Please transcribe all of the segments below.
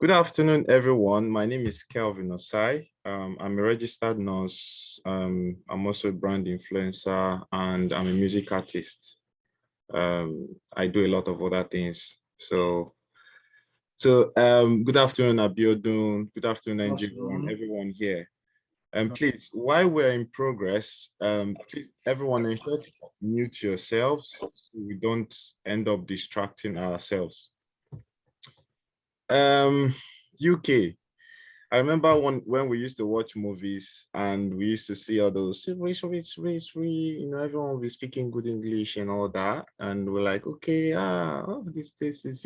Good afternoon, everyone. My name is Kelvin Ossai. I'm a registered nurse. I'm also a brand influencer, and I'm a music artist. I do a lot of other things. Good afternoon, Abiodun. Good afternoon, Good Nigeria, and afternoon. everyone here. Please, while we're in progress, please, everyone, ensure to mute yourselves so we don't end up distracting ourselves. UK. I remember when we used to watch movies and we used to see all those, everyone will be speaking good English and all that. And we're like, okay, these places,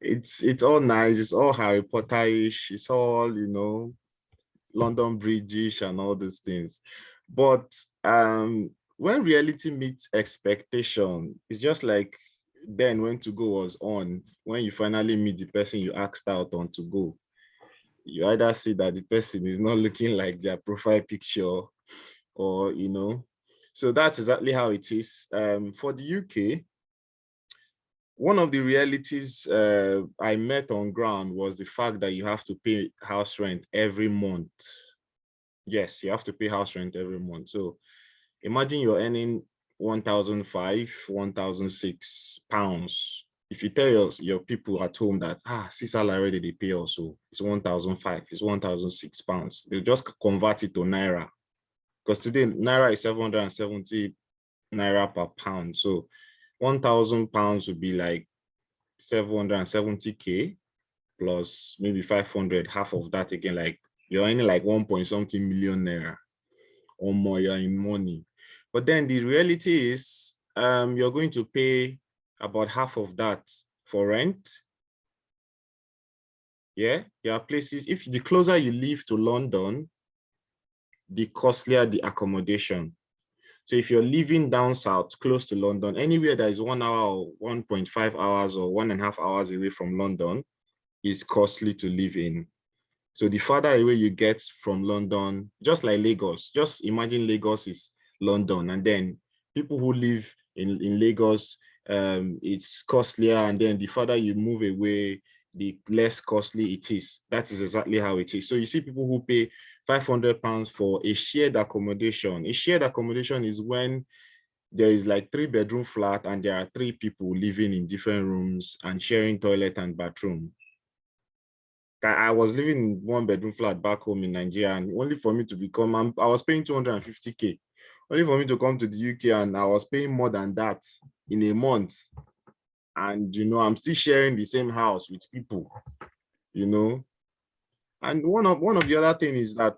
it's all nice. It's all Harry Potter-ish. It's all, London Bridge-ish and all those things. But when reality meets expectation, it's just like then when to go was on, when you finally meet the person you asked out on to go. You either see that the person is not looking like their profile picture or, so that's exactly how it is. For the UK, one of the realities I met on ground was the fact that you have to pay house rent every month. Yes, you have to pay house rent every month. So imagine you're earning 1,005, 1,006 pounds. If you tell your people at home that, see salary they pay also, it's 1,005, it's 1,006 pounds. They'll just convert it to Naira. Because today, Naira is 770 Naira per pound. So 1,000 pounds would be like 770K plus maybe 500, half of that again, like you're earning like 1 point something million Naira or more, you're in money. But then the reality is you're going to pay about half of that for rent. Yeah, there are places, if the closer you live to London, the costlier the accommodation. So if you're living down south, close to London, anywhere that is 1 hour or 1.5 hours or 1.5 hours away from London is costly to live in. So the farther away you get from London, just like Lagos, just imagine Lagos is London, and then people who live in Lagos, it's costlier, and then the farther you move away, the less costly it is. That is exactly how it is. So you see people who pay £500 for a shared accommodation. A shared accommodation is when there is like 3-bedroom flat and there are 3 people living in different rooms and sharing toilet and bathroom. I was living in 1-bedroom flat back home in Nigeria, and only for me to become, I was paying 250K. Only for me to come to the UK and I was paying more than that in a month. And, I'm still sharing the same house with people, And one of the other things is that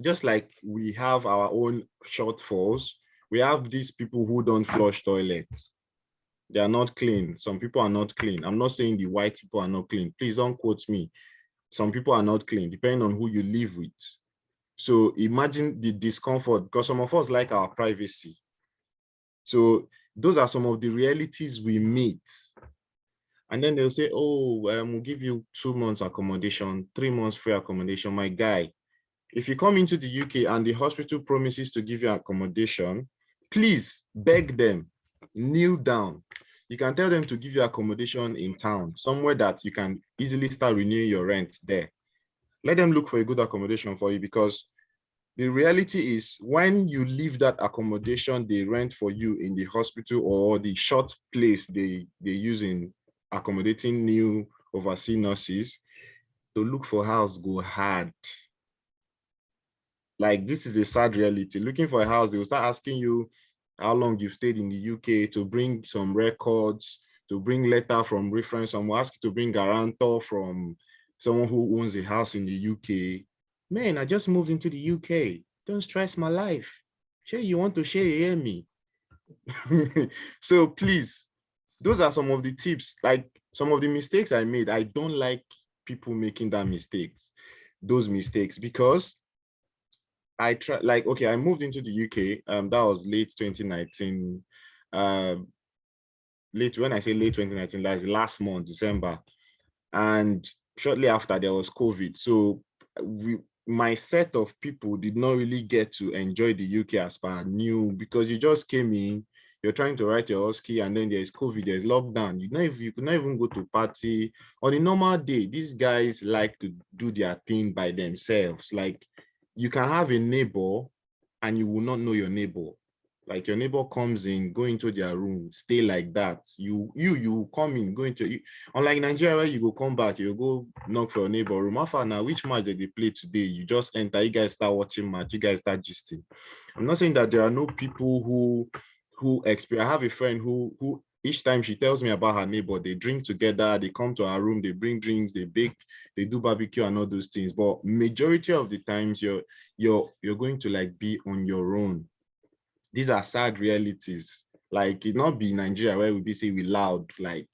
just like we have our own shortfalls, we have these people who don't flush toilets. They are not clean. Some people are not clean. I'm not saying the white people are not clean. Please don't quote me. Some people are not clean, depending on who you live with. So imagine the discomfort, because some of us like our privacy. So those are some of the realities we meet. And then they'll say, oh, we'll give you 2 months accommodation, 3 months free accommodation. My guy, if you come into the UK and the hospital promises to give you accommodation, please beg them, kneel down. You can tell them to give you accommodation in town, somewhere that you can easily start renewing your rent there. Let them look for a good accommodation for you, because the reality is when you leave that accommodation they rent for you in the hospital or the short place they use in accommodating new overseas nurses, to look for house go hard. Like, this is a sad reality. Looking for a house, they will start asking you how long you've stayed in the UK, to bring some records, to bring letter from reference. Some will ask you to bring guarantor from someone who owns a house in the UK. Man, I just moved into the UK. Don't stress my life. Sure, you want to share, hear me. So please, those are some of the tips, like some of the mistakes I made. I don't like people making those mistakes, because I tried, like, okay, I moved into the UK. That was late 2019. When I say late 2019, that's last month, December. And shortly after, there was COVID. So my set of people did not really get to enjoy the UK as per new, because you just came in, you're trying to write your OSCE and then there's COVID, there's lockdown. You could not even go to party. On a normal day, these guys like to do their thing by themselves. Like you can have a neighbor and you will not know your neighbor. Like your neighbor comes in, go into their room, stay like that. You come in, go into you. Unlike Nigeria, where you go come back, you go knock for your neighbor room. How far now? Which match did they play today? You just enter, you guys start watching match, you guys start gisting. I'm not saying that there are no people who experience. I have a friend who each time she tells me about her neighbor, they drink together, they come to her room, they bring drinks, they bake, they do barbecue and all those things. But majority of the times you're going to like be on your own. These are sad realities. Like it not be Nigeria where we be say we loud, like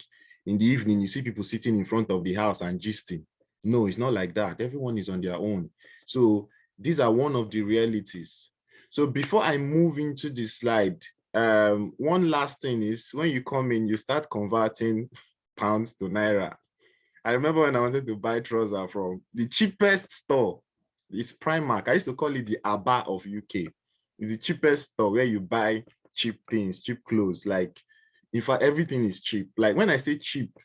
in the evening you see people sitting in front of the house and gisting. No, it's not like that. Everyone is on their own. So these are one of the realities. So before I move into the slide, one last thing is when you come in, you start converting pounds to naira. I remember when I wanted to buy trousers from the cheapest store, it's Primark. I used to call it the Abba of UK. It's the cheapest store where you buy cheap things, cheap clothes. Like, in fact, everything is cheap. Like when I say cheap,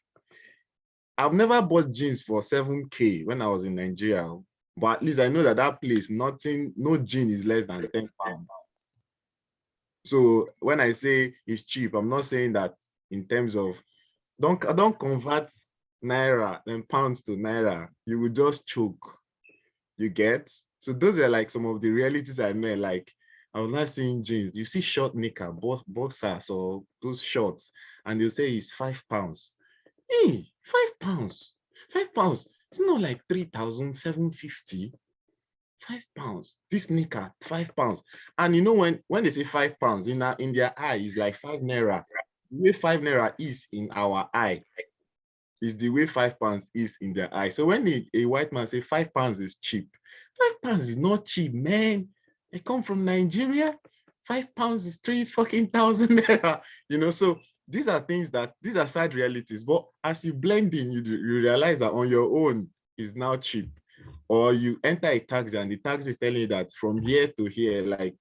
I've never bought jeans for 7K when I was in Nigeria. But at least I know that that place, nothing, no jean is less than 10 pounds. So when I say it's cheap, I'm not saying that in terms of, don't convert naira and pounds to naira. You will just choke. You get? So those are like some of the realities I met. Like I was not seeing jeans. You see short knicker, boxers or those shorts, and they'll say it's £5. Hey, £5. £5. It's not like 3,750. £5. This knicker, £5. And you know when they say £5 in their eye is like 5 naira. The way 5 naira is in our eye is the way £5 is in their eye. So when a white man say £5 is cheap, £5 is not cheap, man. I come from Nigeria. £5 is 3 fucking thousand naira. You know, so these are things that these are sad realities. But as you blend in, you realize that on your own is now cheap. Or you enter a taxi and the taxi is telling you that from here to here, like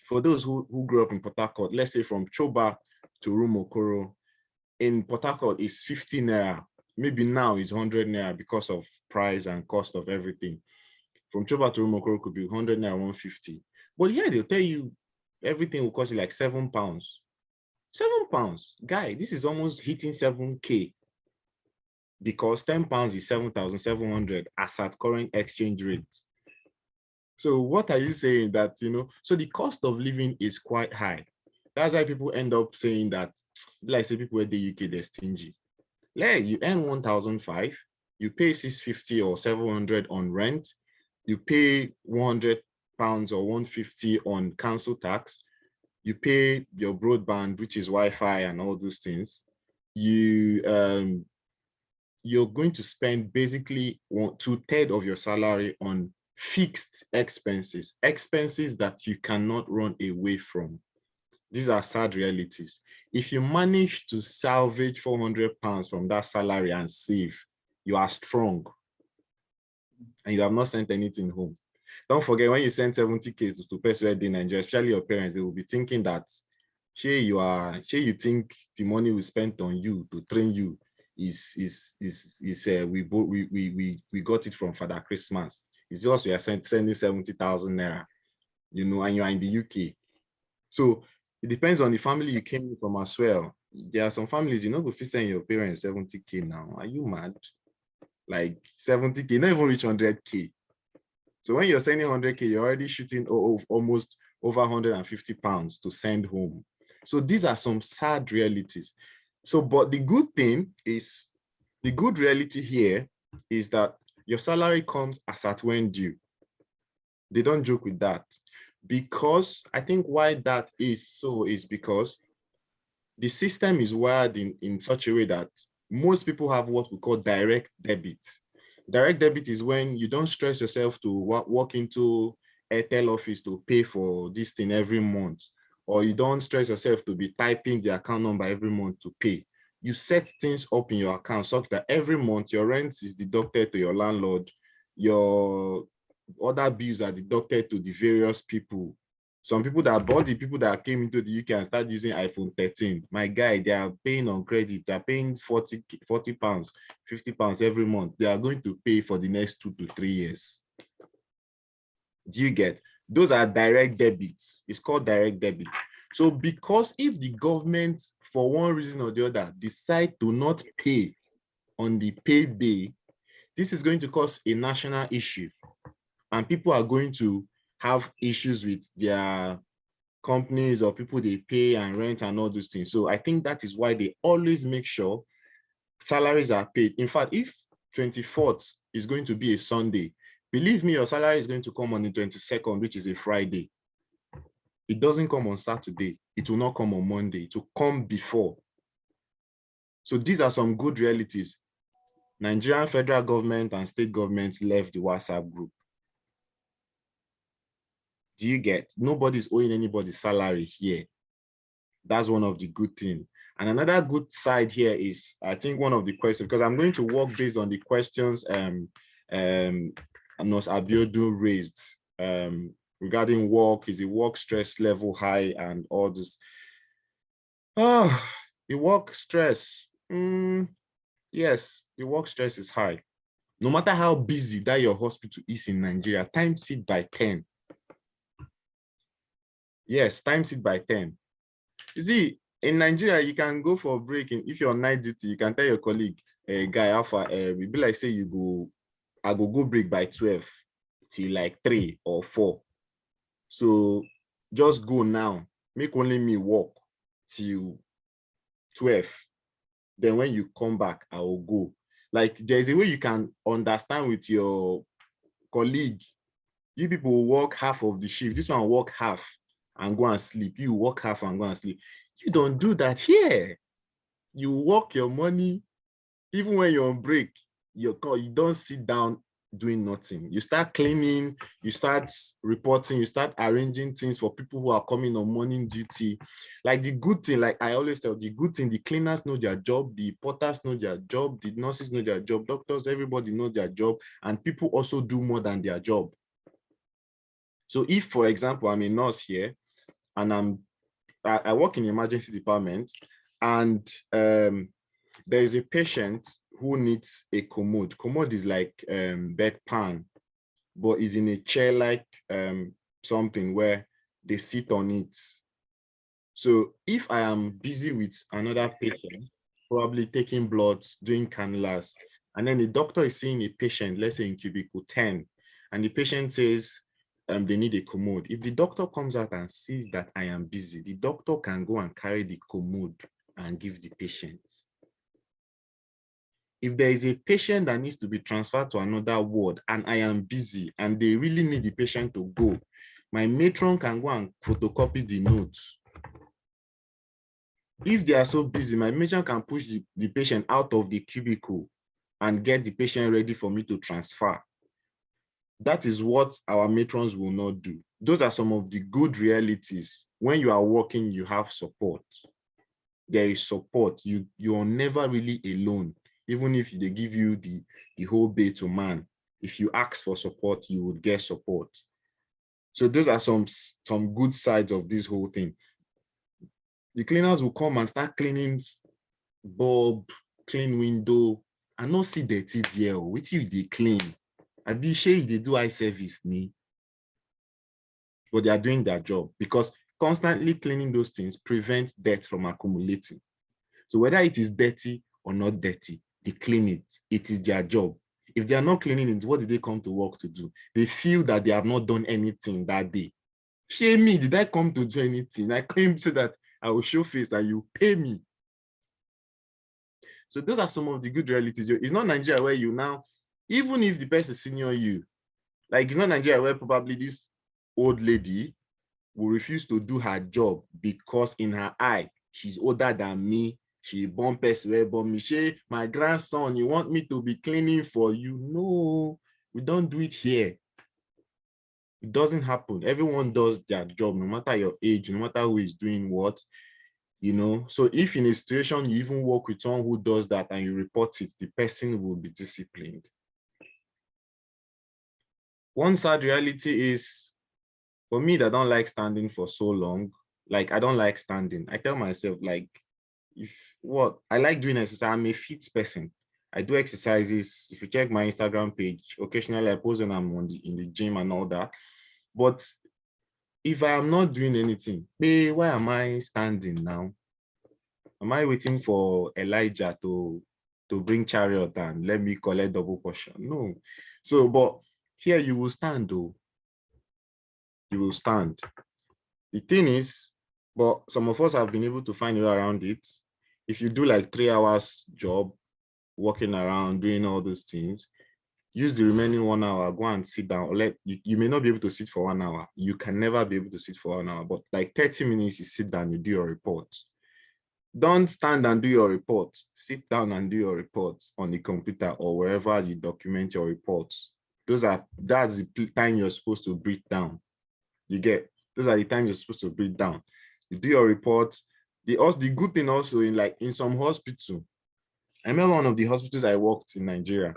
for those who grew up in Port Harcourt, let's say from Choba to Rumokoro, in Port Harcourt is 50 naira. Maybe now it's 100 naira because of price and cost of everything. From Choba to Rumokoro could be 100 naira, 150. But here they'll tell you everything will cost you like £7. £7, guy, this is almost hitting 7K. Because £10 is 7,700 as at current exchange rate. So what are you saying that, you know, so the cost of living is quite high. That's why people end up saying that, like say people at the UK, they're stingy. Like you earn 1,500, you pay 650 or 700 on rent, you pay £100 or 150 on council tax, you pay your broadband, which is Wi-Fi and all those things. You're going to spend basically 2/3 of your salary on fixed expenses that you cannot run away from. These are sad realities. If you manage to salvage £400 from that salary and save, you are strong and you have not sent anything home. Don't forget, when you send 70K to person in Nigeria, especially your parents, they will be thinking that, you think the money we spent on you to train you we got it from Father Christmas. It's just we are sending 70,000 naira, you know, and you are in the UK. So it depends on the family you came from as well. There are some families, you know, if you send your parents 70K now, are you mad? Like 70K, not even reach 100K. So when you're sending 100K, you're already shooting almost over £150 to send home. So these are some sad realities. So, but the good thing is, the good reality here is that your salary comes as at when due. They don't joke with that. Because I think why that is so is because the system is wired in such a way that most people have what we call direct debit. Direct debit is when you don't stress yourself to walk into Airtel office to pay for this thing every month, or you don't stress yourself to be typing the account number every month to pay. You set things up in your account such that every month your rent is deducted to your landlord, your other bills are deducted to the various people Some people that bought the people that came into the UK and started using iPhone 13, my guy, they are paying on credit. They're paying 40 pounds, 50 pounds every month. They are going to pay for the next 2 to 3 years. Do you get? Those are direct debits. It's called direct debit. So because if the government, for one reason or the other, decide to not pay on the payday, this is going to cause a national issue. And people are going to have issues with their companies or people they pay and rent and all those things. So I think that is why they always make sure salaries are paid. In fact, if 24th is going to be a Sunday, believe me, your salary is going to come on the 22nd, which is a Friday. It doesn't come on Saturday. It will not come on Monday. It will come before. So these are some good realities. Nigerian federal government and state government left the WhatsApp group. Do you get? Nobody's owing anybody salary here. That's one of the good things. And another good side here is, I think one of the questions, because I'm going to work based on the questions Nos Abiodun raised regarding work. Is the work stress level high and all this? Oh, the work stress. Yes, the work stress is high. No matter how busy that your hospital is in Nigeria, times it by 10. Yes, times it by 10. You see, in Nigeria, you can go for a break. And if you're on night duty, you can tell your colleague, guy, Alpha, we be like, say you go, I go break by 12 till like 3 or 4. So just go now. Make only me walk till 12. Then when you come back, I will go. Like there's a way you can understand with your colleague. You people will work half of the shift. This one work half and go and sleep. You work half and go and sleep. You don't do that here. You work your money, even when you're on break, you don't sit down doing nothing. You start cleaning, you start reporting, you start arranging things for people who are coming on morning duty. Like the good thing, like I always tell, the good thing, the cleaners know their job, the porters know their job, the nurses know their job, doctors, everybody know their job, and people also do more than their job. So if, for example, I'm a nurse here, and I work in the emergency department, and there is a patient who needs a commode. Commode is like bedpan, but is in a chair like something where they sit on it. So if I am busy with another patient, probably taking blood, doing cannulas, and then the doctor is seeing a patient, let's say in cubicle 10, and the patient says they need a commode. If the doctor comes out and sees that I am busy, the doctor can go and carry the commode and give the patient. If there is a patient that needs to be transferred to another ward and I am busy and they really need the patient to go, my matron can go and photocopy the notes. If they are so busy, my matron can push the patient out of the cubicle and get the patient ready for me to transfer. That is what our matrons will not do. Those are some of the good realities. When you are working, you have support. There is support. You are never really alone. Even if they give you the whole bay to man, if you ask for support, you would get support. So those are some good sides of this whole thing. The cleaners will come and start cleaning bulb, clean window, and not see dirty there. Wait till they clean. I be sure they do eye service, but they are doing their job, because constantly cleaning those things prevents dirt from accumulating. So whether it is dirty or not dirty, they clean it. It is their job. If they are not cleaning it, what did they come to work to do? They feel that they have not done anything that day. Shame me, did I come to do anything? I came so that I will show face and you pay me. So those are some of the good realities. It's not Nigeria where you now, even if the person is senior you, like it's not Nigeria where probably this old lady will refuse to do her job because in her eye, she's older than me. She born person where born me. She, my grandson, you want me to be cleaning for you? No, we don't do it here. It doesn't happen. Everyone does their job, no matter your age, no matter who is doing what, you know. So if in a situation you even work with someone who does that and you report it, the person will be disciplined. One sad reality is For me, that don't like standing for so long, like I don't like standing. I tell myself, like, if what I like doing exercise, I'm a fit person. I do exercises. If you check my Instagram page, occasionally I post when I'm in the gym and all that. But if I am not doing anything, hey, why am I standing now? Am I waiting for Elijah to bring chariot and let me collect double portion? No. So, but here you will stand though. You will stand. The thing is, but some of us have been able to find a way around it. If you do like 3 hours job, walking around, doing all those things, use the remaining 1 hour, go and sit down. Or you may not be able to sit for 1 hour. You can never be able to sit for 1 hour, but like 30 minutes, you sit down, you do your report. Don't stand and do your report. Sit down and do your reports on the computer or wherever you document your reports. That's the time you're supposed to breathe down. You get, those are the times you're supposed to breathe down. You do your reports. The good thing also in some hospital, I remember one of the hospitals I worked in Nigeria.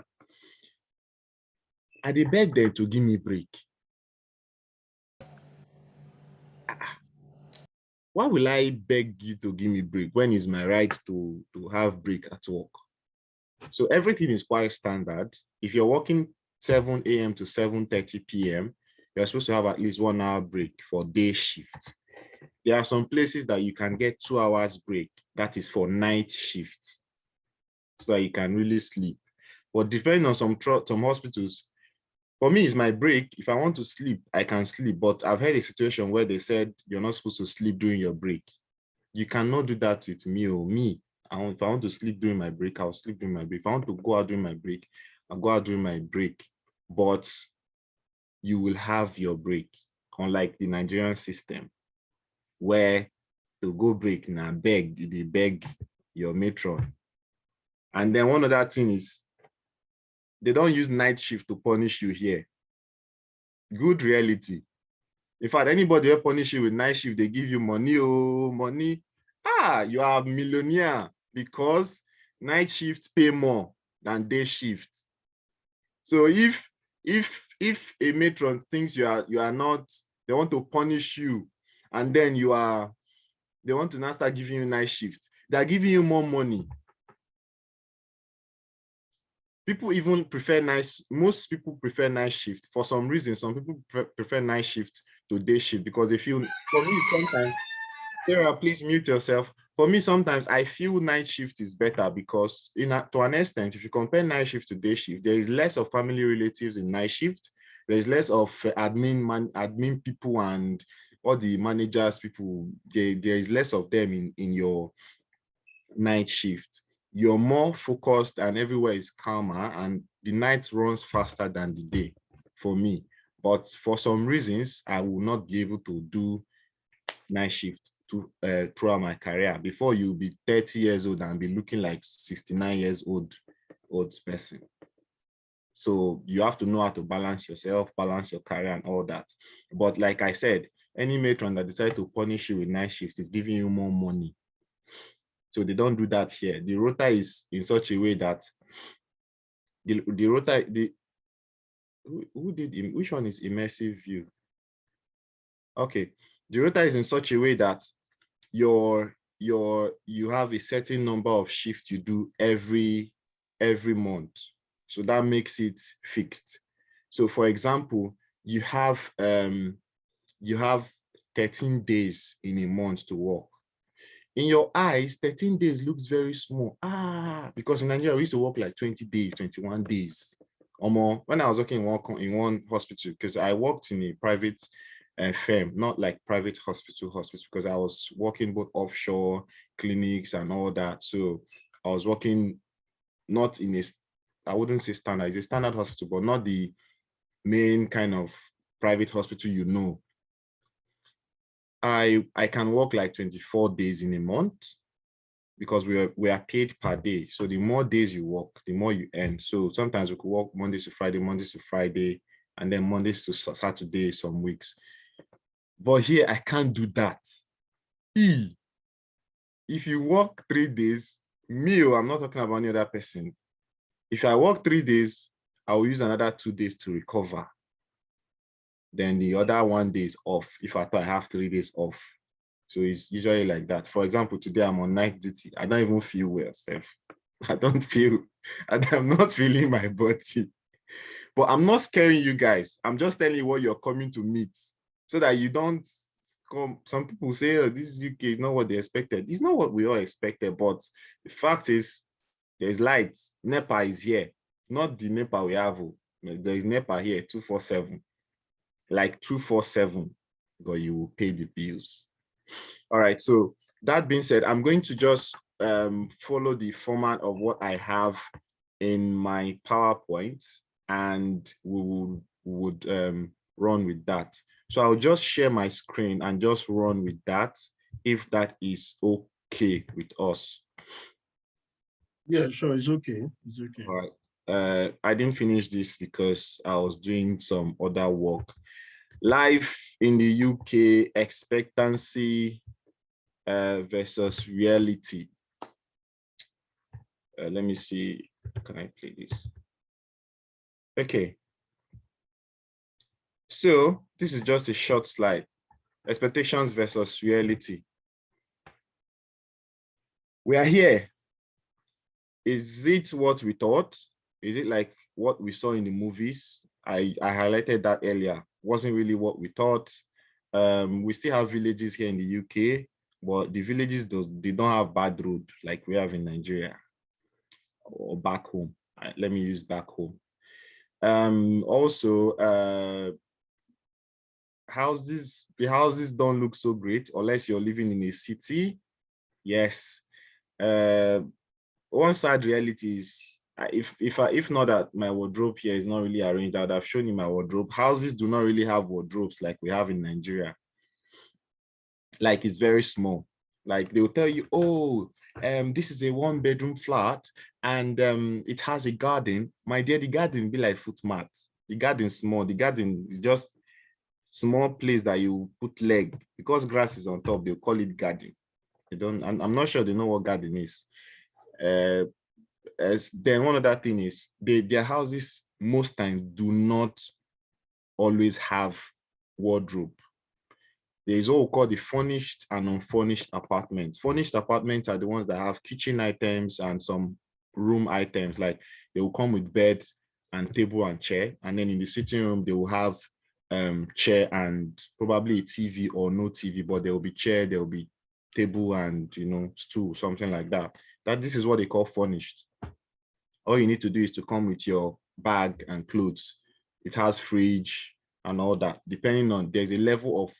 I did beg them to give me break. Why will I beg you to give me break when it's my right to have break at work? So everything is quite standard. If you're working 7 a.m. to 7:30 p.m., you're supposed to have at least 1 hour break for day shift. There are some places that you can get 2 hours break. That is for night shift, so that you can really sleep. But depending on some hospitals, for me, it's my break. If I want to sleep, I can sleep. But I've had a situation where they said you're not supposed to sleep during your break. You cannot do that with me or me. If I want to sleep during my break, I'll sleep during my break. If I want to go out during my break, I'll go out during my break. But you will have your break, unlike the Nigerian system, where to go break now they beg your matron. And then one other thing is, they don't use night shift to punish you here. Good reality. In fact, anybody will punish you with night shift, they give you money, oh, money. You are a millionaire because night shift pay more than day shift. So if a matron thinks you are not, they want to punish you, and then they want to now start giving you night shift, they're giving you more money. People even prefer most people prefer night shift. For some reason, some people prefer night shift to day shift because they feel, for me sometimes, Sarah, please mute yourself. For me, sometimes I feel night shift is better because to an extent, if you compare night shift to day shift, there is less of family relatives in night shift. There is less of admin people and all the managers people. There is less of them in your night shift. You're more focused and everywhere is calmer and the night runs faster than the day for me. But for some reasons, I will not be able to do night shift throughout my career. Before you'll be 30 years old and be looking like 69 years old person. So you have to know how to balance yourself, balance your career and all that. But like I said, any matron that decides to punish you with night shift is giving you more money. So they don't do that here. The rota is in such a way that the rota, which one is immersive view? Okay, the rota is in such a way that you have a certain number of shifts you do every month. So that makes it fixed. So for example, you have 13 days in a month to work. In your eyes, 13 days looks very small. Because in Nigeria, we used to work like 20 days, 21 days. When I was working in one hospital, because I worked in a private firm, not like private hospital, because I was working both offshore clinics and all that. So I was working not in I wouldn't say standard, it's a standard hospital, but not the main kind of private hospital, I can work like 24 days in a month because we are paid per day. So the more days you work, the more you earn. So sometimes we could work Mondays to Friday, and then Mondays to Saturday some weeks. But here I can't do that. If you work 3 days, I'm not talking about any other person. If I work 3 days, I will use another 2 days to recover. then the other 1 day is off. If I thought I have 3 days off. So it's usually like that. For example, today I'm on night duty. I don't even feel well, self. I'm not feeling my body. But I'm not scaring you guys. I'm just telling you what you're coming to meet so that you don't come. Some people say, oh, this UK is not what they expected. It's not what we all expected. But the fact is, there's light. NEPA is here. Not the NEPA we have. There is NEPA here, 247. Like 247, but you will pay the bills. All right. So that being said, I'm going to just follow the format of what I have in my PowerPoint, and we would run with that. So I'll just share my screen and just run with that, if that is okay with us. Yeah, sure, it's okay. It's okay. All right. I didn't finish this because I was doing some other work. Life in the UK, expectancy versus reality. Let me see. Can I play this? Okay. So this is just a short slide. Expectations versus reality. We are here. Is it what we thought? Is it like what we saw in the movies? I highlighted that earlier. Wasn't really what we thought. We still have villages here in the UK, but the villages, they don't have bad road like we have in Nigeria or back home. Let me use back home. Also, the houses don't look so great unless you're living in a city. Yes. One sad reality is, if not that my wardrobe here is not really arranged, I'd have shown you my wardrobe. Houses do not really have wardrobes like we have in Nigeria. Like, it's very small. Like, they'll tell you, oh, this is a 1-bedroom flat and it has a garden. My dear, the garden be like foot mat. The garden is small. The garden is just small place that you put leg. Because grass is on top, they'll call it garden. They don't. I'm not sure they know what garden is. Then one other thing is their houses most times do not always have wardrobe. There is what we call the furnished and unfurnished apartments. Furnished apartments are the ones that have kitchen items and some room items. Like, they will come with bed and table and chair, and then in the sitting room they will have chair and probably a TV or no TV, but there will be chair, there will be table and stool, something like that. This is what they call furnished. All you need to do is to come with your bag and clothes. It has fridge and all that. Depending on, there's a level of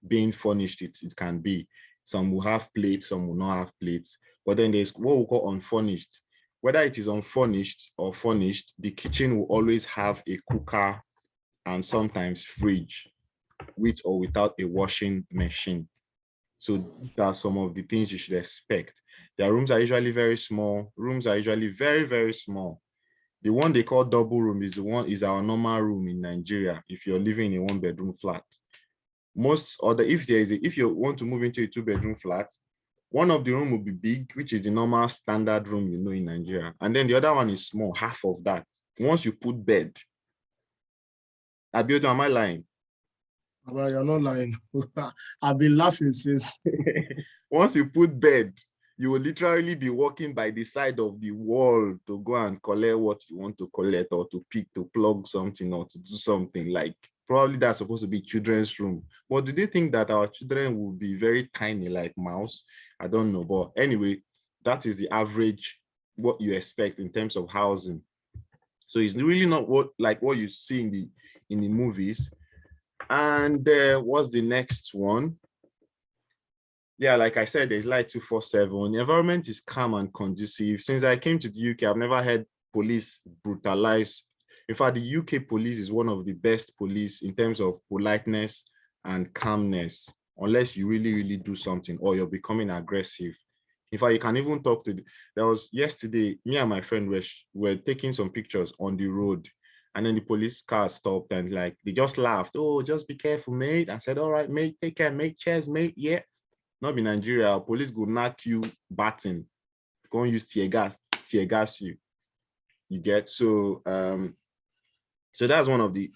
being furnished it can be. Some will have plates, some will not have plates. But then there's what we call unfurnished. Whether it is unfurnished or furnished, the kitchen will always have a cooker and sometimes fridge, with or without a washing machine. So these are some of the things you should expect. Their rooms are usually very small. Rooms are usually very, very small. The one they call double room is our normal room in Nigeria if you're living in a 1-bedroom flat. If you want to move into a 2-bedroom flat, one of the room will be big, which is the normal standard room in Nigeria. And then the other one is small, half of that. Once you put bed, Abiodun, am I lying? But you're not lying. I've been laughing since. Once you put bed, you will literally be walking by the side of the wall to go and collect what you want to collect, or to pick, to plug something, or to do something. Like, probably that's supposed to be children's room. But do they think that our children will be very tiny like mouse? I don't know. But anyway, that is the average, what you expect in terms of housing. So it's really not what you see in the movies. And what's the next one? Yeah, like I said, there's like 247. The environment is calm and conducive. Since I came to the UK, I've never had police brutalize. In fact, the UK police is one of the best police in terms of politeness and calmness, unless you really, really do something or you're becoming aggressive. In fact, you can even talk to there was yesterday, me and my friend were taking some pictures on the road, and then the police car stopped and like they just laughed. Oh, just be careful, mate. I said, all right, mate, take care, mate. Cheers, mate. Yeah. Not in Nigeria, police go knock you batting, go and use tear gas you. You get. So So that's one of the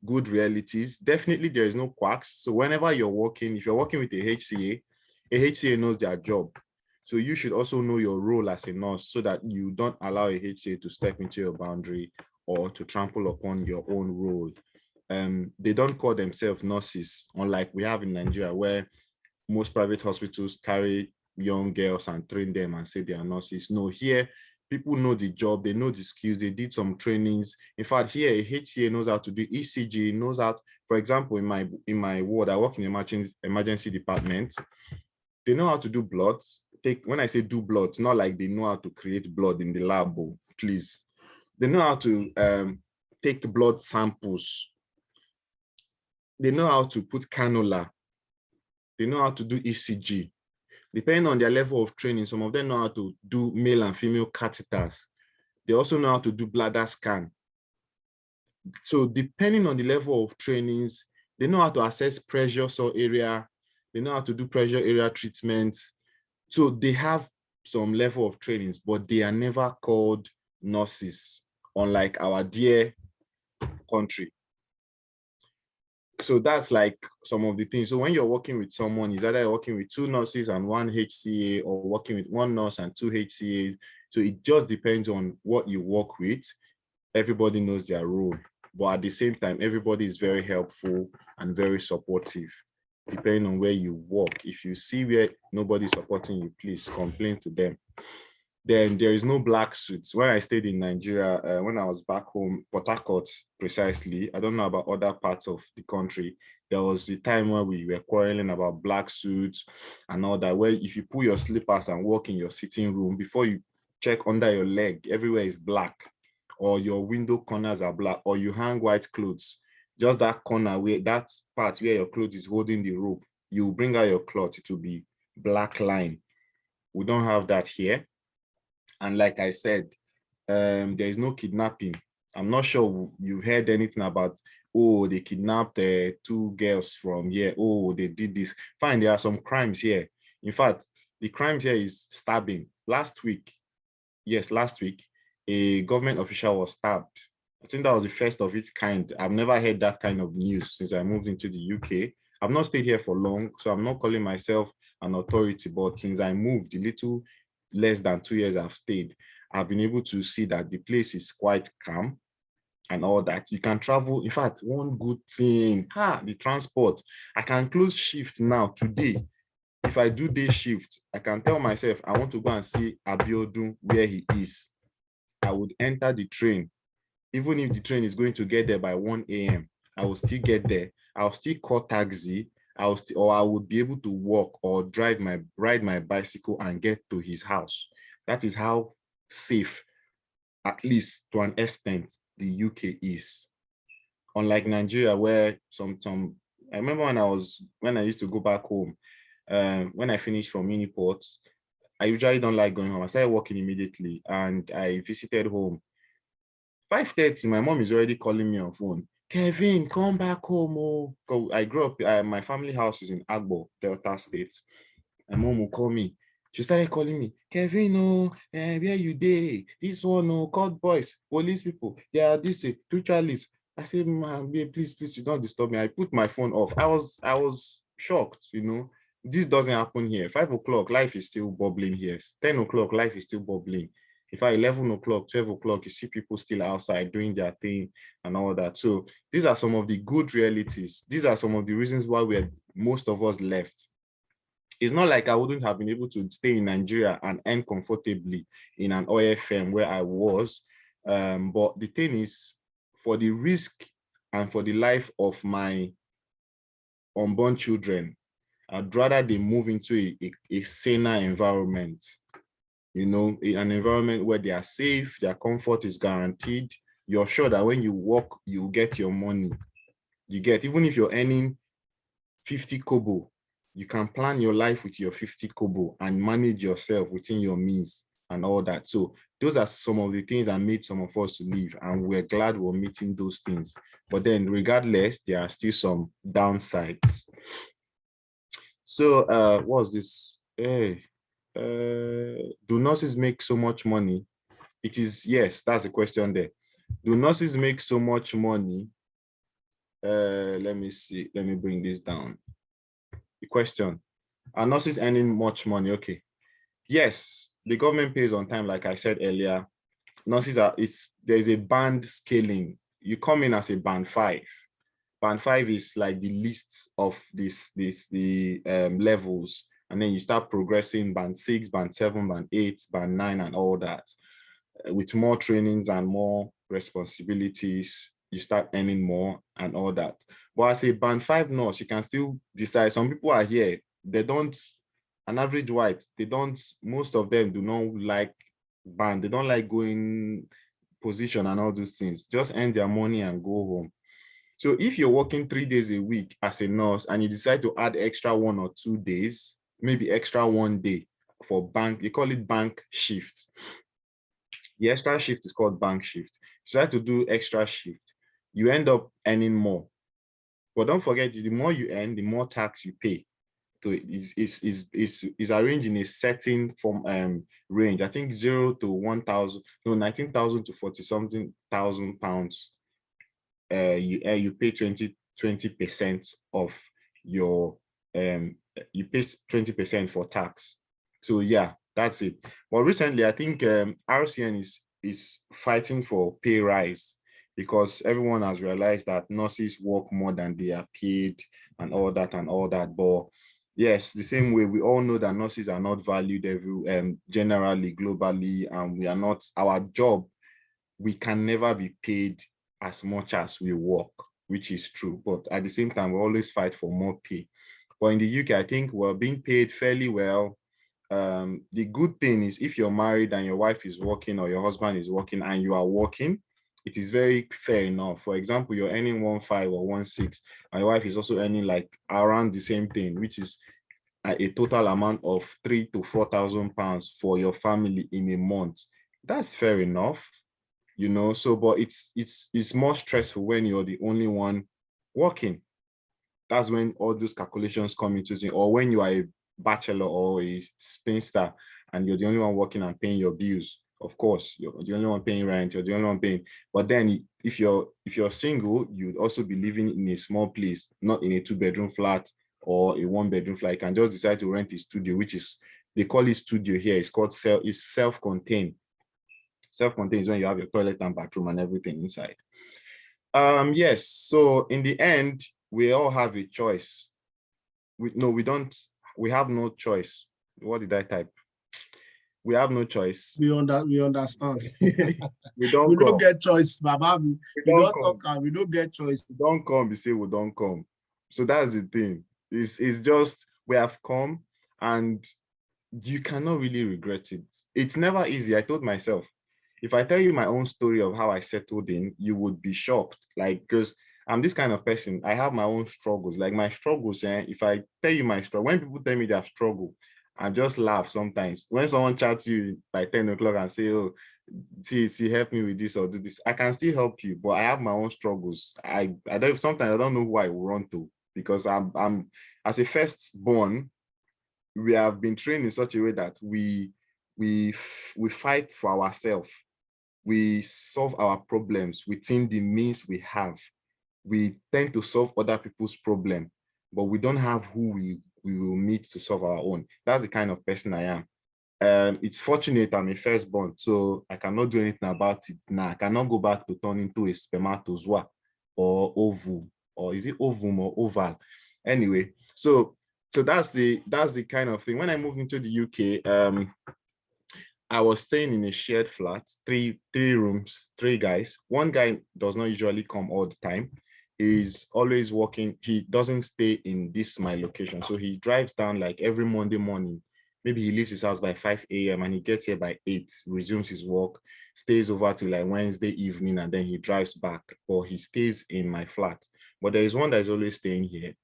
good realities. Definitely, there is no quacks. So whenever you're working, if you're working with a HCA knows their job. So you should also know your role as a nurse so that you don't allow a HCA to step into your boundary or to trample upon your own role. They don't call themselves nurses, unlike we have in Nigeria, where most private hospitals carry young girls and train them and say they are nurses. No, here people know the job, they know the skills, they did some trainings. In fact, here a HCA knows how to do ECG, knows how, for example, in my ward, I work in emergency department. They know how to do blood. When I say do blood, it's not like they know how to create blood in the lab, please. They know how to take blood samples. They know how to put cannula. They know how to do ECG. Depending on their level of training, some of them know how to do male and female catheters. They also know how to do bladder scan. So depending on the level of trainings, they know how to assess pressure sore area. They know how to do pressure area treatments. So they have some level of trainings, but they are never called nurses, unlike our dear country. So that's like some of the things. So when you're working with someone, is either you're working with two nurses and one HCA or working with one nurse and two HCAs. So it just depends on what you work with. Everybody knows their role, but at the same time, everybody is very helpful and very supportive, depending on where you work. If you see where nobody's supporting you, please complain to them. Then there is no black suits. When I stayed in Nigeria, when I was back home, Port Harcourt precisely, I don't know about other parts of the country, there was the time where we were quarreling about black suits and all that, where if you pull your slippers and walk in your sitting room, before you check under your leg, everywhere is black, or your window corners are black, or you hang white clothes. Just that corner, where that part where your clothes is holding the rope, you bring out your cloth, it will be black line. We don't have that here. And like I said, there is no kidnapping. I'm not sure you've heard anything about, oh, they kidnapped two girls from here. Oh, they did this. Fine, there are some crimes here. In fact, the crimes here is stabbing. Last week, a government official was stabbed. I think that was the first of its kind. I've never heard that kind of news since I moved into the UK. I've not stayed here for long, so I'm not calling myself an authority, but since I moved, a little less than 2 years I've stayed, I've been able to see that the place is quite calm and all that. You can travel. In fact, one good thing, the transport. I can close shift now today. If I do day shift, I can tell myself I want to go and see Abiodun where he is. I would enter the train. Even if the train is going to get there by 1 a.m., I will still get there. I'll still call taxi. I would be able to walk or ride my bicycle and get to his house. That is how safe, at least to an extent, the UK is. Unlike Nigeria, where I remember when I used to go back home, when I finished from Uniport, I usually don't like going home. I started working immediately and I visited home. 5:30, my mom is already calling me on phone. Kevin, come back home. Oh. I grew up, my family house is in Agbo, Delta State. My mom will call me. She started calling me, Kevin, where you dey? This one, court boys, police people, they are this, spiritualists. I said, man, please, you don't disturb me. I put my phone off. I was shocked, This doesn't happen here. 5 o'clock, life is still bubbling here. 10 o'clock, life is still bubbling. If at 11 o'clock, 12 o'clock, you see people still outside doing their thing and all that. So these are some of the good realities. These are some of the reasons why most of us left. It's not like I wouldn't have been able to stay in Nigeria and earn comfortably in an oil firm where I was. But the thing is, for the risk and for the life of my unborn children, I'd rather they move into a saner environment, an environment where they are safe, their comfort is guaranteed. You're sure that when you work, you get your money. Even if you're earning 50 kobo, you can plan your life with your 50 kobo and manage yourself within your means and all that. So those are some of the things that made some of us leave, and we're glad we're meeting those things. But then regardless, there are still some downsides. So what's this? Hey, do nurses make so much money? It is, yes, that's the question there. Do nurses make so much money? Let me see. Let me bring this down. The question: are nurses earning much money? Okay. Yes, the government pays on time, like I said earlier. Nurses are, there's a band scaling. You come in as a band 5. Band 5 is like the least of the levels. And then you start progressing band 6, band 7, band 8, band 9, and all that. With more trainings and more responsibilities, you start earning more and all that. But as a band 5 nurse, you can still decide. Some people are here, they don't, an average white, they don't, most of them do not like band. They don't like going position and all those things. Just earn their money and go home. So if you're working 3 days a week as a nurse and you decide to add extra 1 or 2 days, maybe extra 1 day for bank, they call it bank shift. The extra shift is called bank shift. You decide to do extra shift, you end up earning more. But don't forget, the more you earn, the more tax you pay. So it's arranged in a certain form range. I think 0 to 1,000, no, 19,000 to 40 something thousand pounds. You pay 20% of your you pay 20% for tax. So yeah, that's it. But recently, I think RCN is fighting for pay rise because everyone has realized that nurses work more than they are paid and all that and all that. But yes, the same way we all know that nurses are not valued generally, globally, and we are not, our job, we can never be paid as much as we work, which is true. But at the same time, we always fight for more pay. But in the UK, I think we're being paid fairly well. The good thing is if you're married and your wife is working or your husband is working and you are working, it is very fair enough. For example, you're earning 1.5 or 1.6, and your wife is also earning like around the same thing, which is a total amount of 3,000 to 4,000 pounds for your family in a month. That's fair enough, you know. So, but it's more stressful when you're the only one working. That's when all those calculations come into it. Or when you are a bachelor or a spinster and you're the only one working and paying your bills. Of course, you're the only one paying rent, you're the only one paying. But then if you're single, you'd also be living in a small place, not in a 2-bedroom flat or a 1-bedroom flat. You can just decide to rent a studio, which is, they call it studio here. It's called it's self-contained. Self-contained is when you have your toilet and bathroom and everything inside. Yes, so in the end, we all have a choice. We don't, we have no choice. What did I type? We have no choice. We understand. We don't We come. don't get choice, Baba. We We don't don't come. talk, we don't get choice. We don't come, we say we don't come. So that's the thing. It's just, we have come and you cannot really regret it. It's never easy. I told myself, if I tell you my own story of how I settled in, you would be shocked. Like, because I'm this kind of person. I have my own struggles. Like my struggles, if I tell you my struggle, when people tell me their struggle, I just laugh sometimes. When someone chats you by 10 o'clock and say, oh, see, help me with this or do this, I can still help you, but I have my own struggles. I don't, sometimes I don't know who I will run to, because I'm as a firstborn, we have been trained in such a way that we fight for ourselves. We solve our problems within the means we have. We tend to solve other people's problem, but we don't have who we will meet to solve our own. That's the kind of person I am. It's fortunate I'm a firstborn, so I cannot do anything about it now. I cannot go back to turn into a spermatozoa or ovum, or is it ovum or oval? Anyway, so that's the kind of thing. When I moved into the UK, I was staying in a shared flat, three rooms, 3 guys. One guy does not usually come all the time. He's always working. He doesn't stay in my location. So he drives down like every Monday morning. Maybe he leaves his house by 5 a.m. and he gets here by 8, resumes his work, stays over till like Wednesday evening, and then he drives back, or he stays in my flat. But there is one that is always staying here.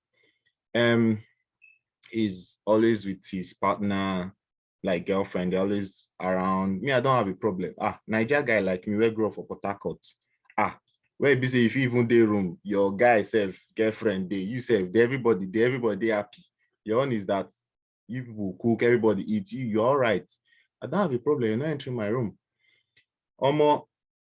He's always with his partner, like girlfriend. They're always around me. I don't have a problem. Niger guy like me, we grew up for Port Harcourt. Where busy, if you even day room, your guy self, girlfriend, day, you self, everybody happy. Your own is that you people cook, everybody eat, you're all right. I don't have a problem. You're not entering my room.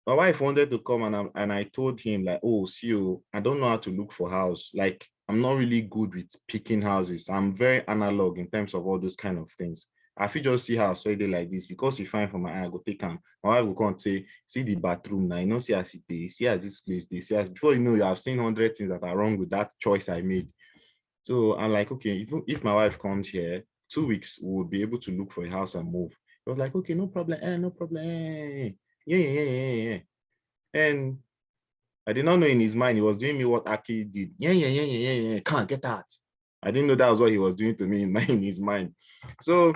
my wife wanted to come and I told him like, oh, see you, I don't know how to look for house. Like, I'm not really good with picking houses. I'm very analog in terms of all those kind of things. I feel just see house already like this because you find for my eye, I go take him. My wife will come and say, see the bathroom now, you know, see as it is, see as this place, they see as before you know, you have seen 100 things that are wrong with that choice I made. So I'm like, okay, if my wife comes here, 2 weeks, we'll be able to look for a house and move. I was like, okay, no problem, no problem. Yeah, yeah, yeah, yeah, yeah. And I did not know in his mind, he was doing me what Aki did. Yeah, yeah, yeah, yeah, yeah, yeah. Can't get that. I didn't know that was what he was doing to me in his mind. So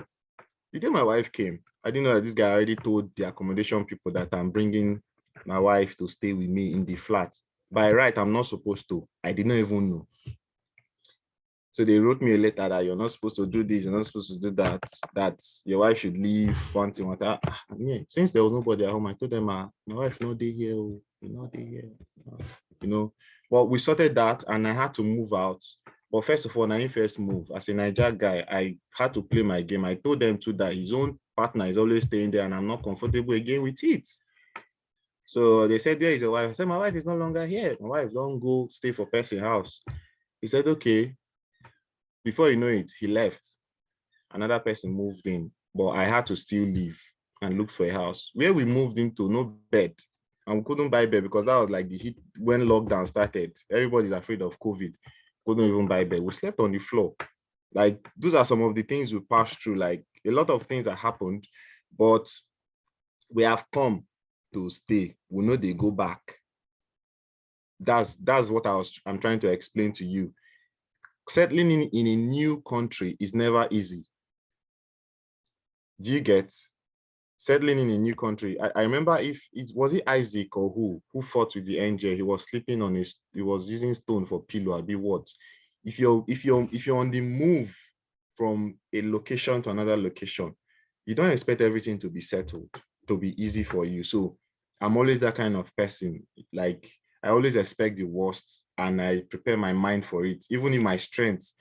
the day my wife came, I didn't know that this guy already told the accommodation people that I'm bringing my wife to stay with me in the flat. By right, I'm not supposed to. I did not even know. So they wrote me a letter that you're not supposed to do this, you're not supposed to do that, that your wife should leave, one thing, one thing. Yeah, since there was nobody at home, I told them, my wife no dey here, not dey here, you know. But we sorted that and I had to move out. But first of all, when I first moved, as a Niger guy, I had to play my game. I told them too that his own partner is always staying there and I'm not comfortable again with it. So they said, where is your wife? I said, my wife is no longer here. My wife don't go stay for person house. He said, okay. Before you know it, he left. Another person moved in, but I had to still leave and look for a house. Where we moved into, no bed. And we couldn't buy bed because that was like the heat when lockdown started. Everybody's afraid of COVID. Couldn't even buy bed. We slept on the floor. Like, those are some of the things we passed through. Like, a lot of things that happened, but we have come to stay. We know they go back. That's what I'm trying to explain to you. Settling in a new country is never easy. Do you get? Settling in a new country? I remember, if it was it Isaac or who fought with the angel. He was sleeping on he was using stone for pillow. I'll be what? If you're on the move from a location to another location, you don't expect everything to be settled, to be easy for you. So I'm always that kind of person. Like, I always expect the worst and I prepare my mind for it, even if my strength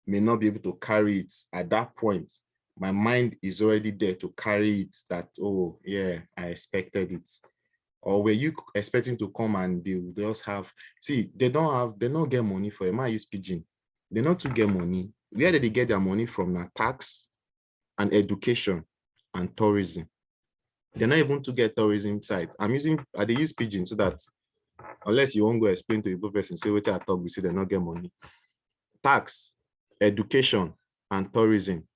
may not be able to carry it at that point. My mind is already there to carry it, that, oh yeah, I expected it. Or were you expecting to come and they just have, see, they don't get money for it. I use pigeon. They not to get money. Where did they get their money from? Now, tax and education and tourism. They're not even to get tourism side. They use pigeon so that unless you won't go explain to the person, say what I talk, we say they not get money. Tax, education, and tourism.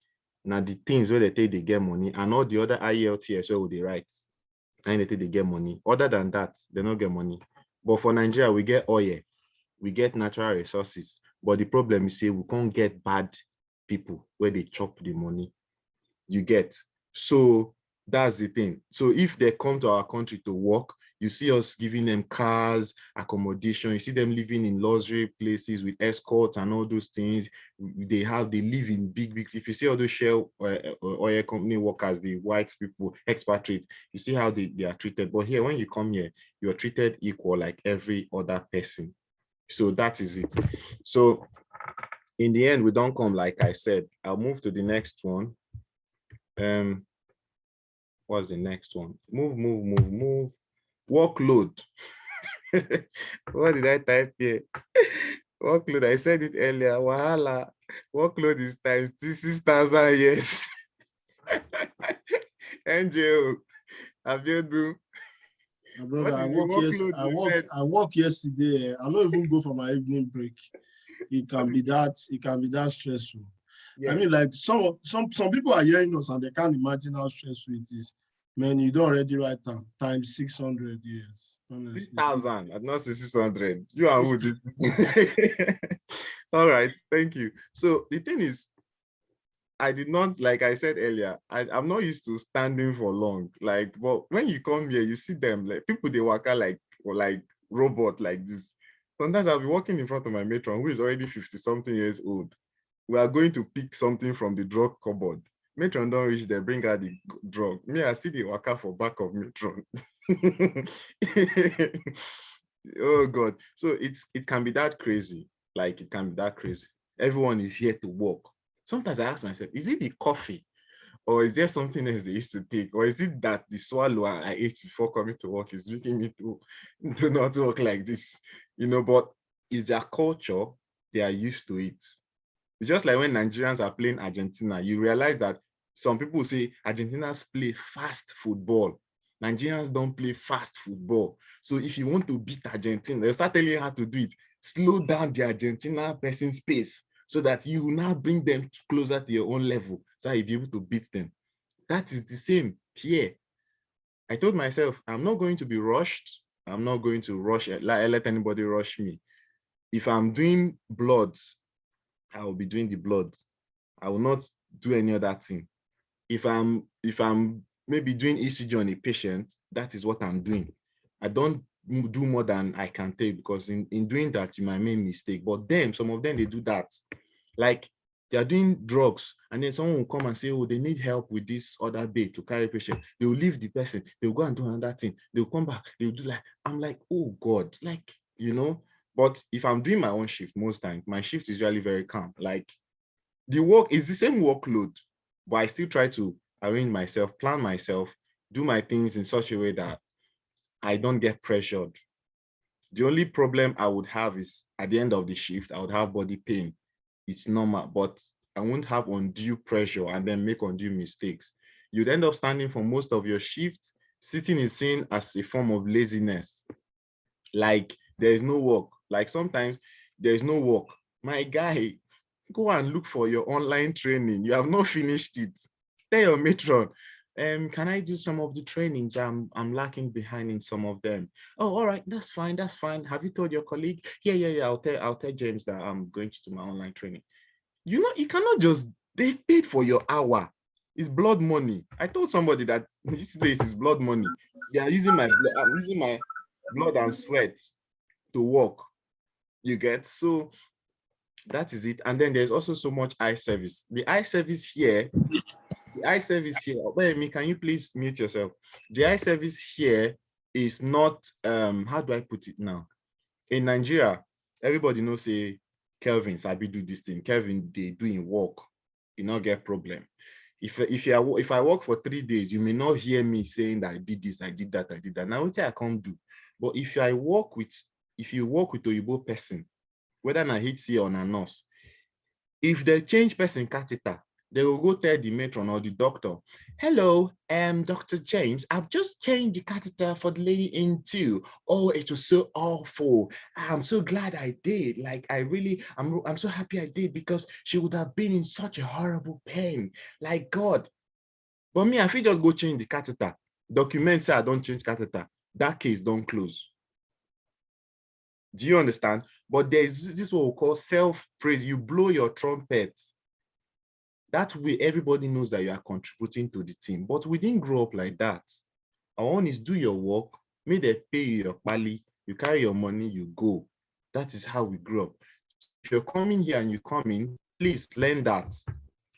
Now the things where they take they get money, and all the other IELTS where they write, and they take they get money. Other than that, they don't get money. But for Nigeria, we get oil, we get natural resources. But the problem is, say we can't get bad people where they chop the money. You get? So that's the thing. So if they come to our country to work, you see us giving them cars, accommodation, you see them living in luxury places with escorts and all those things. They live in big, if you see all those Shell oil company workers, the white people, expatriates, you see how they are treated. But here, when you come here, you're treated equal like every other person. So that is it. So in the end, we don't come, like I said. I'll move to the next one. What's the next one? Move. Workload. What did I type here? Workload. I said it earlier. Wahala. Workload is times 6,000 years. NGO. Abiodun. Brother, What is the workload you said? I work yesterday. I don't even go for my evening break. It can be that stressful. Yeah. I mean, like some people are hearing us and they can't imagine how stressful it is. Man, you don't already write down times 600 years. 6,000. I'd not say 600. You are who did this. All right, thank you. So the thing is, I did not, like I said earlier, I'm not used to standing for long. Like, but when you come here, you see them, like people, they work out like robot like this. Sometimes I'll be walking in front of my matron, who is already 50-something years old. We are going to pick something from the drug cupboard. Matron don't reach there, bring her the drug. Me, I see the worker for back of matron. Oh God. So it can be that crazy. Like, it can be that crazy. Everyone is here to work. Sometimes I ask myself, is it the coffee Or is there something else they used to take? Or is it that the swallow I ate before coming to work is making me to not work like this? But is their culture, they are used to it. It's just like when Nigerians are playing Argentina, you realize that some people say Argentinians play fast football. Nigerians don't play fast football. So if you want to beat Argentina, they'll start telling you how to do it. Slow down the Argentina person's pace so that you will now bring them closer to your own level so that you'll be able to beat them. That is the same here. I told myself, I'm not going to be rushed. I'm not going to let anybody rush me. If I'm doing blood, I will be doing the blood. I will not do any other thing. If I'm maybe doing ECG on a patient, that is what I'm doing. I don't do more than I can take, because in doing that, you might make a mistake. But some of them, they do that. Like they are doing drugs, and then someone will come and say, oh, they need help with this other bay to carry patient. They will leave the person. They will go and do another thing. They'll come back. They'll do I'm like, oh God, But if I'm doing my own shift, most times, my shift is usually very calm. Like the work is the same workload, but I still try to arrange myself, plan myself, do my things in such a way that I don't get pressured. The only problem I would have is at the end of the shift, I would have body pain. It's normal, but I won't have undue pressure and then make undue mistakes. You'd end up standing for most of your shift. Sitting is seen as a form of laziness. Like there is no work. Like sometimes there is no work. My guy, go and look for your online training. You have not finished it. Tell your matron, can I do some of the trainings? I'm lacking behind in some of them. Oh, all right, that's fine, that's fine. Have you told your colleague? Yeah. I'll tell James that I'm going to do my online training. You cannot just, they paid for your hour. It's blood money. I told somebody that this place is blood money. They are using my blood, I'm using my blood and sweat to work. You get? So that is it. And then there's also so much eye service. The eye service here, wait, can you please mute yourself? The eye service here is not, how do I put it now? In Nigeria, everybody knows, say, Kelvin, Sabi do this thing. Kelvin, they doing work, you not get problem. If I work for 3 days, you may not hear me saying that I did this, I did that, I did that. Now, what I can't do. But if you work with Oyibo person, whether na HCA or na nurse, if they change person catheter, they will go tell the matron or the doctor, hello, Dr. James, I've just changed the catheter for the lady in 2. Oh, it was so awful. I'm so glad I did. Like, I'm so happy I did, because she would have been in such a horrible pain. Like, God. But me, I feel just go change the catheter. Document say I don't change catheter. That case don't close. Do you understand? But there's this what we call self-praise. You blow your trumpet. That way, everybody knows that you are contributing to the team. But we didn't grow up like that. Our own is do your work, may they pay you your pali, you carry your money, you go. That is how we grew up. If you're coming here and you come in, please learn that.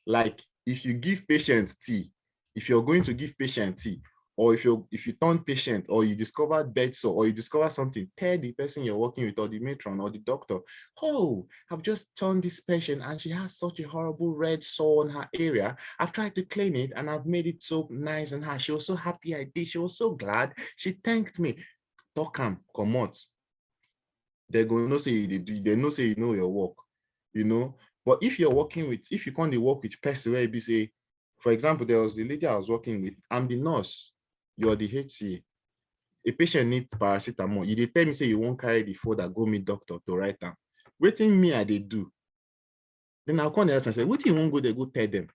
Like if you give patients tea, if you're going to give patient tea, or if you turn patient, or you discover bed sore, or you discover something, tell the person you're working with, or the matron or the doctor, oh, I've just turned this patient and she has such a horrible red sore on her area. I've tried to clean it and I've made it so nice and her. She was so happy I did. She was so glad. She thanked me. Talk am, come out. They're going to say they know say you know your work, But if you're working with, if you can't work with person where you say, for example, there was the lady I was working with, I'm the nurse, you're the HCA. A patient needs paracetamol. You tell me say you won't carry the folder, go meet doctor to write down. Waiting me, I they do. Then I'll call the nurse and say, what you won't go, they go tell them.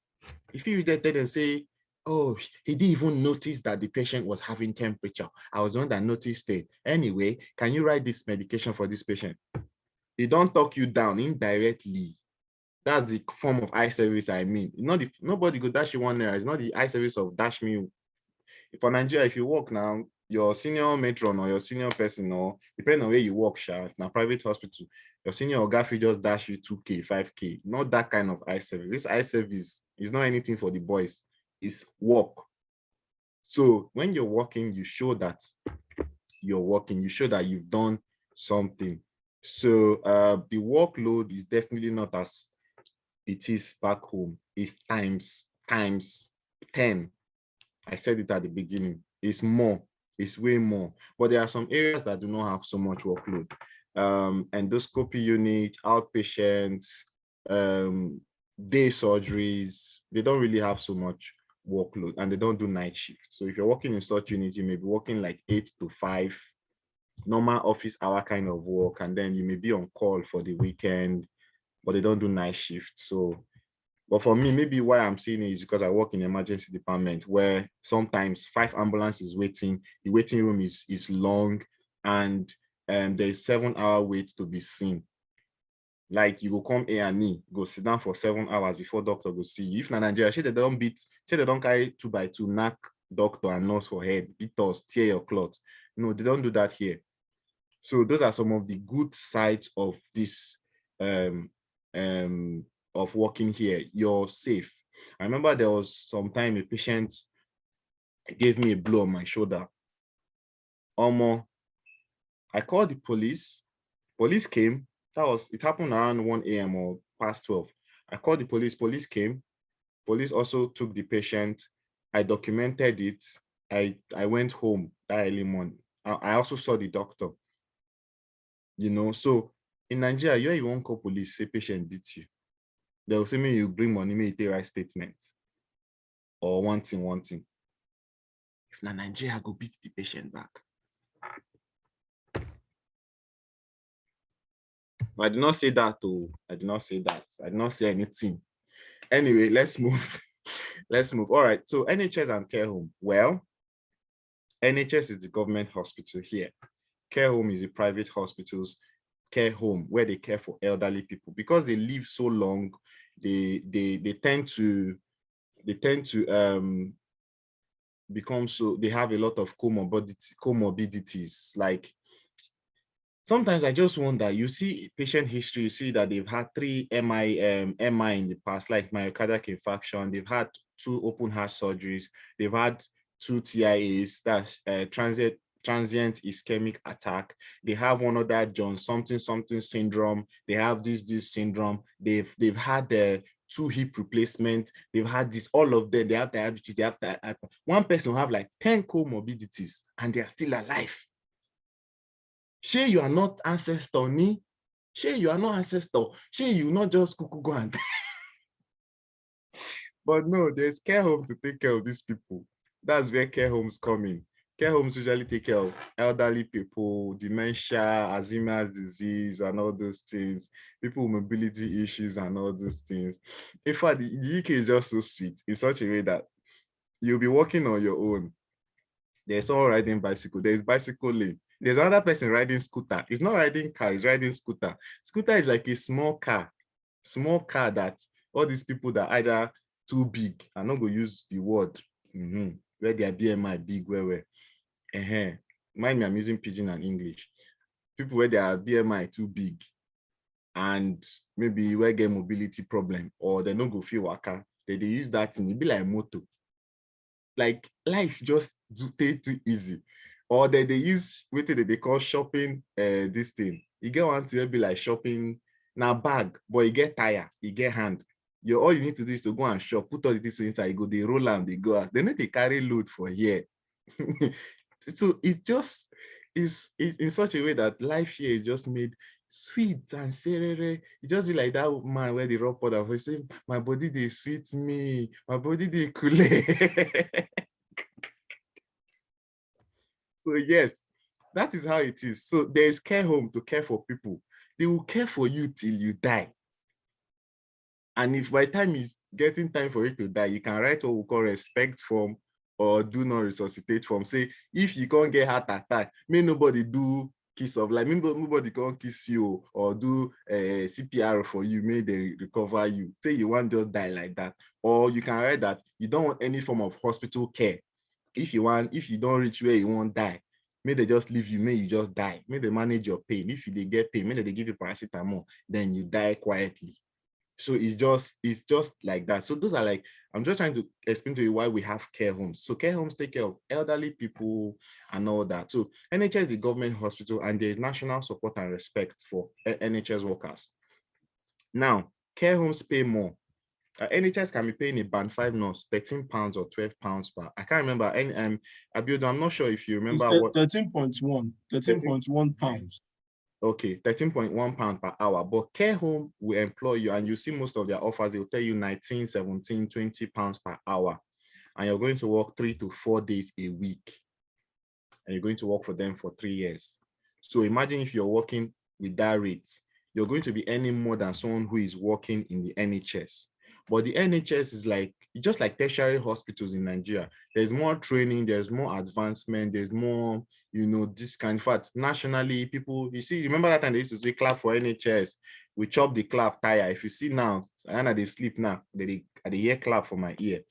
If you tell them, say, oh, he didn't even notice that the patient was having temperature. I was the one that noticed it. Anyway, can you write this medication for this patient? He don't talk you down indirectly. That's the form of eye service I mean. Nobody go dash you 1 naira. It's not the eye service of dash me. For Nigeria, if you work now, your senior matron or your senior person, or depending on where you work, if in a private hospital, your senior oga fit just dash you 2K, 5K. Not that kind of eye service. This eye service is not anything for the boys. It's work. So when you're working, you show that you're working. You show that you've done something. So the workload is definitely not as it is back home. It's times 10. I said it at the beginning. It's more. It's way more. But there are some areas that do not have so much workload. Endoscopy unit, outpatients, day surgeries, they don't really have so much workload, and they don't do night shift. So if you're working in such unit, you may be working like 8 to 5, normal office hour kind of work, and then you may be on call for the weekend, but they don't do night shift. So, but for me, maybe why I'm seeing it is because I work in emergency department where sometimes 5 ambulances waiting, the waiting room is long, and there's 7-hour wait to be seen. Like, you go come A&E, go sit down for 7 hours before doctor go see you. If na Nigeria, say they don't carry 2x2 knack doctor and nurse for head, beat us, tear your cloth. No, they don't do that here. So those are some of the good sides of this of working here. You're safe. I remember there was some time a patient gave me a blow on my shoulder. I called the police. Police came. It happened around 1 a.m. or past 12. I called the police. Police came. Police also took the patient. I documented it. I went home that early morning. I also saw the doctor. So in Nigeria, you won't call police, say patient beat you. They'll say me you bring money, me you write statements. Or one thing. If na Nigeria, go beat the patient back. But I did not say that, though. I did not say that. I did not say anything. Anyway, let's move. Let's move. All right. So NHS and care home. Well, NHS is the government hospital here. Care home is the private hospitals. Care home where they care for elderly people, because they live so long. They tend to become so, they have a lot of comorbidities. Like, sometimes I just wonder, you see patient history, you see that they've had 3 MI in the past, like myocardial infarction. They've had 2 open heart surgeries. They've had 2 TIAs, that's transient ischemic attack. They have one other John something syndrome. They have this syndrome. They've had 2 hip replacement. They've had this, all of them. They have diabetes. They have one person will have like 10 comorbidities and they are still alive. Sure, you are not ancestor, ni? Sure, you are not ancestor. Sure, you not just go and but no, there's care home to take care of these people. That's where care homes come in. Care homes usually take care of elderly people, dementia, Alzheimer's disease, and all those things, people with mobility issues and all those things. In fact, the UK is just so sweet in such a way that you'll be walking on your own. There's someone riding bicycle. There's bicycle lane. There's another person riding scooter. He's not riding car, he's riding scooter. Scooter is like a small car that all these people that either too big, I'm not going to use the word, where their BMI big, where. Mind me, I'm using pidgin and English. People where their BMI too big and maybe where get mobility problem, or they don't go feel waka, they use that thing, it be like moto. Like, life just take too easy. Or they use what they call shopping this thing. You get one to be like shopping now bag, but you get tire, you get hand. All you need to do is to go and shop, put all the things inside, you go, they roll and they go out. They need to carry load for here. So it just is in such a way that life here is just made sweet and serere. It just be like that man where the rock powder for say, my body they sweet me, my body they cool. So yes, that is how it is. So there is care home to care for people. They will care for you till you die. And if by the time is getting time for you to die, you can write what we call respect form or do not resuscitate form. Say, if you can't get heart attack, may nobody do kiss of life, nobody can't kiss you or do CPR for you, may they recover you. Say you want just die like that. Or you can write that you don't want any form of hospital care. If you don't reach where you want die, may they just leave you, may you just die. May they manage your pain. If they get pain, may they give you paracetamol, then you die quietly. So it's just like that. So those are like, I'm just trying to explain to you why we have care homes. So care homes take care of elderly people and all that. So NHS is the government hospital, and there is national support and respect for NHS workers. Now, care homes pay more. NHS can be paying a band 5 nurse £13 or £12 per. I can't remember. And Abiodun, I'm not sure if you It's remember what 13.1 pounds. Okay, £13.1 per hour. But care home will employ you, and you see most of their offers, they'll tell you 19, 17, £20 per hour. And you're going to work 3 to 4 days a week. And you're going to work for them for 3 years. So imagine if you're working with that rate, you're going to be earning more than someone who is working in the NHS. But the NHS is like, just like tertiary hospitals in Nigeria. There's more training, there's more advancement, there's more, this kind. In fact, nationally, people, you see, remember that time they used to say clap for NHS, we chop the clap tire. If you see now, and they sleep now, they hear clap for my ear.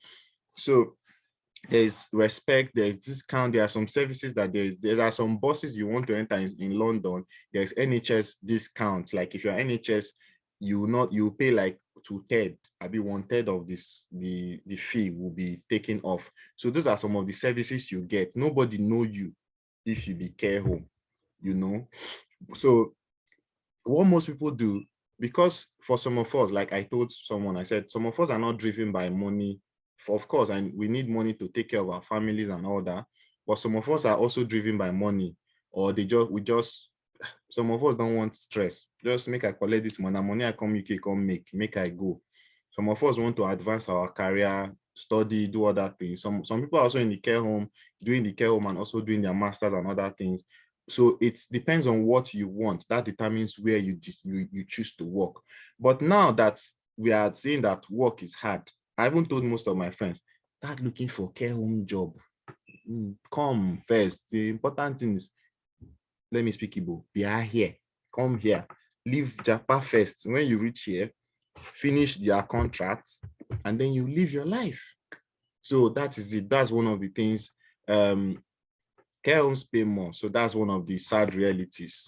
So there's respect, there's discount, there are some services that there are some buses you want to enter in London, there's NHS discount. Like if you're NHS, you pay like 2/3, I'll be 1/3 of this, the fee will be taken off. So those are some of the services you get. Nobody know you if you be care home, So what most people do, because for some of us, like I told someone, I said, some of us are not driven by money. Of course, and we need money to take care of our families and all that. But some of us are also driven by money, or some of us don't want stress. Just make I collect this money I come UK, come make I go. Some of us want to advance our career, study, do other things. Some people are also in the care home, doing the care home and also doing their masters and other things. So it depends on what you want. That determines where you choose to work. But now that we are seeing that work is hard, I haven't told most of my friends, start looking for care home job. Come first. The important thing is, let me speak Igbo, be here. Come here. Leave Japan first. When you reach here, finish their contracts, and then you live your life. So that is it. That's one of the things. Care homes pay more. So that's one of the sad realities.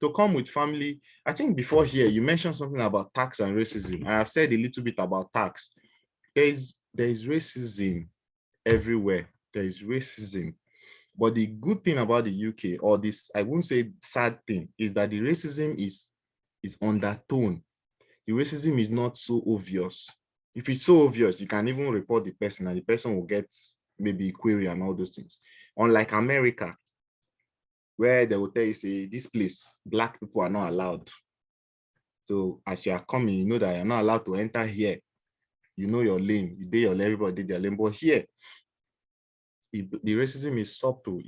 To come with family, I think before here, you mentioned something about tax and racism. I have said a little bit about tax. There is racism everywhere. There is racism. But the good thing about the UK, or this, I won't say sad thing, is that the racism is undertone. The racism is not so obvious. If it's so obvious, you can even report the person and the person will get maybe query and all those things. Unlike America, where they will tell you, say, this place, Black people are not allowed. So as you are coming, you know that you're not allowed to enter here. You know your lane, you do your lane, everybody did their lane. But here, the racism is subtle.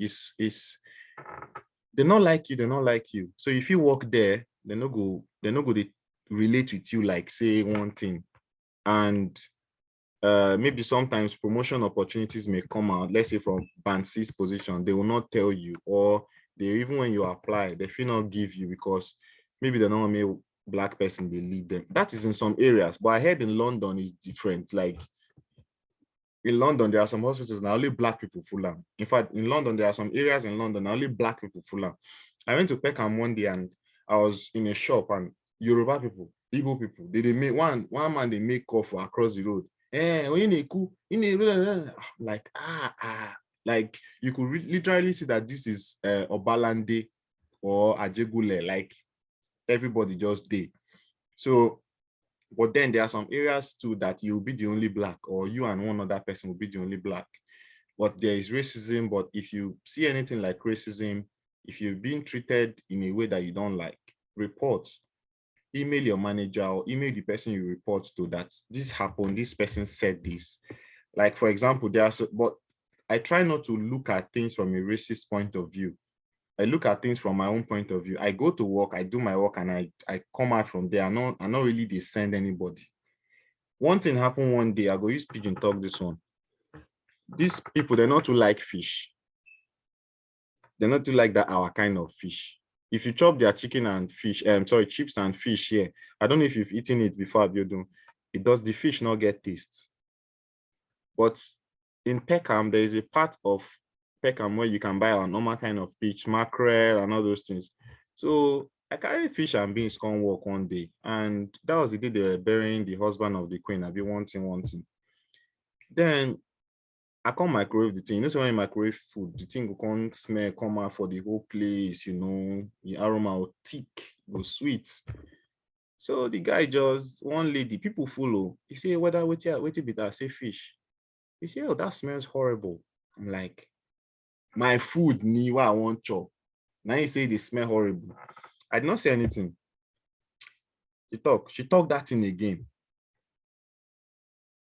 They not like you, they not like you. So if you walk there, they're not go to relate with you like say one thing. And maybe sometimes promotion opportunities may come out, let's say from band 6 position, they will not tell you, or they, even when you apply, they feel not give you because maybe they're not a Black person, they lead them. That is in some areas, but I heard in London is different. Like in London, there are some hospitals now only Black people full on. In fact, in London, there are some areas in London now only Black people full on. I went to Peckham one day and I was in a shop and Yoruba people, Igbo people, they make one man, they make call for across the road. Like, like you could literally see that this is Obalande or Ajegule, like everybody just did. So, but then there are some areas too that you'll be the only Black, or you and one other person will be the only Black. But there is racism. But if you see anything like racism, if you're being treated in a way that you don't like, report. Email your manager or email the person you report to that this happened, this person said this. Like, for example, but I try not to look at things from a racist point of view. I look at things from my own point of view. I go to work, I do my work, and I come out from there. I'm not really they send anybody. One thing happened one day, I go use Pigeon talk this one. These people, they're not too like fish. They're not too like that our kind of fish. If you chop their chicken and fish, chips and fish here, I don't know if you've eaten it before, Abiodun, the fish not get taste. But in Peckham, there is a part of Peckham where you can buy a normal kind of fish, mackerel and all those things. So I carried fish and beans come work one day. And that was the day they were burying the husband of the queen. I'll be wanting. Then I can't microwave the thing. You know, so when you microwave food, the thing will come smell, come out for the whole place, the aroma will thick, go sweet. So the guy just, one lady, people follow. He say, whether wait be that, say fish. He say, oh, that smells horrible. I'm like, my food, ni what I want chop. Now you say they smell horrible. I did not say anything. She talk that thing again.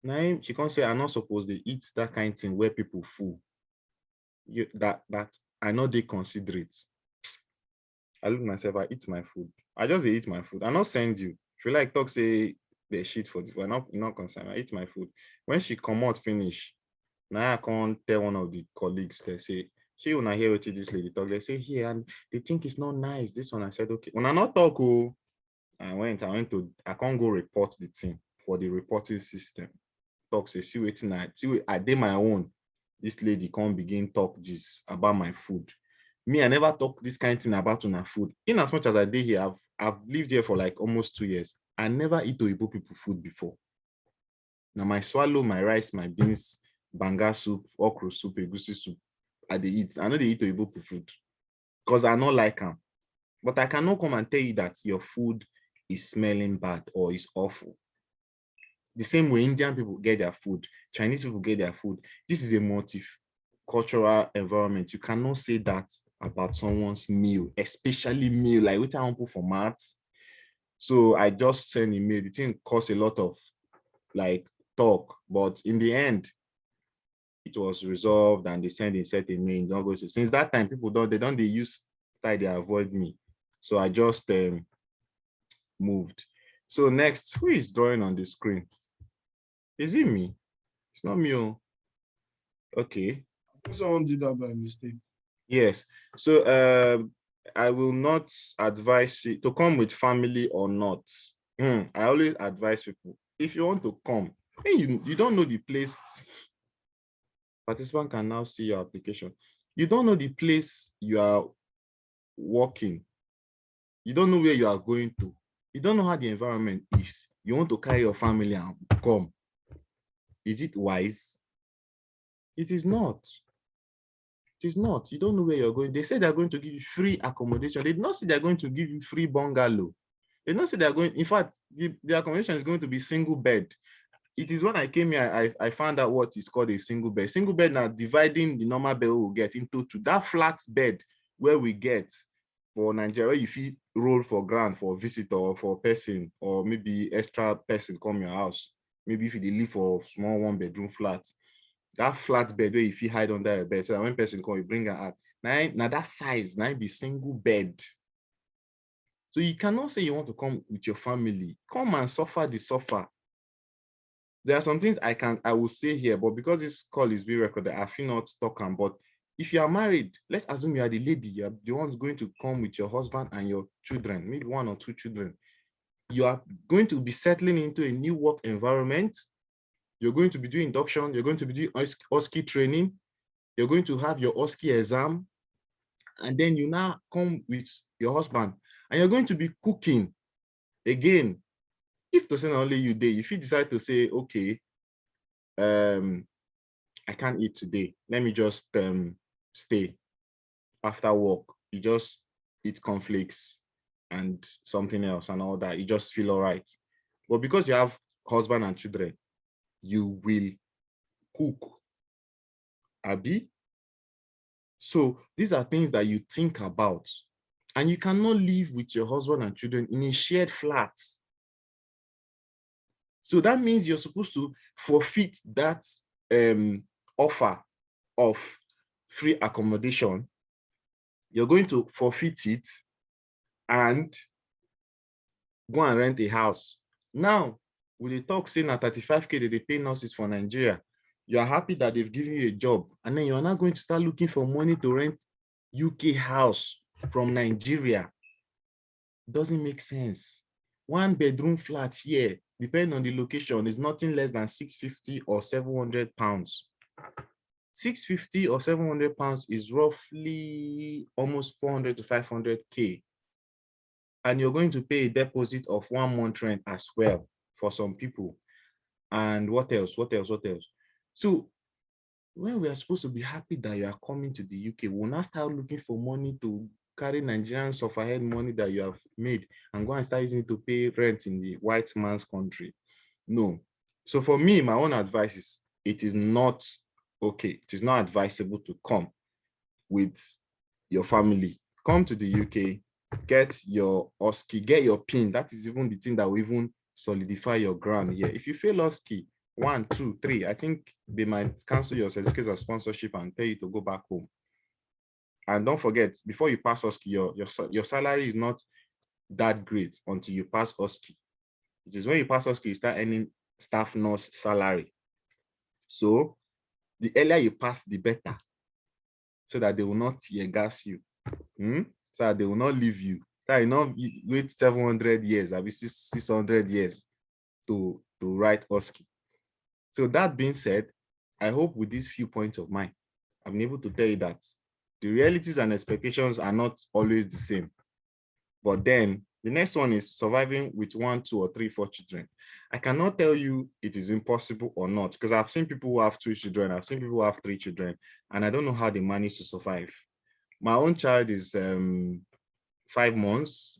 Now she can't say I'm not supposed to eat that kind of thing where people fool. That I know they considerate. I look myself, I eat my food. I just eat my food. I not send you. If you like talk, say the shit for this. We're not concerned. I eat my food. When she come out finish, now I can't tell one of the colleagues, they say, she when I hear what this lady talk, they say here, and they think it's not nice. This one I said, okay. When I not talk, oh, I can't go report the thing for the reporting system. Talk say, I did my own. This lady can't begin talk this about my food. Me, I never talk this kind of thing about my food. In as much as I did here, I've lived here for like almost 2 years. I never eat Oyibo people food before. Now my swallow, my rice, my beans, banga soup, okra soup, egusi soup, I dey eat. I know they eat Oyibo people food because I not like them. But I cannot come and tell you that your food is smelling bad or is awful. The same way Indian people get their food, Chinese people get their food. This is a multicultural environment. You cannot say that about someone's meal, especially meal, like what I want to put for maths. So I just send email. The thing costs a lot of like talk, but in the end, it was resolved and they send a certain mail. Don't go to. Since that time, people they use style, they avoid me. So I just moved. So next, who is drawing on the screen? Is it me? It's not me. Oh. Okay. Someone did that by mistake. Yes. So I will not advise you to come with family or not. I always advise people, if you want to come, and you don't know the place, participant can now see your application. You don't know the place you are working. You don't know where you are going to. You don't know how the environment is. You want to carry your family and come. Is it wise? It is not. It is not. You don't know where you're going. They say they're going to give you free accommodation. They did not say they're going to give you free bungalow. They did not say they're going, in fact, the accommodation is going to be single bed. It is when I came here, I found out what is called a single bed. Single bed now dividing the normal bed we'll get into two. That flat bed where we get for Nigeria, if you roll for ground for visitor or for person, or maybe extra person come your house. Maybe if you live for small 1-bedroom flat, that flat bed where if you hide under a bed, so that when person come, you bring her out. Now that size, now be single bed. So you cannot say you want to come with your family. Come and suffer the suffer. There are some things I will say here, but because this call is being recorded, I feel not talking. But if you are married, let's assume you are the lady, you are the one going to come with your husband and your children, maybe 1 or 2 children. You are going to be settling into a new work environment. You're going to be doing induction. You're going to be doing OSCE training. You're going to have your OSCE exam. And then you now come with your husband and you're going to be cooking again. If to say only you day, if you decide to say, okay, I can't eat today, let me just stay after work. You just eat cornflakes and something else and all that. You just feel all right. But because you have husband and children, you will cook. Abi? So these are things that you think about. And you cannot live with your husband and children in a shared flat. So that means you're supposed to forfeit that offer of free accommodation. You're going to forfeit it and go and rent a house. Now, with the talk saying that 35K they pay nurses for Nigeria, you are happy that they've given you a job, and then you are not going to start looking for money to rent UK house from Nigeria. Doesn't make sense. 1-bedroom flat here, depending on the location, is nothing less than 650 or 700 pounds. 650 or 700 pounds is roughly almost 400 to 500K. And you're going to pay a deposit of 1 month rent as well for some people. And what else? So when we are supposed to be happy that you are coming to the UK, we'll now start looking for money to carry Nigerian sufferhead money that you have made and go and start using it to pay rent in the white man's country. No. So for me, my own advice is it is not okay. It is not advisable to come with your family. Come to the UK, get your OSCE, get your PIN. That is even the thing that will even solidify your ground here. If you fail OSCE, 1, 2, 3, I think they might cancel your certificate of sponsorship and tell you to go back home. And don't forget, before you pass OSCE, your salary is not that great until you pass OSCE. It is when you pass OSCE, you start earning staff nurse salary. So the earlier you pass, the better, so that they will not tear gas you, so that they will not leave you. So you not wait 700 years, I mean 600 years to write OSCE. So that being said, I hope with these few points of mine, I've been able to tell you that the realities and expectations are not always the same. But then the next one is surviving with 1, 2, or 3, 4 children. I cannot tell you it is impossible or not, because I've seen people who have 2 children, I've seen people who have 3 children, and I don't know how they manage to survive. My own child is 5 months,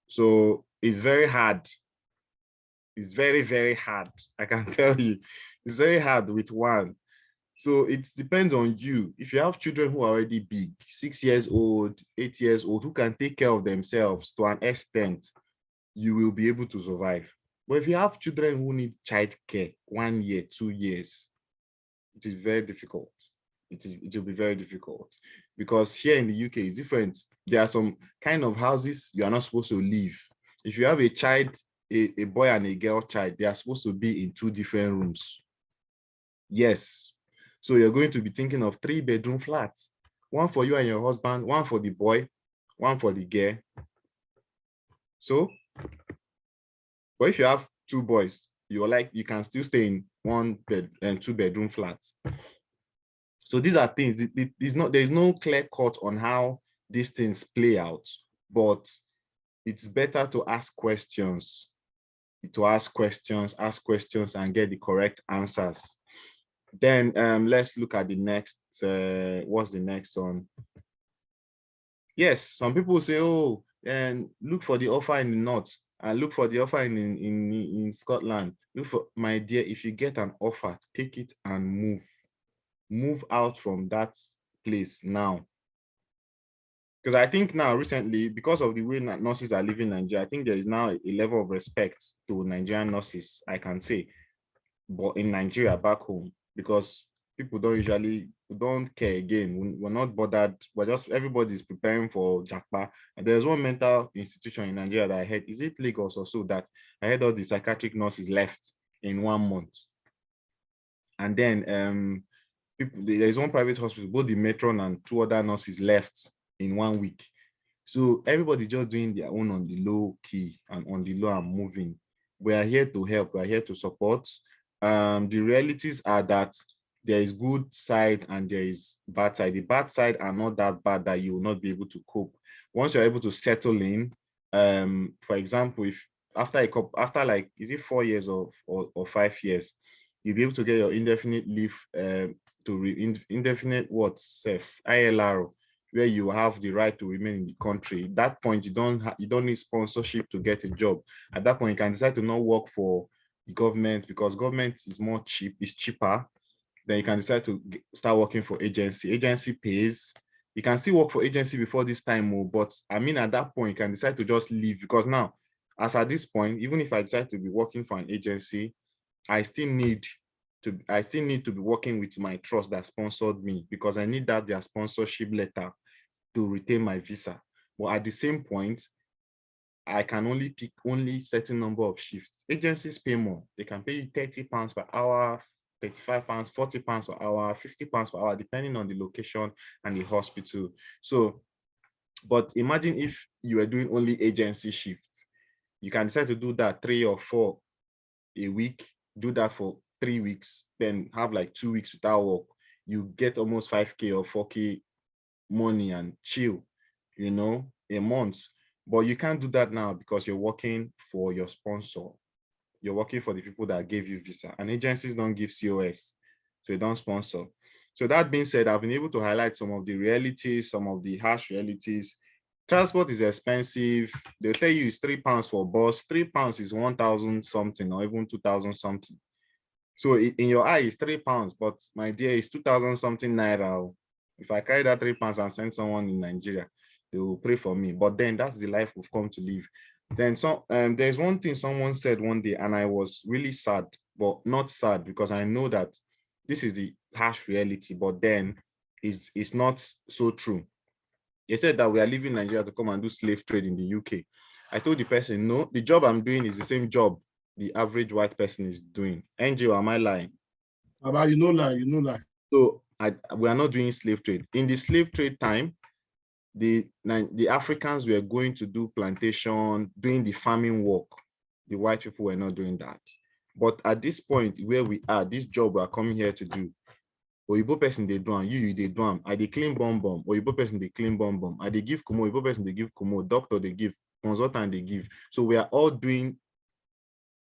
so it's very hard. It's very, very hard. I can tell you, it's very hard with one. So it depends on you. If you have children who are already big, 6 years old, 8 years old, who can take care of themselves to an extent, you will be able to survive. But if you have children who need childcare, 1 year, 2 years, it is very difficult. It will be very difficult, because here in the UK it's different. There are some kind of houses you are not supposed to live. If you have a child, a boy and a girl child, they are supposed to be in 2 different rooms. Yes. So you're going to be thinking of 3-bedroom flats, 1 for you and your husband, 1 for the boy, 1 for the girl. So, but if you have 2 boys, you can still stay in 1 bed and 2-bedroom flats. So these are things. There's no clear cut on how these things play out, but it's better to ask questions, ask questions, and get the correct answers. Then let's look at the next. What's the next one? Yes, some people say, oh, and look for the offer in the north, and look for the offer in Scotland. Look for, my dear, if you get an offer, take it and move out from that place now. Because I think now recently, because of the way nurses are living in Nigeria, I think there is now a level of respect to Nigerian nurses, I can say, but in Nigeria back home, because people don't care again. We're not bothered. We're just, everybody's preparing for Jakpa. And there's one mental institution in Nigeria that I heard, is it Lagos or so, that I heard all the psychiatric nurses left in 1 month. And then there's one private hospital, both the matron and 2 other nurses left in 1 week. So everybody's just doing their own on the low key and on the low and moving. We are here to help. We are here to support. The realities are that there is good side and there is bad side. The bad side are not that bad that you will not be able to cope. Once you're able to settle in, for example, if after like, is it 4 years or 5 years, you'll be able to get your indefinite leave indefinite what safe ILR, where you have the right to remain in the country. At that point, you don't need sponsorship to get a job. At that point, you can decide to not work for the government, because government is more cheap, it's cheaper. Then you can decide to start working for agency. Agency pays. You can still work for agency before this time, but I mean, at that point, you can decide to just leave, because now, as at this point, even if I decide to be working for an agency, I still need to be working with my trust that sponsored me, because I need their sponsorship letter to retain my visa. But at the same point, I can only pick certain number of shifts. Agencies pay more. They can pay you £30 per hour, £35, £40 per hour, £50 per hour, depending on the location and the hospital. So, but imagine if you were doing only agency shifts. You can decide to do that 3 or 4 a week, do that for 3 weeks, then have like 2 weeks without work. You get almost 5K or 4K money and chill, a month. But you can't do that now, because you're working for your sponsor. You're working for the people that gave you visa, and agencies don't give COS, so they don't sponsor. So that being said, I've been able to highlight some of the realities, some of the harsh realities Transport is expensive. They'll tell you it's £3 for bus. £3 is 1,000 something or even 2,000 something. So in your eye, it's £3, but my dear, it's 2,000 something naira. If I carry that £3 and send someone in Nigeria, they will pray for me. But then that's the life we've come to live. Then there's one thing someone said one day, and I was really sad, but not sad because I know that this is the harsh reality, but then it's not so true. They said that we are leaving Nigeria to come and do slave trade in the UK. I told the person, no, the job I'm doing is the same job the average white person is doing. NGO, am I lying? About you know lie. So we are not doing slave trade. In the slave trade time, the Africans were going to do plantation, doing the farming work. The white people were not doing that. But at this point where we are, this job we are coming here to do, Oyibo person they do am, you they do am. I dey clean bomb. Oyibo person they clean bomb. I they give kumo. Oyibo person they give kumo. Doctor they give. Consultant they give. So we are all doing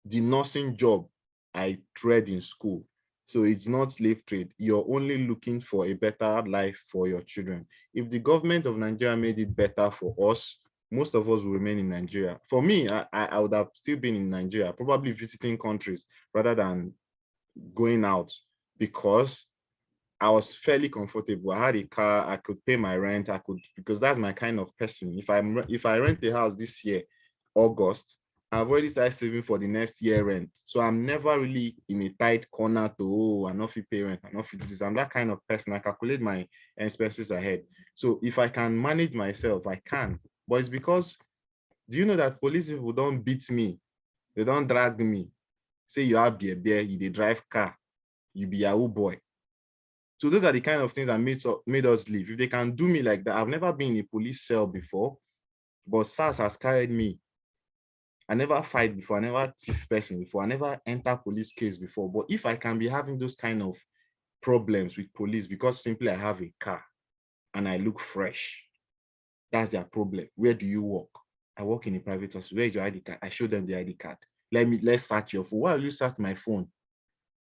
the nursing job I read in school. So it's not slave trade. You're only looking for a better life for your children. If the government of Nigeria made it better for us, most of us will remain in Nigeria. For me, I would have still been in Nigeria, probably visiting countries rather than going out, because I was fairly comfortable. I had a car, I could pay my rent, because that's my kind of person. If I rent a house this year, August, I've already started saving for the next year rent. So I'm never really in a tight corner to, oh, I'm not fit pay rent, I'm not fit do this. I'm that kind of person. I calculate my expenses ahead. So if I can manage myself, I can. But it's because, do you know that police people don't beat me? They don't drag me. Say you have beer, you dey drive car, you be Yahoo boy. So those are the kind of things that made us leave. If they can do me like that, I've never been in a police cell before, but SARS has carried me. I never fight before. I never thief person before. I never enter police case before. But if I can be having those kind of problems with police because simply I have a car and I look fresh, that's their problem. Where do you work? I work in a private hospital. Where is your ID card? I show them the ID card. Let's search your phone. Why will you search my phone?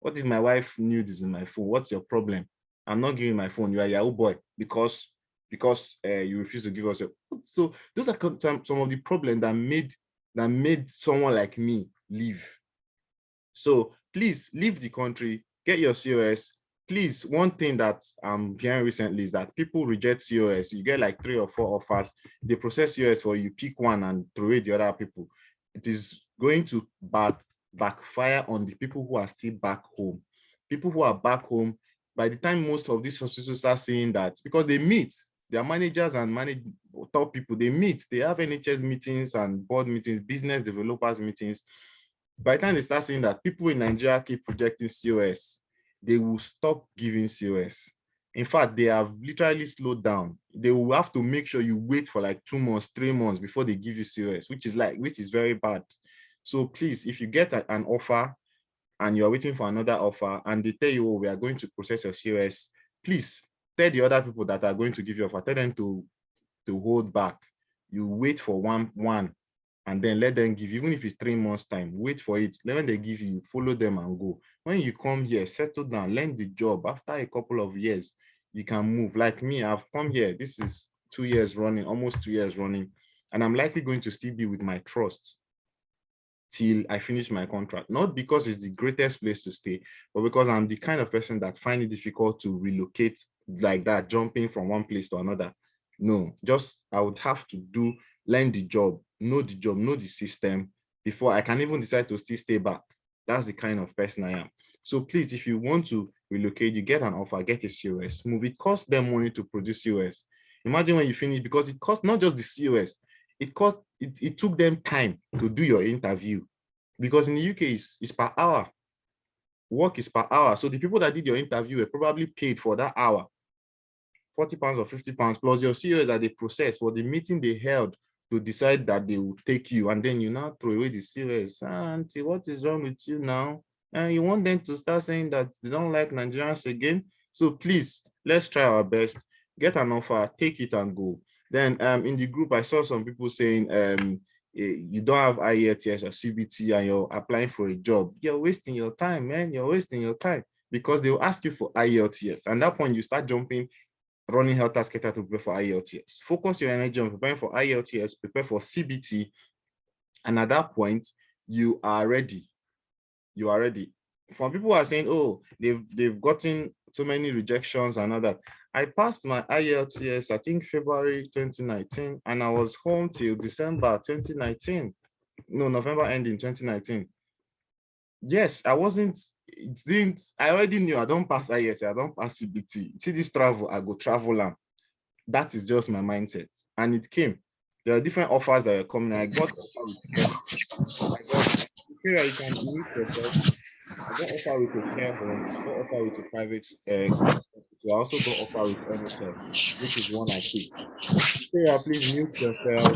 What if my wife knew this in my phone? What's your problem? I'm not giving my phone. You are Yahoo boy because you refuse to give us your. So those are some of the problems that made someone like me leave. So please leave the country, get your COS. Please, one thing that I'm hearing recently is that people reject COS. You get like 3 or 4 offers. They process COS for you, pick one and throw away the other people. It is going to backfire on the people who are still back home. People who are back home, by the time most of these hospitals start seeing that, because they meet, their managers and top people, they meet, they have NHS meetings and board meetings, business developers meetings. By the time they start seeing that people in Nigeria keep projecting COS, they will stop giving COS. In fact, they have literally slowed down. They will have to make sure you wait for like 2 months, 3 months before they give you COS, which is very bad. So please, if you get an offer and you're waiting for another offer and they tell you, oh, we are going to process your COS, please tell the other people that are going to give you offer, tell them to hold back. You wait for one and then let them give you, even if it's 3 months time, wait for it. When they give you, follow them and go. When you come here, settle down, learn the job. After a couple of years, you can move. Like me, I've come here. This is 2 years running, almost 2 years running. And I'm likely going to still be with my trust till I finish my contract. Not because it's the greatest place to stay, but because I'm the kind of person that find it difficult to relocate like that, jumping from one place to another. No, just I would have to learn the job, know the system before I can even decide to still stay back. That's the kind of person I am. So please, if you want to relocate, you get an offer, get a COS, move. It costs them money to produce COS. Imagine when you finish, because it costs not just the COS, it took them time to do your interview, because in the UK it's per hour. Work is per hour. So the people that did your interview were probably paid for that hour, £40 or £50, plus your COS that they process for the meeting they held to decide that they will take you. And then you now throw away the COS. Auntie, what is wrong with you now? And you want them to start saying that they don't like Nigerians again. So please, let's try our best. Get an offer, take it and go. Then in the group, I saw some people saying you don't have IELTS or CBT and you're applying for a job. You're wasting your time, man. You're wasting your time, because they will ask you for IELTS. And at that point, you start jumping running helter skelter to prepare for IELTS. Focus your energy on preparing for IELTS, prepare for CBT, and at that point, you are ready. You are ready. For people who are saying, oh, they've gotten so many rejections and all that. I passed my IELTS, I think February 2019, and I was home till December 2019. No, November ending 2019. Yes, I wasn't, it didn't, I already knew I don't pass IELTS, I don't pass CBT. See this travel, I go travel and that is just my mindset. And it came. There are different offers that are coming. I got offer with you can meet yourself. I got offer with a care home. I got offer with a private I also got offer with NHS, which is one I picked. Sarah, please mute yourself.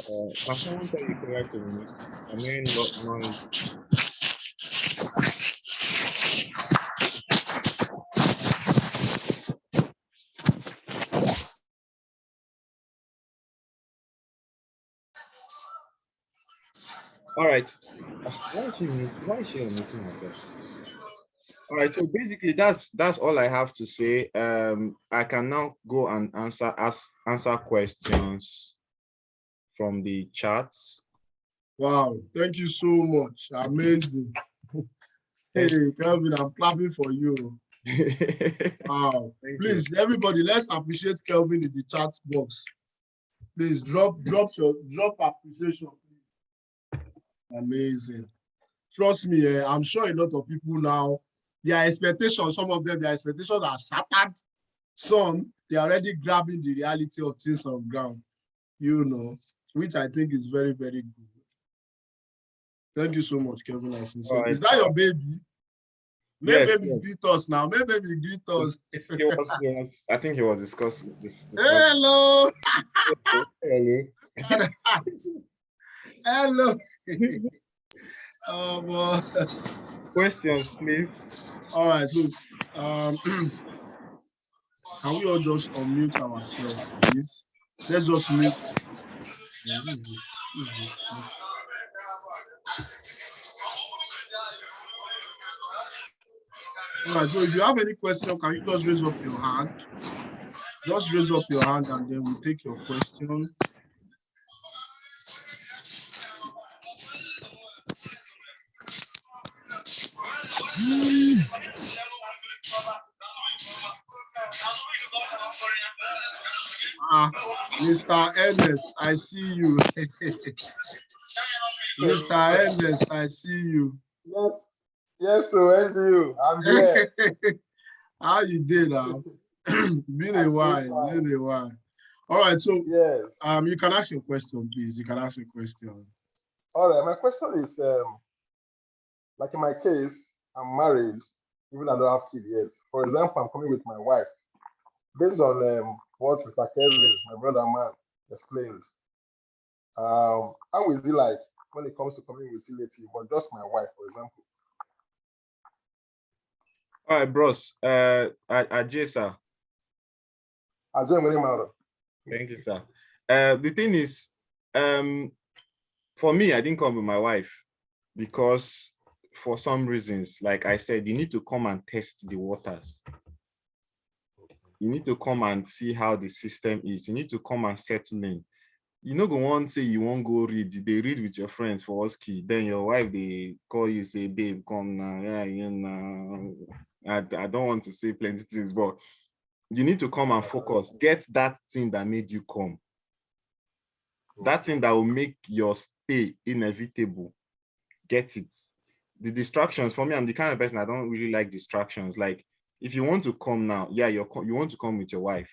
Can someone tell you correct to mute? I'm hearing noise. All right. Why is she unmuting herself? All right, so basically that's all I have to say. I can now go and answer questions from the chats. Wow, thank you so much. Amazing. Hey, Kelvin, I'm clapping for you. Wow. Please, everybody, let's appreciate Kelvin in the chat box. Please drop appreciation. Amazing. Trust me, I'm sure a lot of people now, their expectations, some of them, their expectations are shattered. Some, they're already grabbing the reality of things on ground, you know, which I think is very, very good. Thank you so much, Kelvin. Right. Is that your baby? Maybe Yes, baby greet us now. Maybe baby greet us. I think he was discussing this. Hello. Hello. Hello. Questions, please. All right, so can we all just unmute ourselves, please? Let's just mute. Who is this? All right, so if you have any question, can you just raise up your hand? Just raise up your hand and then we'll take your question. Mr. Ernest, I see you. Mr. Ernest, I see you. Yes, so and you. I'm here. How you did now? Been a while. All right, so yes. You can ask your question, please. You can ask your question. All right, my question is, like in my case, I'm married, even I don't have kids yet. For example, I'm coming with my wife. Based on what Mr. Kelvin, my brother man, explained, how is it like when it comes to coming with relative, but just my wife, for example? All right, bros. Ajay, sir. Ajay, thank you, sir. The thing is, for me, I didn't come with my wife because for some reasons, like I said, you need to come and test the waters. You need to come and see how the system is. You need to come and settle in. You know, go on say you won't go read. They read with your friends for OSCE. Then your wife, they call you, say, babe, come now. Yeah, you know. I don't want to say plenty things, but you need to come and focus. Get that thing that made you come. That thing that will make your stay inevitable. Get it. The distractions, for me, I'm the kind of person I don't really like distractions. Like, if you want to come now, yeah, you want to come with your wife.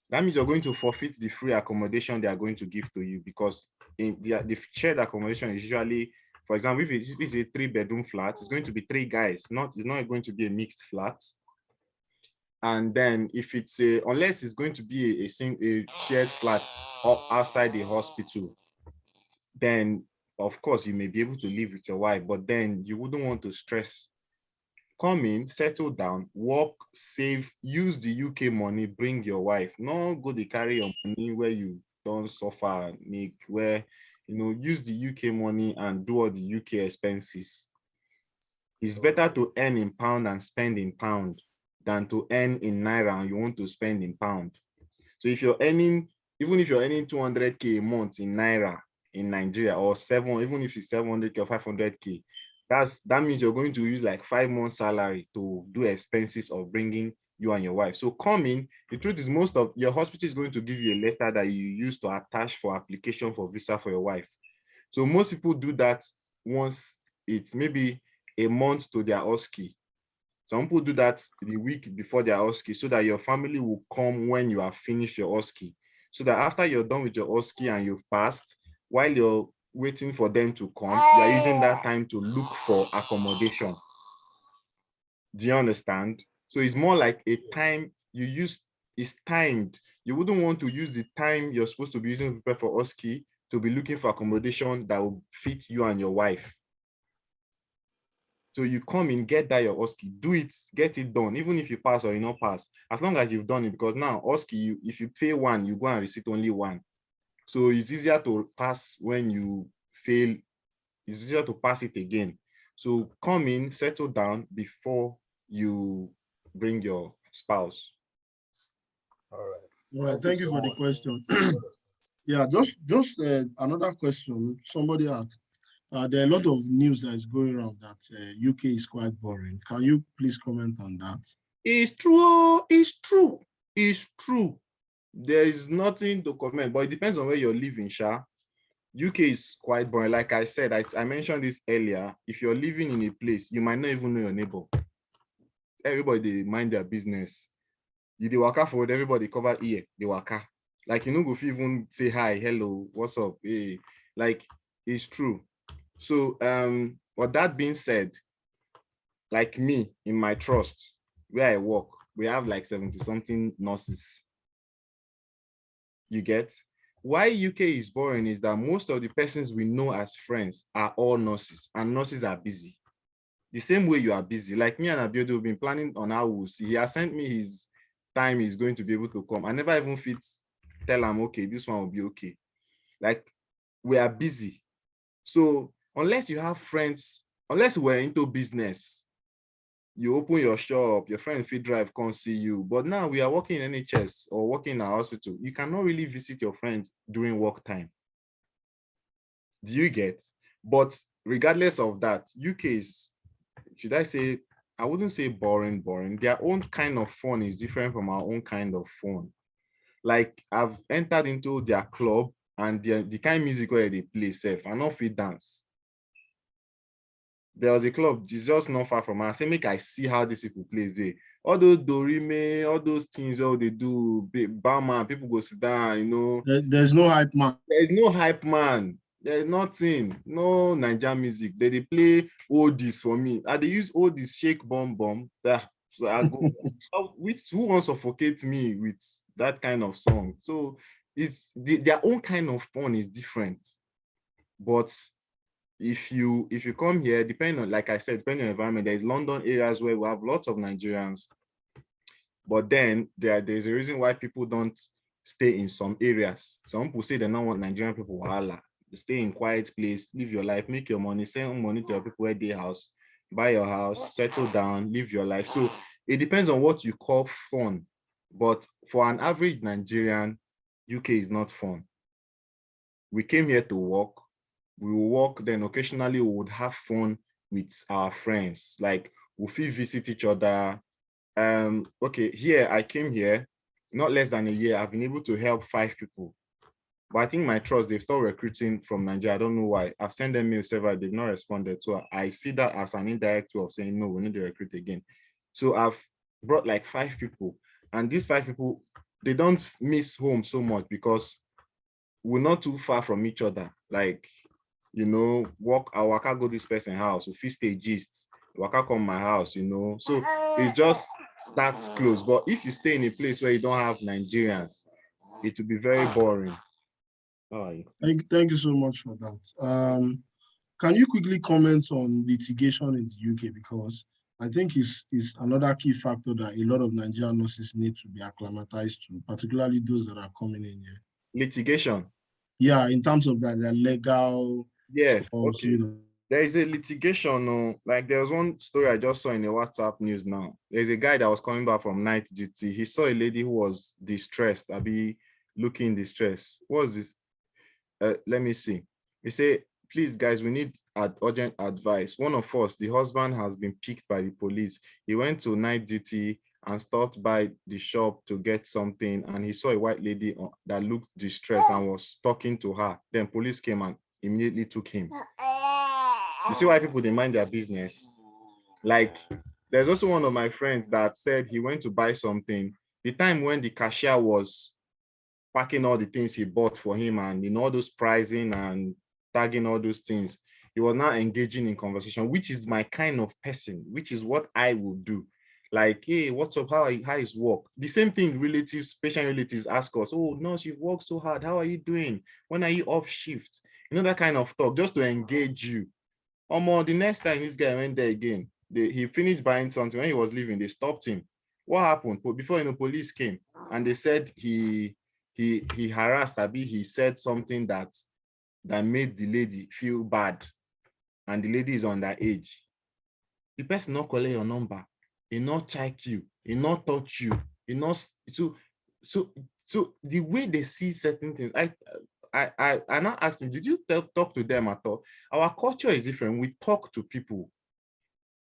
That means you're going to forfeit the free accommodation they are going to give to you, because in the shared accommodation is usually, for example, if it's a 3-bedroom flat, it's going to be 3 guys. It's not going to be a mixed flat. And then if it's unless it's going to be a shared flat outside the hospital, then of course you may be able to live with your wife, but then you wouldn't want to stress. Come in, settle down, work, save, use the UK money, bring your wife. No go to carry your money where you don't suffer, where, use the UK money and do all the UK expenses. It's better to earn in pound and spend in pound than to earn in naira and you want to spend in pound. So if you're earning, even if you're earning 200K a month in naira in Nigeria, or even if it's 700K or 500K, that means you're going to use like 5 months salary to do expenses of bringing you and your wife. So coming, the truth is most of your hospital is going to give you a letter that you use to attach for application for visa for your wife. So most people do that once it's maybe a month to their OSCE. Some people do that the week before their OSCE so that your family will come when you have finished your OSCE. So that after you're done with your OSCE and you've passed, while you're waiting for them to come, you're using that time to look for accommodation. Do you understand? So it's more like a time you use, is timed. You wouldn't want to use the time you're supposed to be using to prepare for OSCE to be looking for accommodation that will fit you and your wife. So you come in, get that your OSCE, do it, get it done, even if you pass or you not pass, as long as you've done it, because now OSCE, if you fail one, you go and receive only one. So it's easier to pass when you fail, it's easier to pass it again. So come in, settle down before you bring your spouse. All right. All right, thank you for the question. Yeah, just another question somebody asked. There are a lot of news that is going around that UK is quite boring. Can you please comment on that? It's true. It's true. It's true. There is nothing to comment, but it depends on where you're living, Sha. UK is quite boring. Like I said, I mentioned this earlier. If you're living in a place, you might not even know your neighbor. Everybody mind their business. You dey waka forward, everybody cover ear, they waka. Like you know, go even say hi, hello, what's up? Hey, like it's true. So but that being said, like me in my trust where I work, we have like 70-something nurses. You get? Why UK is boring is that most of the persons we know as friends are all nurses, and nurses are busy. The same way you are busy. Like me and Abiodun have been planning on how we'll see. He has sent me his time he's going to be able to come. I never even fit tell him, okay, this one will be okay. Like we are busy. So unless you have friends, unless we're into business, you open your shop, your friend fit drive, come see you. But now we are working in NHS or working in a hospital. You cannot really visit your friends during work time. Do you get? But regardless of that, UK is, should I say, I wouldn't say boring. Their own kind of fun is different from our own kind of fun. Like I've entered into their club and the kind of music where they play safe. I not fit dance. There was a club just not far from us. I say, make I see how these people play. All those dorime, all those things, all they do, barman, people go sit down, you know. There's no hype man. There's no hype man. There's nothing. No Nigerian music. They play oldies for me. And they use oldies, shake bomb bomb. So I go, who wants to suffocate me with that kind of song? So it's their own kind of fun is different. But if you come here, depending on, like I said, depending on environment, there's London areas where we have lots of Nigerians. But then there's a reason why people don't stay in some areas. Some people say they don't want Nigerian people. Wahala. Stay in quiet place, live your life, make your money, send money to your people where they house, buy your house, settle down, live your life. So it depends on what you call fun. But for an average Nigerian, UK is not fun. We came here to work. We will work, then occasionally we would have fun with our friends. Like we'll visit each other. Okay, here I came here, not less than a year. I've been able to help 5 people. But I think my trust, they've stopped recruiting from Nigeria. I don't know why. I've sent them mail several, they've not responded. So I see that as an indirect way of saying, no, we need to recruit again. So I've brought like 5 people. And these 5 people, they don't miss home so much because we're not too far from each other. Like, you know, I waka go this person's house, we fit stay gist, waka come my house, you know. So it's just that's close. But if you stay in a place where you don't have Nigerians, it will be very boring. How are you? Thank you so much for that. Can you quickly comment on litigation in the UK? Because I think it's another key factor that a lot of Nigerian nurses need to be acclimatized to, particularly those that are coming in here. Litigation? Yeah, in terms of that, the legal yeah, stuff, okay. you know. There is a litigation, like there was one story I just saw in the WhatsApp news now. There's a guy that was coming back from night duty. He saw a lady who was distressed, looking distressed. What was this? Let me see. He said, please guys, we need urgent advice. One of us, the husband has been picked by the police. He went to night duty and stopped by the shop to get something, and he saw a white lady that looked distressed and was talking to her. Then police came and immediately took him. You see why people didn't mind their business? Like, there's also one of my friends that said he went to buy something. The time when the cashier was packing all the things he bought for him and all those pricing and tagging all those things, he was now engaging in conversation, which is my kind of person, which is what I would do. Like, hey, what's up? How is work? The same thing patient relatives ask us, oh, nurse, you've worked so hard. How are you doing? When are you off shift? That kind of talk, just to engage you. The next time this guy went there again, he finished buying something. When he was leaving, they stopped him. What happened? Before police came, and they said he harassed Abi. He said something that made the lady feel bad, and the lady is underage. The person not calling your number, he not check you, he not touch you, he not so the way they see certain things. I now asked him, did you talk to them at all? Our culture is different. We talk to people.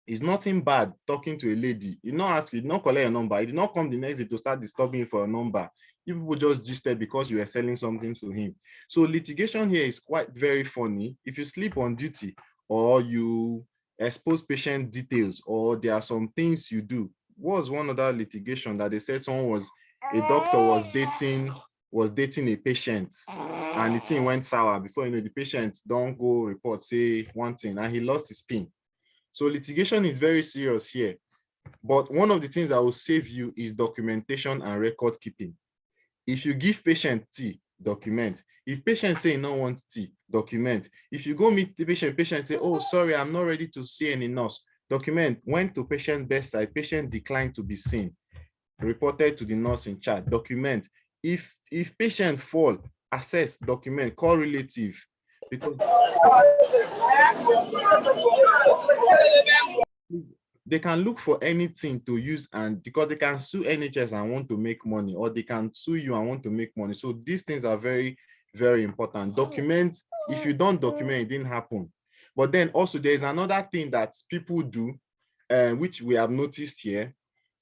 It's nothing bad talking to a lady. You not ask, you not collect your number. He did not come the next day to start disturbing you for a number. You people just gisted because you were selling something to him. So litigation here is quite very funny. If you sleep on duty or you expose patient details, or there are some things you do. Was one other litigation that they said a doctor was dating a patient, and the thing went sour. Before you know, the patient don't go report, say one thing, and he lost his pin. So litigation is very serious here. But one of the things that will save you is documentation and record keeping. If you give patient tea, document. If patient say no want tea, document. If you go meet the patient say, oh, sorry, I'm not ready to see any nurse, document. Went to patient bedside, patient declined to be seen, reported to the nurse in charge, document. If patient fall, assess, document, call relative. Because they can look for anything to use, and because they can sue NHS and want to make money, or they can sue you and want to make money. So these things are very, very important. Document. If you don't document, it didn't happen. But then also there's another thing that people do, which we have noticed here.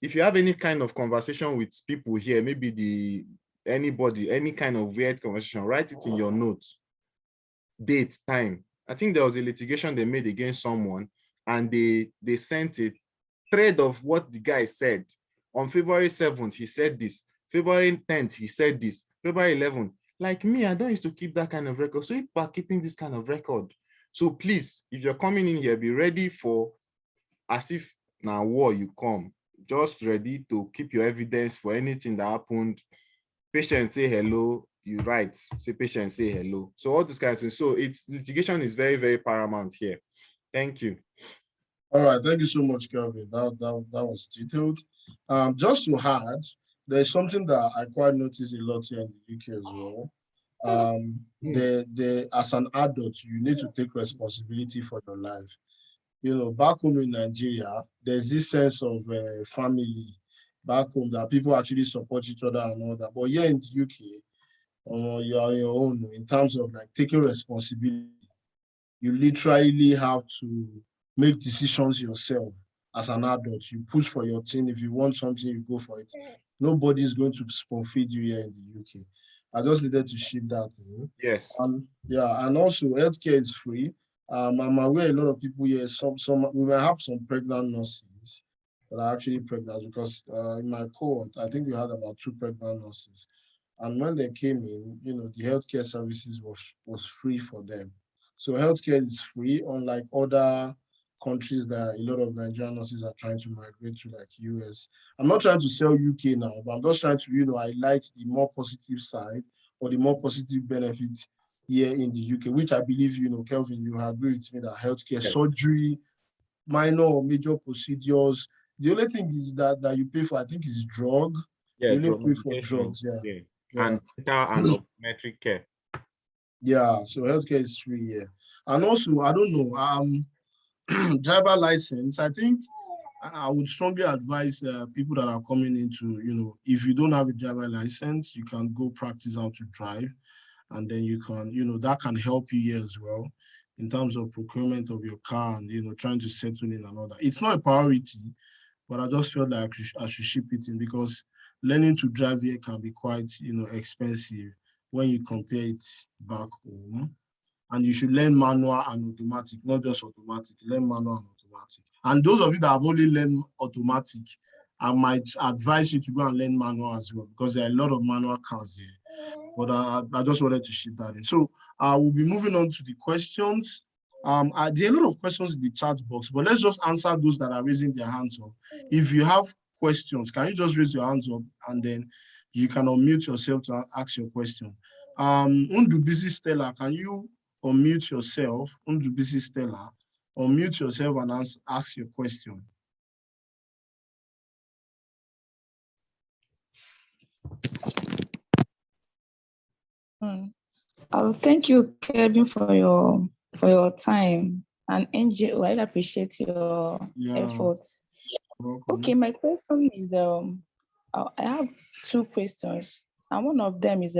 If you have any kind of conversation with people here, maybe anybody, any kind of weird conversation, write it in your notes. Date, time. I think there was a litigation they made against someone, and they sent a thread of what the guy said. On February 7th, he said this. February 10th, he said this. February 11th. Like me, I don't used to keep that kind of record. So people are keeping this kind of record. So please, if you're coming in here, be ready for, as if now war you come. Just ready to keep your evidence for anything that happened. Patient say hello, you write. Say patient say hello. So all these kinds of things. So litigation is very, very paramount here. Thank you. All right, thank you so much, Kelvin. That was detailed. Just to add, there's something that I quite notice a lot here in the UK as well. As an adult, you need to take responsibility for your life. Back home in Nigeria, there's this sense of family back home that people actually support each other and all that. But here in the UK, you are on your own in terms of like taking responsibility. You literally have to make decisions yourself as an adult. You push for your team. If you want something, you go for it. Nobody is going to spoon feed you here in the UK. I just needed to ship that in. Yes. And also healthcare is free. I'm aware a lot of people here, we may have some pregnant nurses that are actually pregnant, because in my cohort, I think we had about 2 pregnant nurses. And when they came in, the healthcare services was free for them. So healthcare is free, unlike other countries that a lot of Nigerian nurses are trying to migrate to, like US. I'm not trying to sell UK now, but I'm just trying to, highlight the more positive side or the more positive benefits here in the UK, which I believe, Kelvin, you agree with me that healthcare, surgery, minor or major procedures, the only thing is that you pay for, I think, is drug. Yeah, you only pay for drugs, and dental and optometric care. Yeah, so healthcare is free here. And also, I don't know, driver license, I think I would strongly advise people that are coming into, if you don't have a driver license, you can go practice how to drive. And then you can, that can help you here as well in terms of procurement of your car and, trying to settle in and all that. It's not a priority, but I just felt like I should ship it in because learning to drive here can be quite, expensive when you compare it back home. And you should learn manual and automatic, not just automatic, learn manual and automatic. And those of you that have only learned automatic, I might advise you to go and learn manual as well because there are a lot of manual cars here. But I just wanted to ship that in. So we'll be moving on to the questions. There are a lot of questions in the chat box, but let's just answer those that are raising their hands up. If you have questions, can you just raise your hands up and then you can unmute yourself to ask your question. Undu Busy Stella, can you unmute yourself? Undu Busy Stella, unmute yourself and ask your question. Thank you, Kelvin, for your time. And NGO, I appreciate your efforts. Okay, my question is I have two questions, and one of them is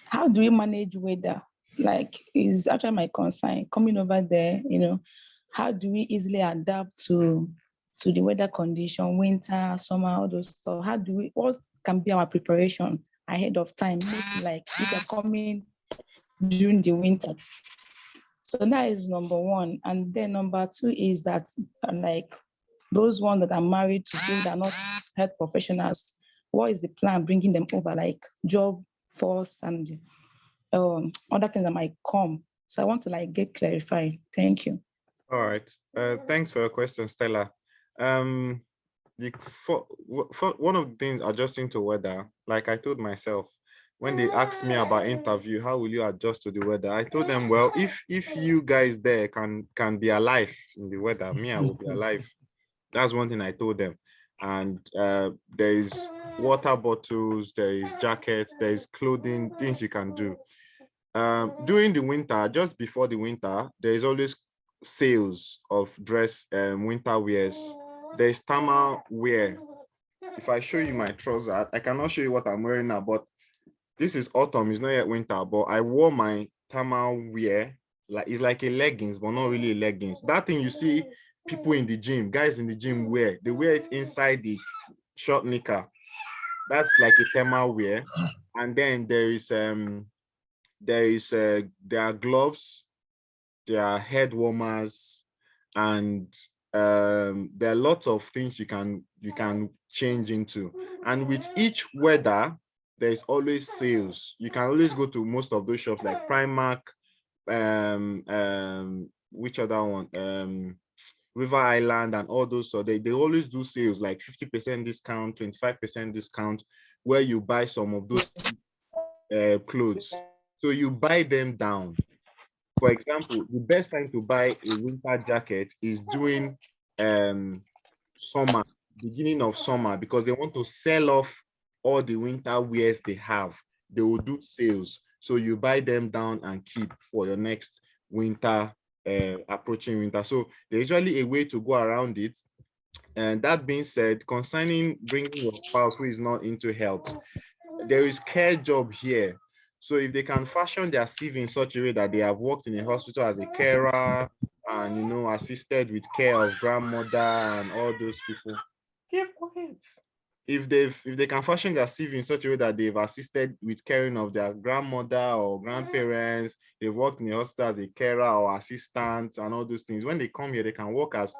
how do we manage weather? Like, is actually my concern coming over there. How do we easily adapt to the weather condition, winter, summer, all those stuff? What can be our preparation ahead of time? Mostly like if you're coming during the winter. So that is number one. And then number two is that like those ones that are married to people that are not health professionals, what is the plan bringing them over, like job force and other things that might come? So I want to like get clarified. Thank you. All right. Thanks for your question, Stella. One of the things adjusting to weather, like I told myself, when they asked me about interview, how will you adjust to the weather? I told them, well, if you guys there can be alive in the weather, me, I will be alive. That's one thing I told them. And there is water bottles, there is jackets, there is clothing, things you can do. During the winter, just before the winter, there is always sales of dress winter wears. There's thermal wear. If I show you my trousers, I cannot show you what I'm wearing now, but this is autumn, it's not yet winter, but I wore my thermal wear, like it's like a leggings, but not really a leggings. That thing you see people in the gym, guys in the gym wear, they wear it inside the short knicker. That's like a thermal wear. And then there are gloves, there are head warmers, and there are lots of things you can change into. And with each weather, there's always sales. You can always go to most of those shops like Primark, which other one? River Island and all those. So they always do sales like 50% discount, 25% discount, where you buy some of those clothes. So you buy them down. For example, the best time to buy a winter jacket is during summer, beginning of summer, because they want to sell off all the winter wears they have. They will do sales. So you buy them down and keep for your next winter, approaching winter. So there's usually a way to go around it. And that being said, concerning bringing your spouse who is not into health, there is care job here. So if they can fashion their CV in such a way that they have worked in a hospital as a carer and, assisted with care of grandmother and all those people, keep quiet. If they can fashion their CV in such a way that they've assisted with caring of their grandmother or grandparents, they've worked in the hospital as a carer or assistant and all those things, when they come here, they can work as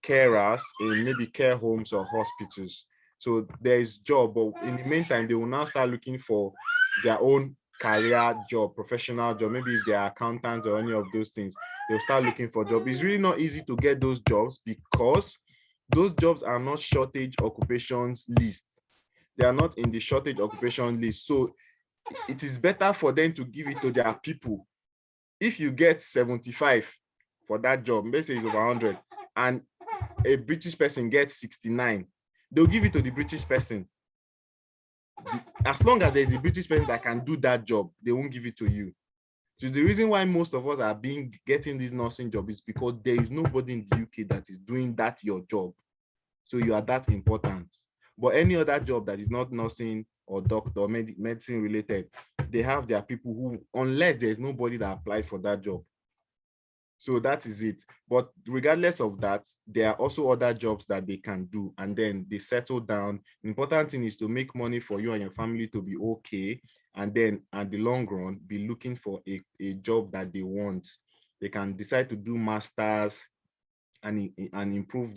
carers in maybe care homes or hospitals. So there is job, but in the meantime, they will now start looking for their own career job, professional job. Maybe if they are accountants or any of those things, they'll start looking for jobs. It's really not easy to get those jobs because those jobs are not shortage occupations list. They are not in the shortage occupation list. So it is better for them to give it to their people. If you get 75 for that job, let's say it's over 100, and a British person gets 69, they'll give it to the British person. As long as there's a British person that can do that job, they won't give it to you. So the reason why most of us are getting this nursing job is because there is nobody in the UK that is doing that your job. So you are that important. But any other job that is not nursing or doctor or medicine related, they have their people who, unless there's nobody that applied for that job. So that is it. But regardless of that, there are also other jobs that they can do, and then they settle down. The important thing is to make money for you and your family to be okay, and then at the long run, be looking for a job that they want. They can decide to do masters and improve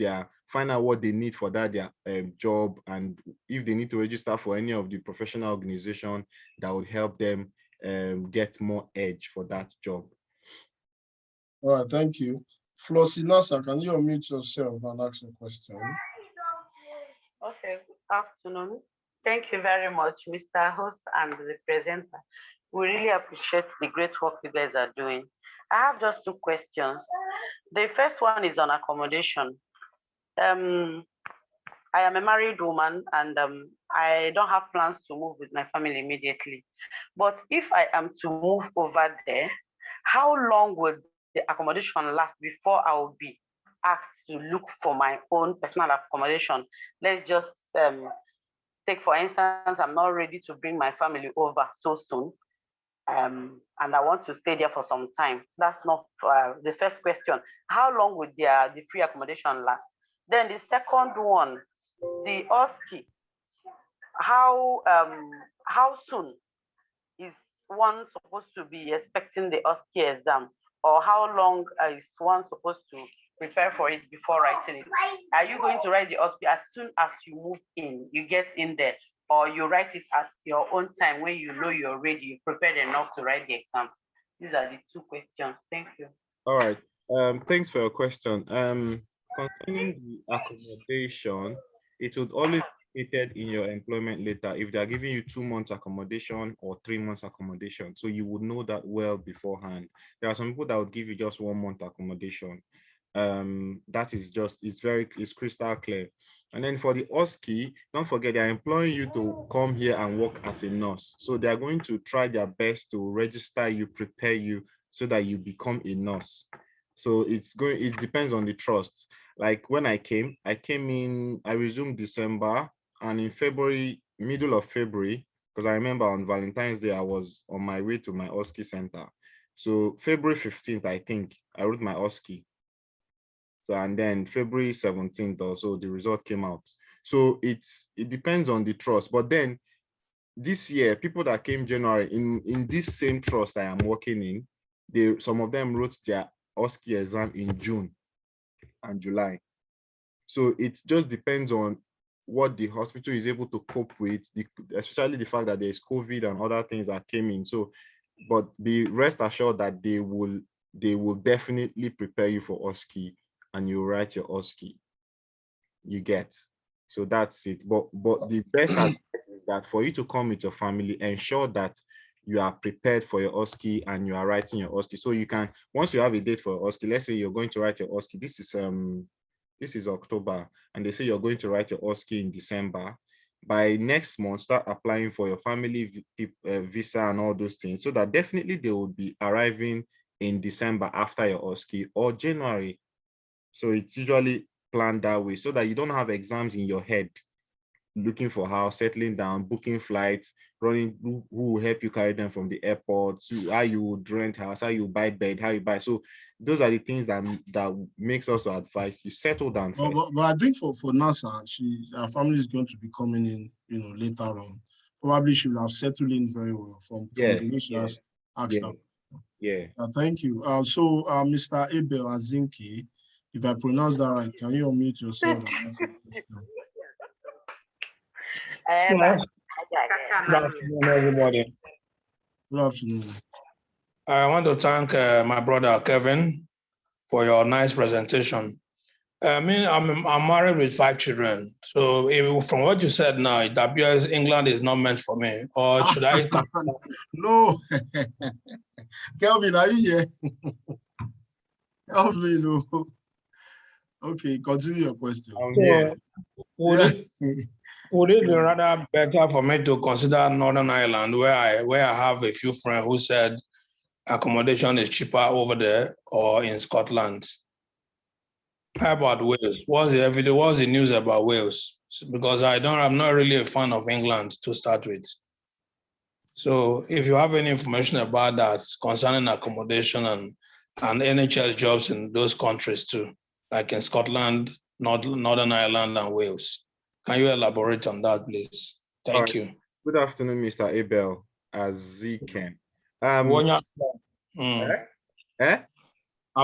find out what they need for that their job, and if they need to register for any of the professional organization that would help them get more edge for that job. All right, thank you. Flossie Nasa, can you unmute yourself and ask a question? Okay, good afternoon. Thank you very much, Mr. Host and the presenter. We really appreciate the great work you guys are doing. I have just two questions. The first one is on accommodation. I am a married woman, and I don't have plans to move with my family immediately. But if I am to move over there, how long would the accommodation last before I will be asked to look for my own personal accommodation? Let's just take, for instance, I'm not ready to bring my family over so soon, and I want to stay there for some time. That's not the first question. How long would the free accommodation last? Then the second one, the OSCE. How soon is one supposed to be expecting the OSCE exam, or how long is one supposed to prepare for it before writing it? Are you going to write the OSCE as soon as you move in, you get in there, or you write it at your own time when you know you're ready, you're prepared enough to write the exams? These are the two questions. Thank you. All right. Thanks for your question. Concerning the accommodation, it would always be stated in your employment letter if they are giving you 2 months accommodation or 3 months accommodation. So you would know that well beforehand. There are some people that would give you just 1 month accommodation. That is just, it's crystal clear. And then for the OSCE, don't forget they're employing you to come here and work as a nurse. So they're going to try their best to register you, prepare you so that you become a nurse. So it depends on the trust. Like when I came in, I resumed December, and in February, middle of February, because I remember on Valentine's Day, I was on my way to my OSCE center. So February 15th, I think, I wrote my OSCE. So, and then February 17th or so, the result came out. So it depends on the trust. But then this year, people that came January in this same trust I am working in, some of them wrote their OSCE exam in June and July. So it just depends on what the hospital is able to cope with, especially the fact that there's COVID and other things that came in. So, but be rest assured that they will definitely prepare you for OSCE, and you write your OSCE. You get. So that's it. But the best advice is that for you to come with your family, ensure that you are prepared for your OSCE and you are writing your OSCE. So you can, once you have a date for your OSCE, let's say you're going to write your OSCE, this is October, and they say you're going to write your OSCE in December. By next month, start applying for your family visa and all those things, so that definitely they will be arriving in December after your OSCE or January. So it's usually planned that way, so that you don't have exams in your head, looking for house, settling down, booking flights, running who will help you carry them from the airport, to how you would rent house, how you buy bed, how you buy. So those are the things that makes us to advise you settle down first. But I think for NASA, her family is going to be coming in, later on. Probably she will have settled in very well from the way she has asked her. Yeah. Thank you. So Mr. Abel Azinki, if I pronounce that right, can you unmute yourself? Good afternoon, everybody. Good afternoon. I want to thank my brother Kevin for your nice presentation. I mean, I'm married with 5 children. So from what you said now, it appears England is not meant for me. Or should I come? No. Kelvin, are you here? Kelvin, no. Okay, continue your question. Would it be rather better for me to consider Northern Ireland, where I have a few friends who said accommodation is cheaper over there or in Scotland. How about Wales? What's the news about Wales? Because I'm not really a fan of England to start with. So if you have any information about that concerning accommodation and NHS jobs in those countries too, like in Scotland, Northern Ireland and Wales, can you elaborate on that, please? Thank you. Good afternoon, Mr. Abel Aziken. I'm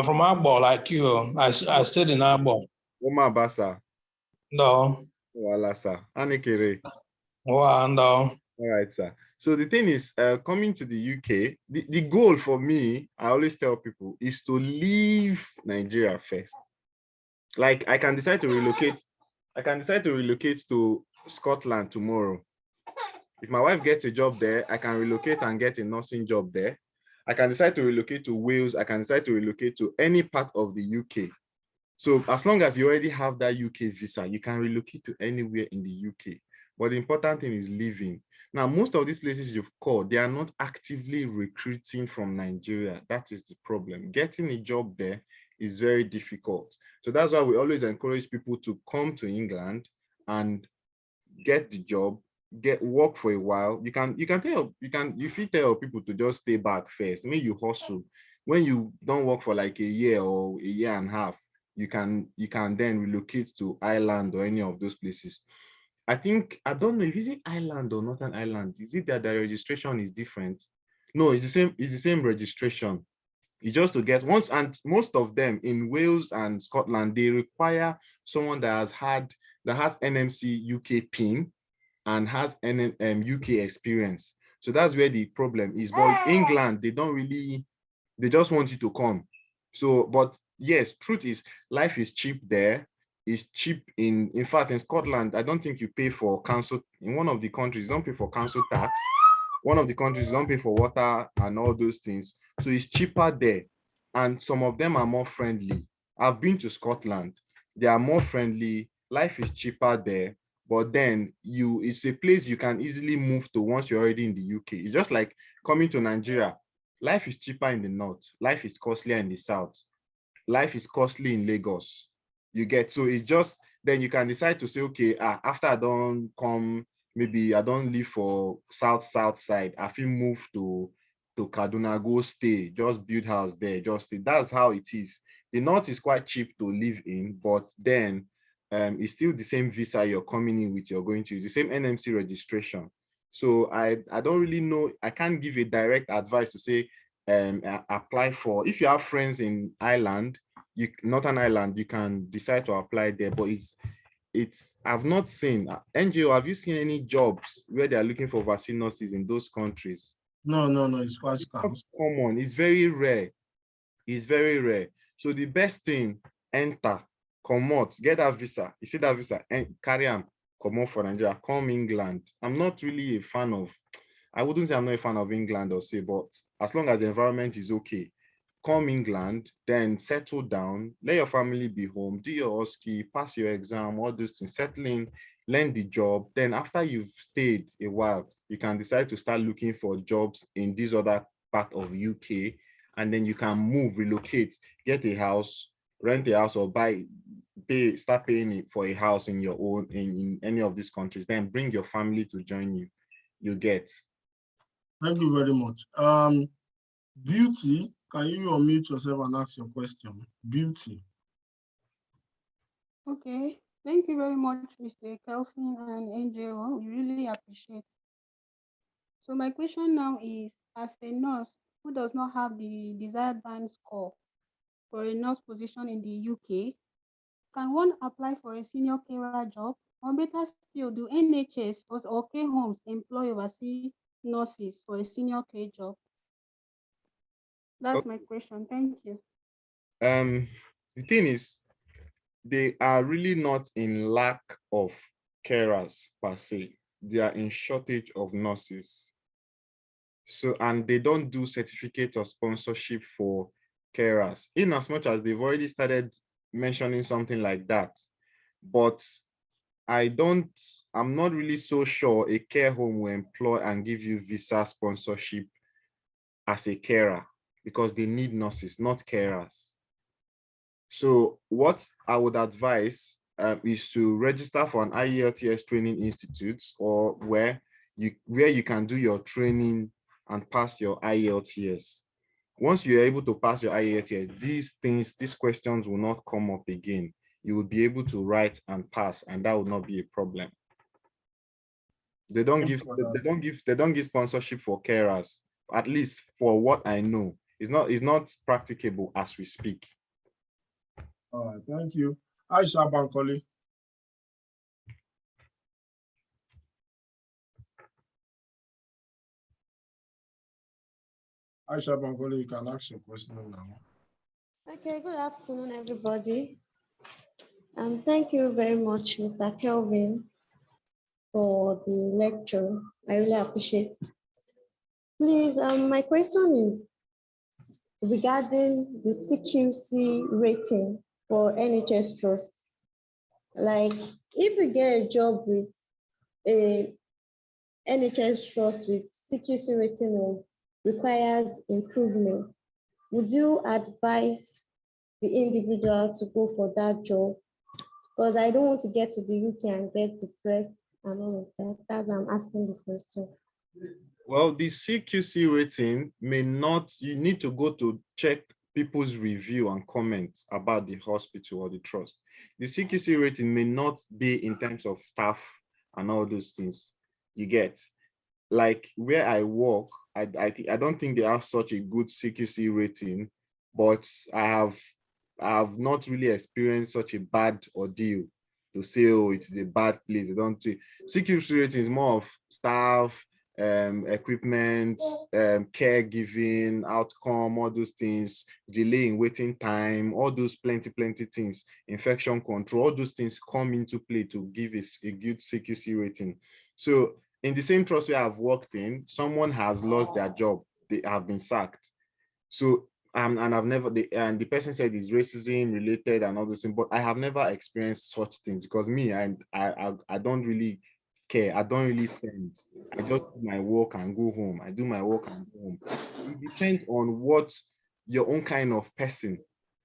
from Agbo, like you. I stayed in Agbo. Oma Basa. No. Wala, sir. Anikere. No. All right, sir. So the thing is, coming to the UK, the goal for me, I always tell people, is to leave Nigeria first. Like I can decide to relocate to Scotland tomorrow. If my wife gets a job there, I can relocate and get a nursing job there. I can decide to relocate to Wales. I can decide to relocate to any part of the UK. So as long as you already have that UK visa, you can relocate to anywhere in the UK. But the important thing is living. Now, most of these places you've called, they are not actively recruiting from Nigeria. That is the problem. Getting a job there is very difficult. So that's why we always encourage people to come to England and get the job, work for a while. You tell people to just stay back first. Maybe you hustle. When you don't work for like a year or a year and a half, you can then relocate to Ireland or any of those places. I don't know if it's Ireland or Northern Ireland. Is it that the registration is different? No, it's the same registration. It's just to get once, and most of them in Wales and Scotland, they require someone that has NMC UK PIN and has UK experience. So that's where the problem is. But England, they just want you to come. So, but yes, truth is, life is cheap there. It's cheap in fact, in Scotland, I don't think you pay for council. In one of the countries, you don't pay for council tax. One of the countries, you don't pay for water and all those things. So it's cheaper there. And some of them are more friendly. I've been to Scotland. They are more friendly. Life is cheaper there. But then it's a place you can easily move to once you're already in the UK. It's just like coming to Nigeria. Life is cheaper in the north. Life is costlier in the south. Life is costly in Lagos. You get, so it's just, then you can decide to say, okay, after I don't come, maybe I don't live for south side, I feel move to Kaduna, go stay, just build house there, just stay. That's how it is. The north is quite cheap to live in, but then it's still the same visa you're coming in with, you're going to the same NMC registration. So I don't really know, I can't give a direct advice to say apply for. If you have friends in Ireland, Northern Ireland, you can decide to apply there, but I've not seen NGO. Have you seen any jobs where they are looking for vaccine nurses in those countries? No, it's quite scarce. Common. It's very rare. It's very rare. So the best thing, enter, come out, get that visa. You see that visa and carry them, come out for Nigeria, come England. I'm not really a fan of, I wouldn't say I'm not a fan of England or say, but as long as the environment is okay, come England, then settle down, let your family be home, do your OSCE, pass your exam, all those things, settle in, learn the job. Then after you've stayed a while, you can decide to start looking for jobs in this other part of UK, and then you can move, relocate, get a house, rent a house, or start paying for a house in your own, in any of these countries, then bring your family to join you. You get. Thank you very much. Beauty, can you unmute yourself and ask your question? Beauty. Okay, thank you very much, Mr. Kelvin and NJO. We really appreciate. So my question now is, as a nurse who does not have the desired band score for a nurse position in the UK, can one apply for a senior carer job? Or better still, do NHS or care homes employ overseas nurses for a senior care job? That's my question. Thank you. The thing is, they are really not in lack of carers per se. They are in shortage of nurses. So, and they don't do certificate of sponsorship for carers, in as much as they've already started mentioning something like that. But I'm not really so sure a care home will employ and give you visa sponsorship as a carer. because they need nurses, not carers. So what I would advise is to register for an IELTS training institute, or where you can do your training and pass your IELTS. Once you're able to pass your IELTS, these questions will not come up again. You will be able to write and pass, and that will not be a problem. They don't give sponsorship for carers, at least for what I know. It's not practicable as we speak. All right, thank you. Aisha Bankole. Aisha Bankole, you can ask your question now. Okay, good afternoon, everybody. Thank you very much, Mr. Kelvin, for the lecture. I really appreciate it. Please, my question is regarding the CQC rating for NHS Trust. Like, if you get a job with a NHS Trust with CQC rating of requires improvement, would you advise the individual to go for that job? Because I don't want to get to the UK and get depressed and all of that. That's why I'm asking this question. Well, the CQC rating may not, you need to go to check people's review and comments about the hospital or the trust. The CQC rating may not be in terms of staff and all those things. You get, like where I work, I don't think they have such a good CQC rating, but I have not really experienced such a bad ordeal to say, oh, it's a bad place. They don't see CQC rating is more of staff, equipment, caregiving, outcome, all those things, delay in waiting time, all those plenty things, infection control, all those things come into play to give a good CQC rating. So in the same trust where I've worked in, someone has lost their job, they have been sacked. So and I've never, and the person said it's racism related and all those things, but I have never experienced such things, because me, I don't really care. I don't really send. I just do my work and go home. I do my work and go home. It depends on what your own kind of person.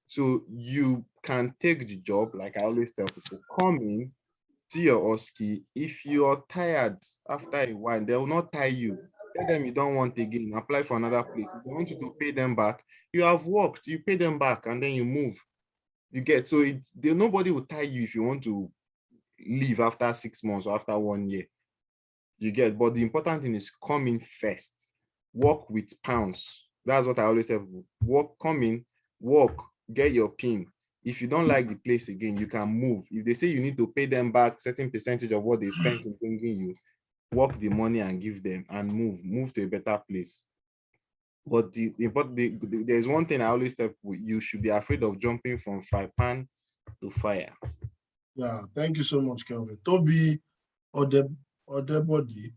So you can take the job, like I always tell people, come in to your OSCE. If you are tired after a while, they will not tie you. Tell them you don't want again, apply for another place. If they want you to pay them back, you have worked, you pay them back, and then you move. You get, so nobody will tie you if you want to leave after 6 months or after 1 year. You get, but the important thing is come in first. Work with pounds. That's what I always tell people. Come in, work, get your PIN. If you don't like the place again, you can move. If they say you need to pay them back certain percentage of what they spent in bringing you, work the money and give them and move to a better place. But there's one thing I always tell people: you should be afraid of jumping from fry pan to fire. Yeah, thank you so much, Kelvin. Toby Odebody.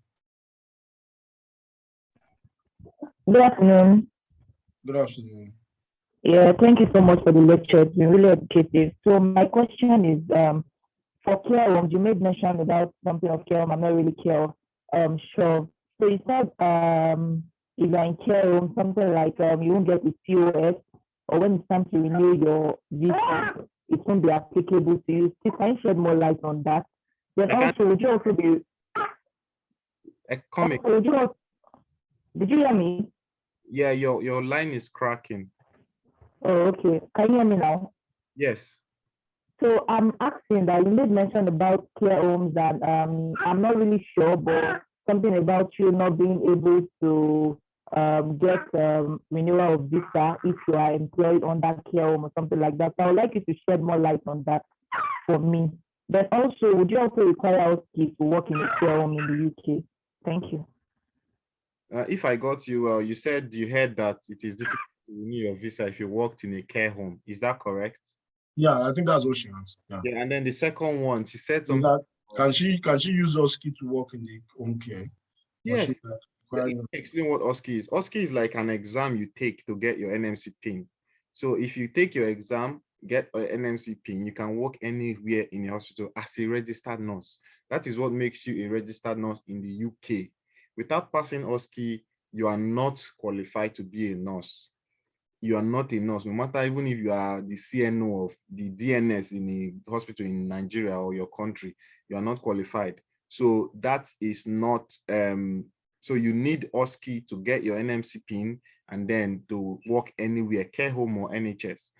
Good afternoon. Good afternoon. Yeah, thank you so much for the lecture. It's been really educative. So my question is, for care homes, you made mention about something of care home. I'm not really sure. So you said if you're in care home, something like you won't get the COS, or when it's time to renew your visa, it won't be applicable to you. So can you shed more light on that? Then also, would you also be did you hear me? Yeah, your line is cracking. Oh, okay. Can you hear me now? Yes. So I'm asking that you made mention about care homes, and I'm not really sure, but something about you not being able to get renewal of visa if you are employed on that care home or something like that. So I would like you to shed more light on that for me. But also, would you also require OSCE to work in a care home in the UK? Thank you. If I got you well, you said you heard that it is difficult to renew your visa if you worked in a care home. Is that correct? Yeah, I think that's what she asked. Yeah, and then the second one, she said something. That, can she use OSCE to work in the home care? Yes. Let me explain what OSCE is. OSCE is like an exam you take to get your NMC PIN. So if you take your exam, get an NMC PIN, you can work anywhere in the hospital as a registered nurse. That is what makes you a registered nurse in the UK. Without passing OSCE, you are not qualified to be a nurse. you are not a nurse, no matter even if you are the CNO of the DNS in a hospital in Nigeria or your country, you are not qualified. So that is not, so you need OSCE to get your NMC PIN and then to work anywhere, care home or NHS.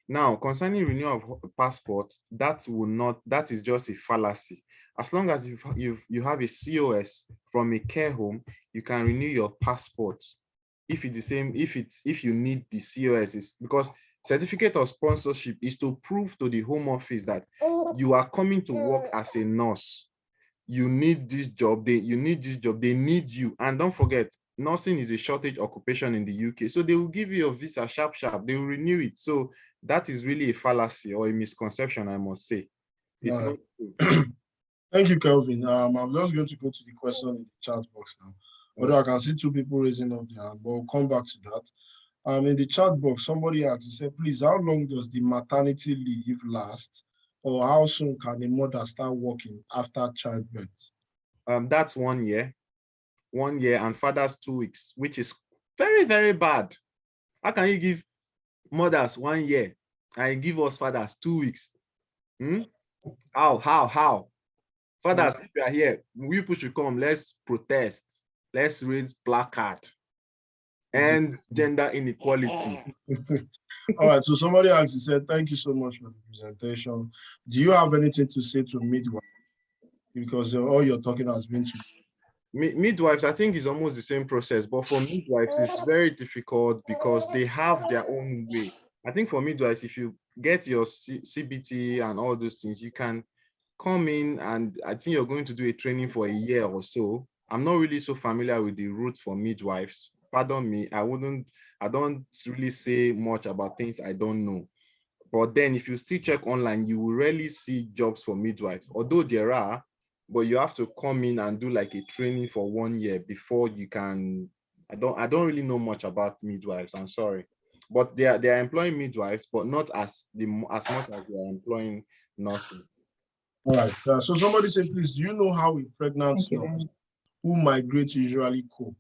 Now, concerning renewal of passport, that is just a fallacy. As long as you have a COS from a care home, you can renew your passport. If it's the same, if you need the COS, it's because certificate of sponsorship is to prove to the Home Office that you are coming to work as a nurse. You need this job, they need you. And don't forget, nursing is a shortage occupation in the UK. So they will give you a visa sharp, they will renew it. So that is really a fallacy or a misconception, I must say. It's not true. Thank you, Kelvin. I'm just going to go to the question in the chat box now. Although I can see two people raising up their hand, but we'll come back to that. In the chat box, somebody asked, he said, please, how long does the maternity leave last? Or how soon can a mother start working after childbirth? That's 1 year. 1 year, and fathers 2 weeks, which is very, very bad. How can you give mothers 1 year and give us fathers 2 weeks? How? Fathers, if you are here, we people should come. Let's protest. Let's raise placard and gender inequality. All right, so somebody asked, he said, thank you so much for the presentation. Do you have anything to say to midwives? Because all you're talking has been to midwives. I think is almost the same process, but for midwives, it's very difficult because they have their own way. I think for midwives, if you get your CBT and all those things, you can come in, and I think you're going to do a training for a year or so. I'm not really so familiar with the route for midwives. Pardon me, I don't really say much about things I don't know. But then if you still check online, you will rarely see jobs for midwives, although there are, but you have to come in and do like a training for 1 year before you can. I don't really know much about midwives, I'm sorry. But they are employing midwives, but not as much as they are employing nurses. All right. So somebody said, please, do you know how a pregnant nurse who migrates usually cope?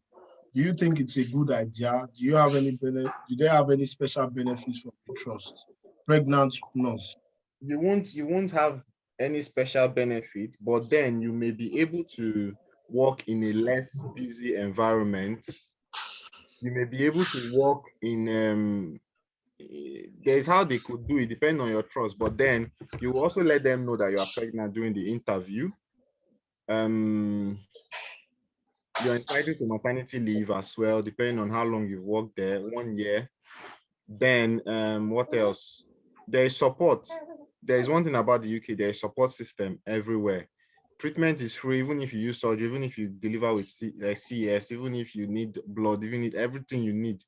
Do you think it's a good idea? Do you have any do they have any special benefits from the trust? Pregnant nurse. You won't have any special benefit, but then you may be able to work in a less busy environment. You may be able to work in there's how they could do it, depending on your trust, but then you also let them know that you are pregnant during the interview. You're entitled to maternity leave as well, depending on how long you've worked there, 1 year. Then what else? There is support. There is one thing about the UK, there is support system everywhere. Treatment is free, even if you use surgery, even if you deliver with CS, even if you need blood, even need everything you need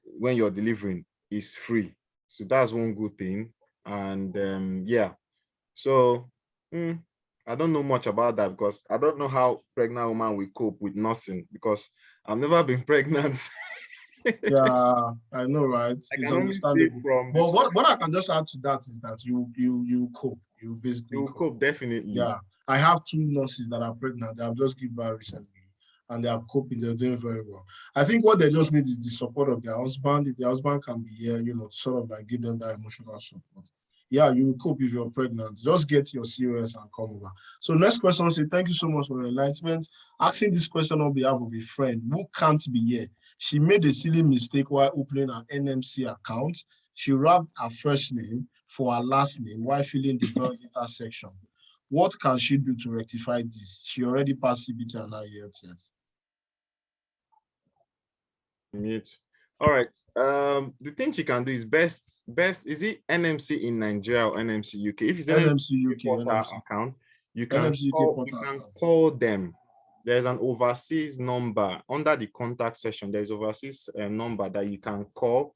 when you're delivering is free. So that's one good thing. And yeah, so I don't know much about that because I don't know how pregnant woman will cope with nursing because I've never been pregnant. Yeah, I know, right? It's understandable. But what I can just add to that is that you cope. You basically cope, definitely. Yeah, I have 2 nurses that are pregnant. They have just given birth recently, and they are coping. They're doing very well. I think what they just need is the support of their husband. If their husband can be here, sort of like give them that emotional support. Yeah, you will cope if you're pregnant. Just get your COS and come over. So next question, say thank you so much for your enlightenment. Asking this question on behalf of a friend who can't be here. She made a silly mistake while opening an NMC account. She wrapped her first name for her last name while filling the birth intersection. What can she do to rectify this? She already passed CBT and IELTS. Mute. All right. The thing she can do is best is it NMC in Nigeria or NMC UK? If it's NMC UK account, you can call them. There's an overseas number under the contact section. There's overseas number that you can call,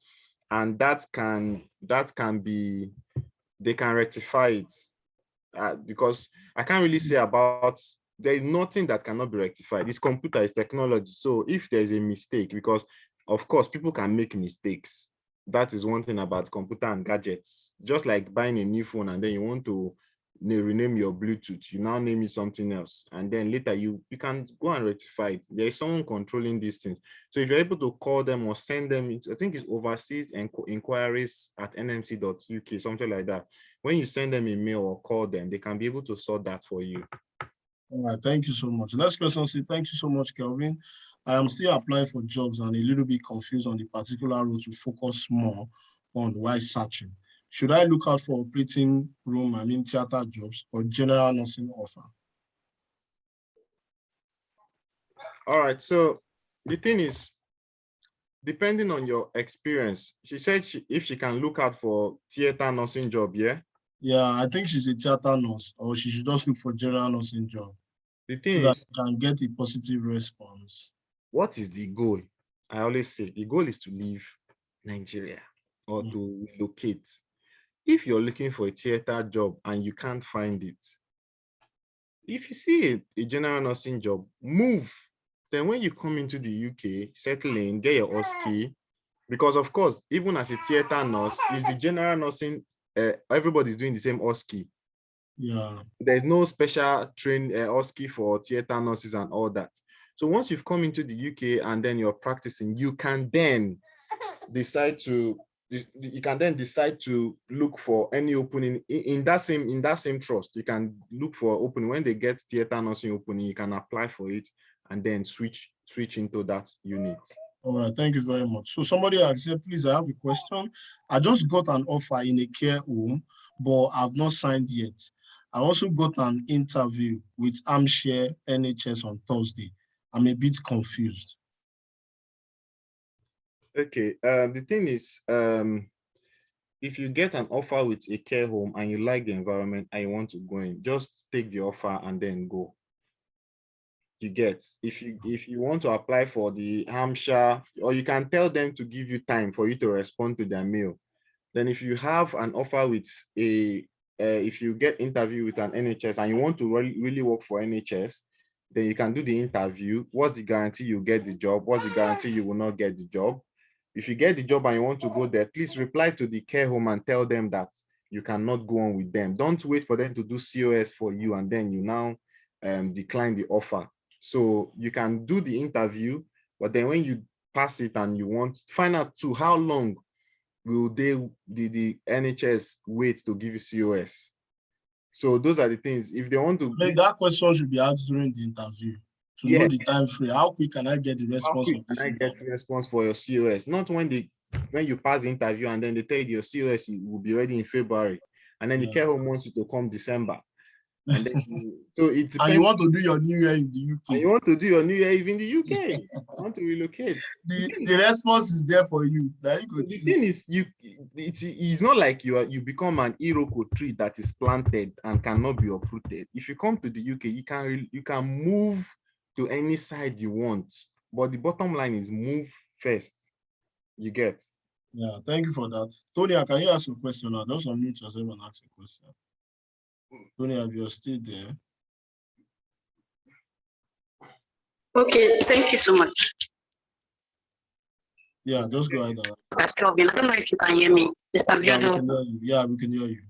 and that can be, they can rectify it. Because I can't really say about, there is nothing that cannot be rectified. It's computer, it's technology. So if there's a mistake, because of course people can make mistakes. That is one thing about computer and gadgets. Just like buying a new phone and then you want to rename your Bluetooth, you now name it something else, and then later you can go and rectify it. There is someone controlling these things. So if you're able to call them or send them, I think it's overseas inquiries at nmc.uk, something like that. When you send them a mail or call them, they can be able to sort that for you. All right, thank you so much. Next question says, thank you so much, Kelvin. I am still applying for jobs and a little bit confused on the particular role to focus more on while searching. Should I look out for operating room, theater jobs, or general nursing offer? All right, so the thing is, depending on your experience, she said if she can look out for theater nursing job, yeah? Yeah, I think she's a theater nurse, or she should just look for general nursing job. The thing so is, that you can get a positive response. What is the goal? I always say the goal is to leave Nigeria or to relocate. If you're looking for a theater job and you can't find it, if you see a general nursing job, move. Then when you come into the UK, settle in, get your OSCE, because of course, even as a theater nurse, is the general nursing, everybody's doing the same OSCE. Yeah. There's no special trained OSCE for theater nurses and all that. So once you've come into the UK and then you're practicing, you can then decide to look for any opening in that same trust. You can look for opening when they get theater nursing opening. You can apply for it and then switch into that unit. All right, thank you very much. So somebody has said, please, I have a question. I just got an offer in a care home, but I've not signed yet. I also got an interview with Hampshire NHS on Thursday. I'm a bit confused. Okay, the thing is, if you get an offer with a care home and you like the environment and you want to go in, just take the offer and then go. You get, if you want to apply for the Hampshire, or you can tell them to give you time for you to respond to their mail. Then if you have an offer with if you get interview with an NHS and you want to really work for NHS, then you can do the interview. What's the guarantee you get the job? What's the guarantee you will not get the job? If you get the job and you want to go there, please reply to the care home and tell them that you cannot go on with them. Don't wait for them to do COS for you and then you now decline the offer. So you can do the interview, but then when you pass it and you want to find out too, how long will the NHS wait to give you COS? So those are the things. If they want to, that question should be asked during the interview to know the time frame. How quick can I get the response of this? How quick can I get the response for your COS? Not when you pass the interview and then they tell you your COS will be ready in February, and then the care home wants you to come December. And then so it depends. And you want to do your New Year in the UK. And you want to do your New Year Eve in the UK. You want to relocate. The response is there for you. That you could the thing is, it's not like you become an Iroko tree that is planted and cannot be uprooted. If you come to the UK, you can move to any side you want. But the bottom line is move first. You get. Yeah, thank you for that. Tony, can you ask a question now? Just unmute yourself and ask a question. Tony, if you're still there. Okay, thank you so much. Yeah, just go ahead. Kelvin, I don't know if you can hear me. Yeah, we can hear you. Yeah, we can hear you.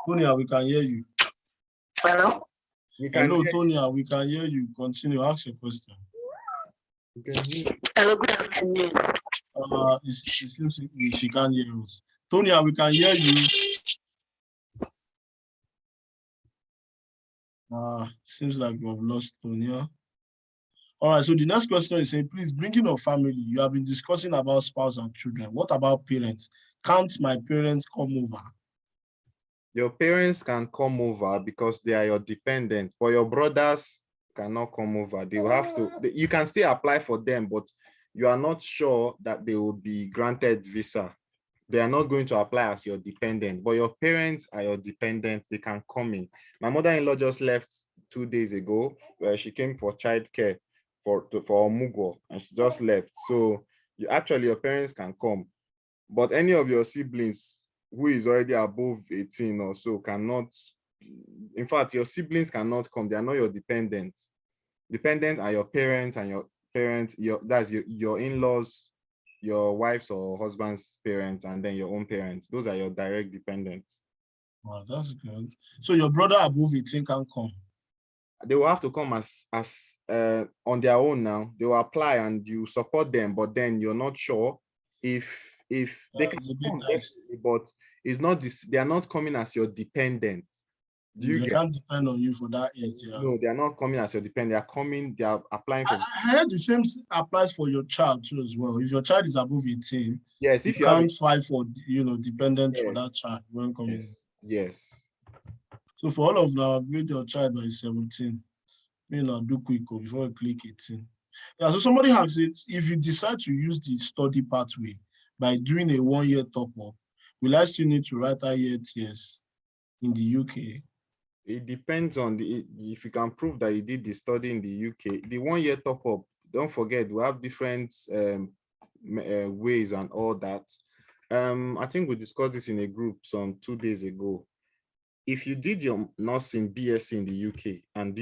Tonya, we can hear you. Hello? Hello, Tonya, we can hear you. Continue, ask your question. Hello, good afternoon. It seems she can't hear us. Tonya, we can hear you. Seems like we have lost Tonya. All right, so the next question is saying, please bring in your family. You have been discussing about spouse and children. What about parents? Can't my parents come over? Your parents can come over because they are your dependents, but your brothers cannot come over. They will have to, you can still apply for them, but you are not sure that they will be granted visa. They are not going to apply as your dependent, but your parents are your dependent. They can come in. My mother-in-law just left 2 days ago. She came for childcare for Mugo, and she just left. So your parents can come, but any of your siblings who is already above 18 or so cannot. In fact, your siblings cannot come. They are not your dependents. Dependent are your parents and your parents. That's your in-laws, your wife's or husband's parents, and then your own parents. Those are your direct dependents. Wow, that's good. So your brother above 18 can come? They will have to come as on their own now. They will apply and you support them, but then you're not sure if they can come, but it's not this. They are not coming as your dependent. They can't depend on you for that age. Yeah. No, they are not coming as your dependent. They are coming. They are applying for. I heard the same applies for your child too as well. If your child is above 18, yes, if you can't file for dependent for that child when coming. Yes. So for all of now, grade your child by 17. Do quick before you click 18. Yeah, so somebody has it. If you decide to use the study pathway by doing a 1-year top-up, will I still need to write IELTS in the UK? It depends on if you can prove that you did the study in the UK. The 1-year top-up, don't forget, we have different ways and all that. I think we discussed this in a group some 2 days ago. If you did your nursing BSc in the UK and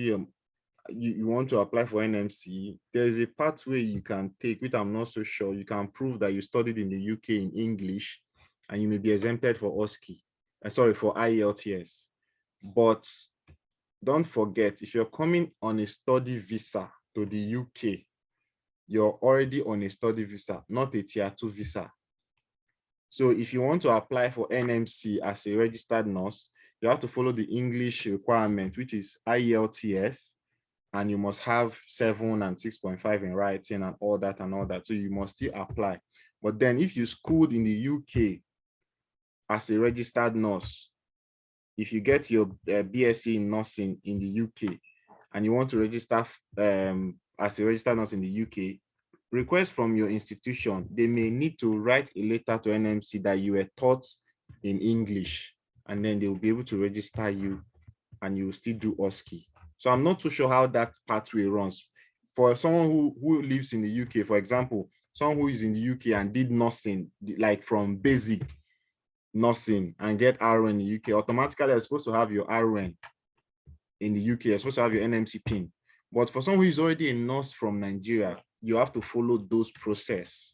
you want to apply for NMC, there is a pathway you can take, which I'm not so sure. You can prove that you studied in the UK in English, and you may be exempted for OSCE. For IELTS. But don't forget, if you're coming on a study visa to the UK, you're already on a study visa, not a tier 2 visa. So if you want to apply for NMC as a registered nurse, you have to follow the English requirement, which is IELTS, and you must have 7 and 6.5 in writing and all that. So you must still apply. But then if you schooled in the UK as a registered nurse, if you get your BSc in nursing in the UK and you want to register as a registered nurse in the UK, request from your institution, they may need to write a letter to NMC that you were taught in English, and then they will be able to register you and you will still do OSCE. So I'm not too sure how that pathway runs. For someone who lives in the UK, for example, someone who is in the UK and did nursing, like from basic nursing and get RN in the UK, automatically you're supposed to have your RN in the UK, you're supposed to have your NMC pin. But for someone who is already a nurse from Nigeria, you have to follow those process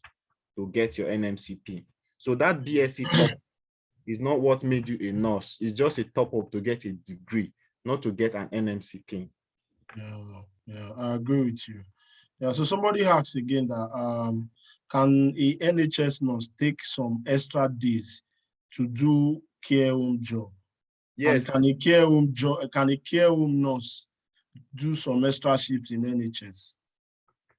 to get your NMC pin. So that BSc top is not what made you a nurse. It's just a top up to get a degree, not to get an NMC pin. Yeah, I agree with you. Yeah, so somebody asks again that can a NHS nurse take some extra days to do care home job? Yes. And can a care home nurse do some extra shifts in NHS?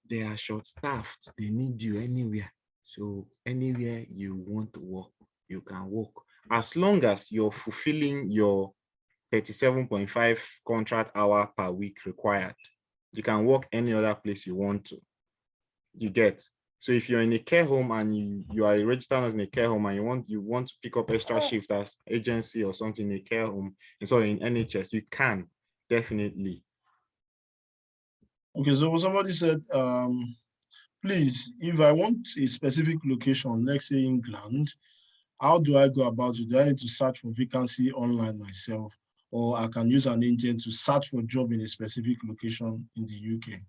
They are short-staffed. They need you anywhere. So anywhere you want to work, you can work. As long as you're fulfilling your 37.5 contract hour per week required, you can work any other place you want to. You get. So if you're in a care home and you are registered as in a care home and you want to pick up extra shifts as agency or something in a care home, and so in NHS, you can definitely. Okay, so somebody said, please, if I want a specific location, let's say England, how do I go about it? Do I need to search for vacancy online myself, or I can use an agent to search for a job in a specific location in the UK?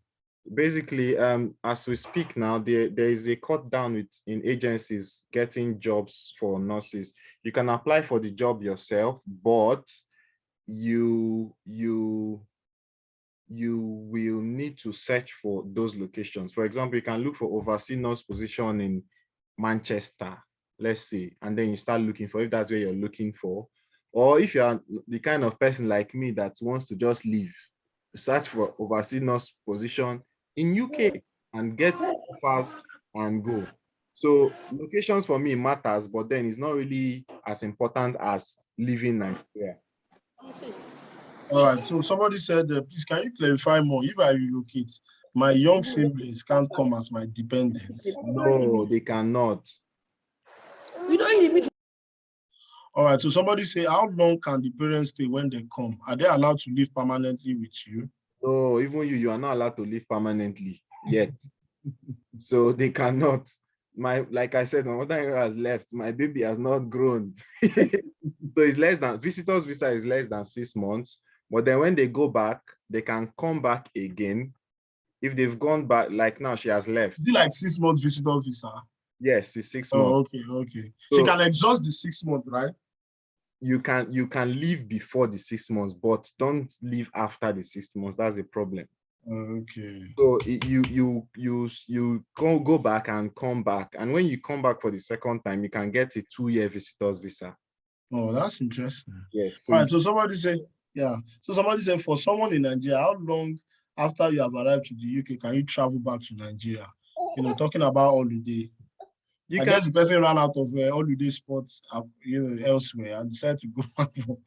Basically, as we speak now, there is a cut down in agencies getting jobs for nurses. You can apply for the job yourself, but you will need to search for those locations. For example, you can look for overseas nurse position in Manchester, let's say, and then you start looking for if that's where you're looking for. Or if you are the kind of person like me that wants to just leave, search for overseas nurse position in UK and get offers and go. So locations for me matters, but then it's not really as important as living Nigeria. All right, so somebody said, please, can you clarify more? If I relocate, my young siblings can't come as my dependents. No, they cannot. All right, so somebody say, how long can the parents stay when they come? Are they allowed to live permanently with you? No, even you are not allowed to live permanently yet. So they cannot. Like I said, my mother has left. My baby has not grown. So it's less than, visitor's visa is less than 6 months. But then when they go back, they can come back again. If they've gone back, like now she has left. Is it like 6 months visitor visa? Yes, it's 6 months. Okay. So she can exhaust the 6 months, right? you can leave before the 6 months, but don't leave after the 6 months. That's the problem. Okay. So you go back and come back, and when you come back for the second time, you can get a 2-year visitor's visa. Oh, that's interesting. Yes. So all right. So somebody said, yeah. So somebody said, for someone in Nigeria, how long after you have arrived to the UK can you travel back to Nigeria? You know, talking about holiday. I guess the person ran out of holiday spots, elsewhere and decided to go back for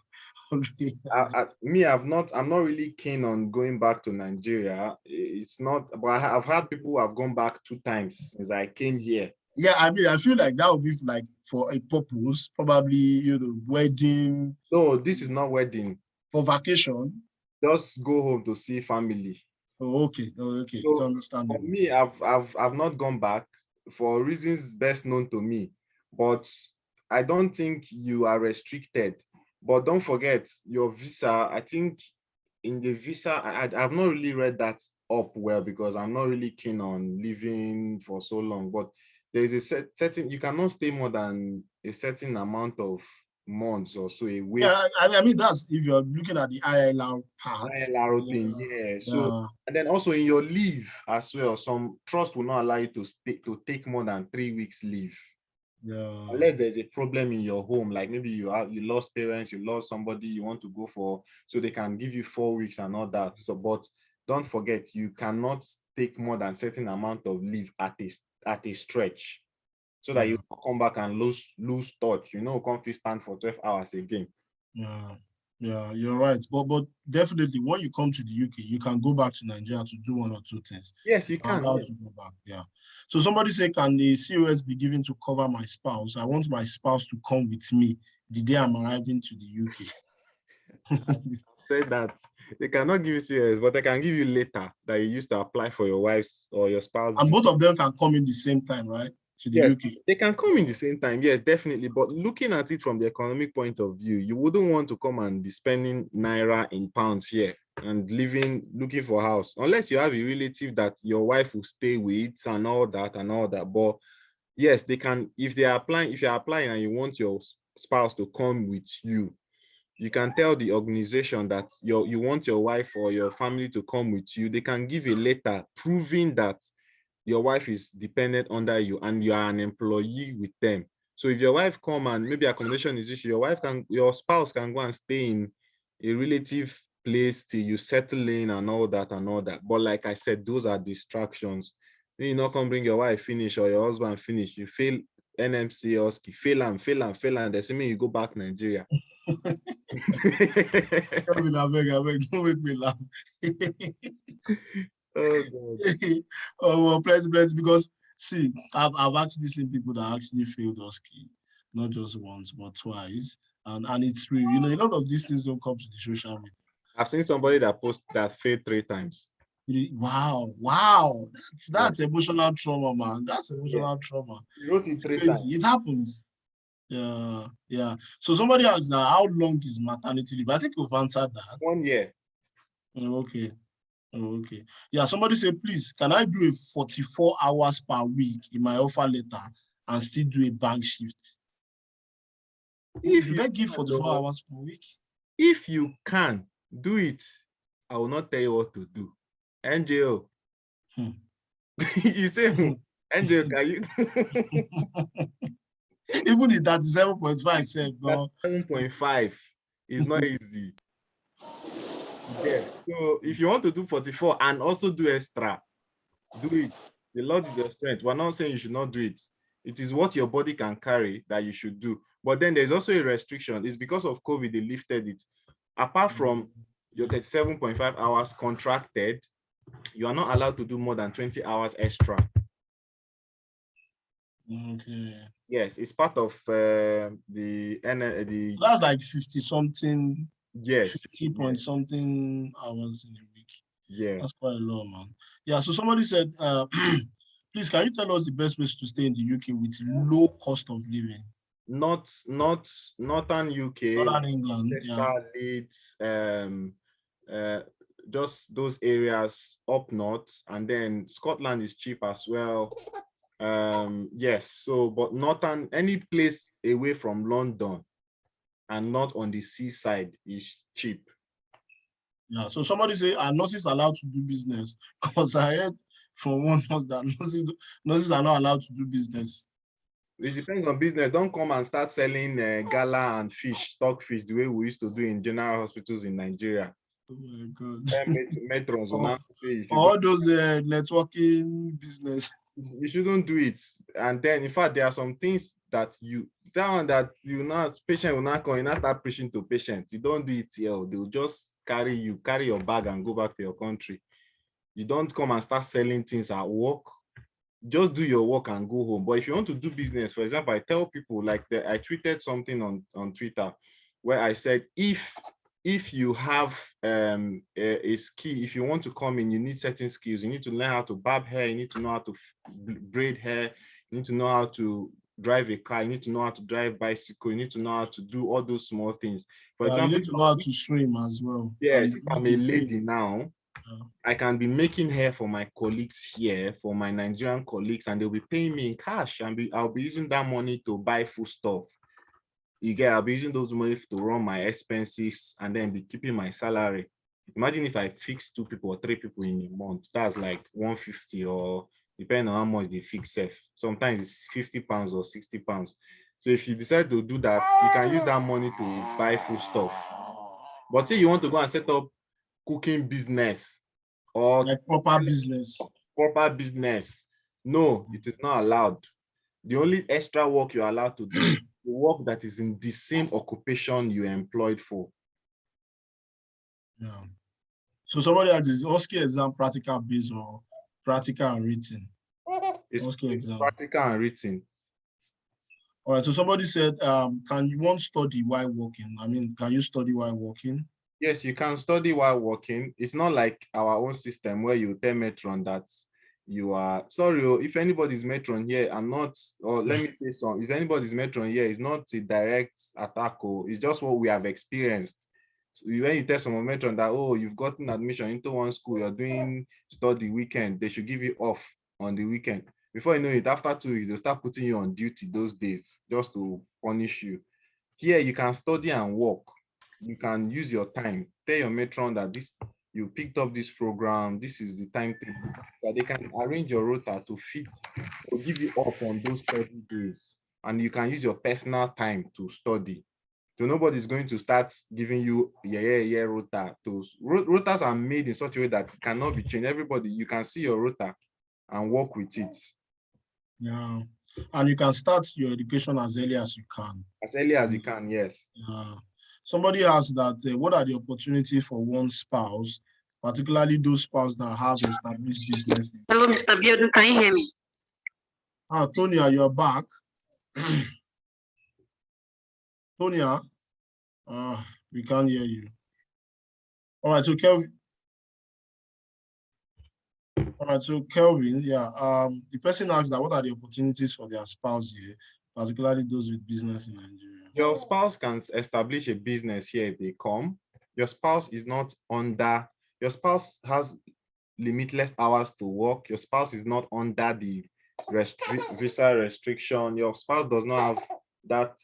holiday. I'm not really keen on going back to Nigeria. It's not, but I've had people who have gone back 2 times since I came here. Yeah, I mean, I feel like that would be like for a purpose, probably, wedding. No, this is not wedding. For vacation. Just go home to see family. Oh, okay. Oh, okay. So it's understandable. for me, I've not gone back for reasons best known to me, but I don't think you are restricted. But don't forget your visa. I think in the visa, I've not really read that up well because I'm not really keen on living for so long. But there's a certain, you cannot stay more than a certain amount of months or so away. Yeah, I mean, that's if you're looking at the ILR part. ILR thing, yeah. So, and then also in your leave as well, some trust will not allow you to take more than 3 weeks leave. Yeah. Unless there's a problem in your home, like maybe you lost parents, you lost somebody you want to go for, so they can give you 4 weeks and all that. So, but don't forget, you cannot take more than certain amount of leave at a stretch, so that you come back and lose touch. Can't stand for 12 hours again. Yeah, you're right. But definitely when you come to the UK, you can go back to Nigeria to do 1 or 2 things. Yes, you can. Allowed to go back. Yeah. So somebody said, can the COS be given to cover my spouse? I want my spouse to come with me the day I'm arriving to the UK. I've said that they cannot give you COS, but they can give you later that you used to apply for your wife's or your spouse. And both of them can come in the same time, right? To the UK. They can come in the same time, yes, definitely. But looking at it from the economic point of view, you wouldn't want to come and be spending naira in pounds here and looking for a house, unless you have a relative that your wife will stay with and all that. But yes, they can. If you're applying and you want your spouse to come with you, you can tell the organization that you want your wife or your family to come with you. They can give a letter proving that your wife is dependent under you and you are an employee with them. So if your wife come and maybe accommodation is issue, your spouse can go and stay in a relative place till you settle in and all that. But like I said, those are distractions. You not come bring your wife finish or your husband finish, you fail NMC OSCE, fail and they say me you go back Nigeria. I beg, don't make me laugh. Oh God. Well, plenty, because see, I've actually seen people that actually failed OSCE, not just once, but twice. And it's real. A lot of these things don't come to the social media. I've seen somebody that failed 3 times. Wow. That's emotional trauma, man. That's emotional trauma. You wrote it 3 crazy. times. It happens. Yeah. So somebody asked now, how long is maternity leave? I think you've answered that. 1 year. Okay. Yeah, somebody said, please, can I do a 44 hours per week in my offer letter and still do a bank shift? Do they give 44 hours per week? If you can do it, I will not tell you what to do. NGO. You say, NGO, can you? Even if that is 7.5, said, no. 7.5 is not easy. Yeah. So if you want to do 44 and also do extra, do it. The Lord is your strength. We're not saying you should not do it. It is what your body can carry that you should do. But then there's also a restriction. It's because of COVID, they lifted it. Apart from your 37.5 hours contracted, you are not allowed to do more than 20 hours extra. Okay. Yes, it's part of the That's like 50 something. Yes. 50 point something hours in a week. Yeah. That's quite a lot, man. Yeah, so somebody said, please, can you tell us the best place to stay in the UK with low cost of living? Not Northern UK. Northern England, Leeds, just those areas up north, and then Scotland is cheap as well. Yes, so but any place away from London and not on the seaside is cheap. Yeah, so somebody say, are nurses allowed to do business? Because I heard from one nurse that nurses are not allowed to do business. It depends on business. Don't come and start selling gala and fish, stock fish, the way we used to do in general hospitals in Nigeria. Oh my God. Metrons will now say all those networking business. You shouldn't do it. And then, in fact, there are some things that you patient will not come, you not start preaching to patients. You don't do it here. They'll just carry your bag and go back to your country. You don't come and start selling things at work. Just do your work and go home. But if you want to do business, for example, I tell people, like I tweeted something on Twitter where I said, if you have a skill, if you want to come in, you need certain skills. You need to learn how to barb hair. You need to know how to braid hair. You need to know how to drive a car. You need to know how to drive bicycle. You need to know how to do all those small things. For example, you need to know how to swim as well. Yes, if I'm a lady now, I can be making hair for my colleagues here, for my Nigerian colleagues, and they'll be paying me in cash, and I'll be using that money to buy food stuff. I'll be using those money to run my expenses and then be keeping my salary. Imagine if I fix 2 people or 3 people in a month. That's like 150, or depending on how much they fix. Sometimes it's 50 pounds or 60 pounds. So if you decide to do that, you can use that money to buy food stuff. But say you want to go and set up cooking business or like proper business. No, it is not allowed. The only extra work you're allowed to do is the work that is in the same occupation you're employed for. Yeah. So somebody asks, is OSCE exam practical based or practical and written? It's practical and written. All right. So somebody said, can you study while working? I mean, can you study while working? Yes, you can study while working. It's not like our own system where you tell Metron that you are sorry. If anybody's Metron here, I'm not, or let me say something. If anybody's Metron here, it's not a direct attack, it's just what we have experienced. So when you tell someone Metron that, oh, you've gotten admission into one school, you're doing study weekend, they should give you off on the weekend. Before you know it, after 2 weeks, they'll start putting you on duty those days just to punish you. Here, you can study and work. You can use your time. Tell your matron that you picked up this program, this is the timetable, that they can arrange your rota to fit or give you off on those 30 days. And you can use your personal time to study. So nobody's going to start giving you rota. Rotas are made in such a way that it cannot be changed. Everybody, you can see your rota and work with it. Yeah. And you can start your education as early as you can. As early as you can, yes. Yeah. Somebody asked that, what are the opportunities for one spouse, particularly those spouses that have established business? Hello, Mr. Biodu, can you hear me? Tonya, you're back. Tonya, we can't hear you. All right, so Kelvin. Yeah. The person asked that, what are the opportunities for their spouse here, particularly those with business in Nigeria? Your spouse can establish a business here if they come. Your spouse is not under, your spouse has limitless hours to work. Your spouse is not under the visa restriction. Your spouse does not have that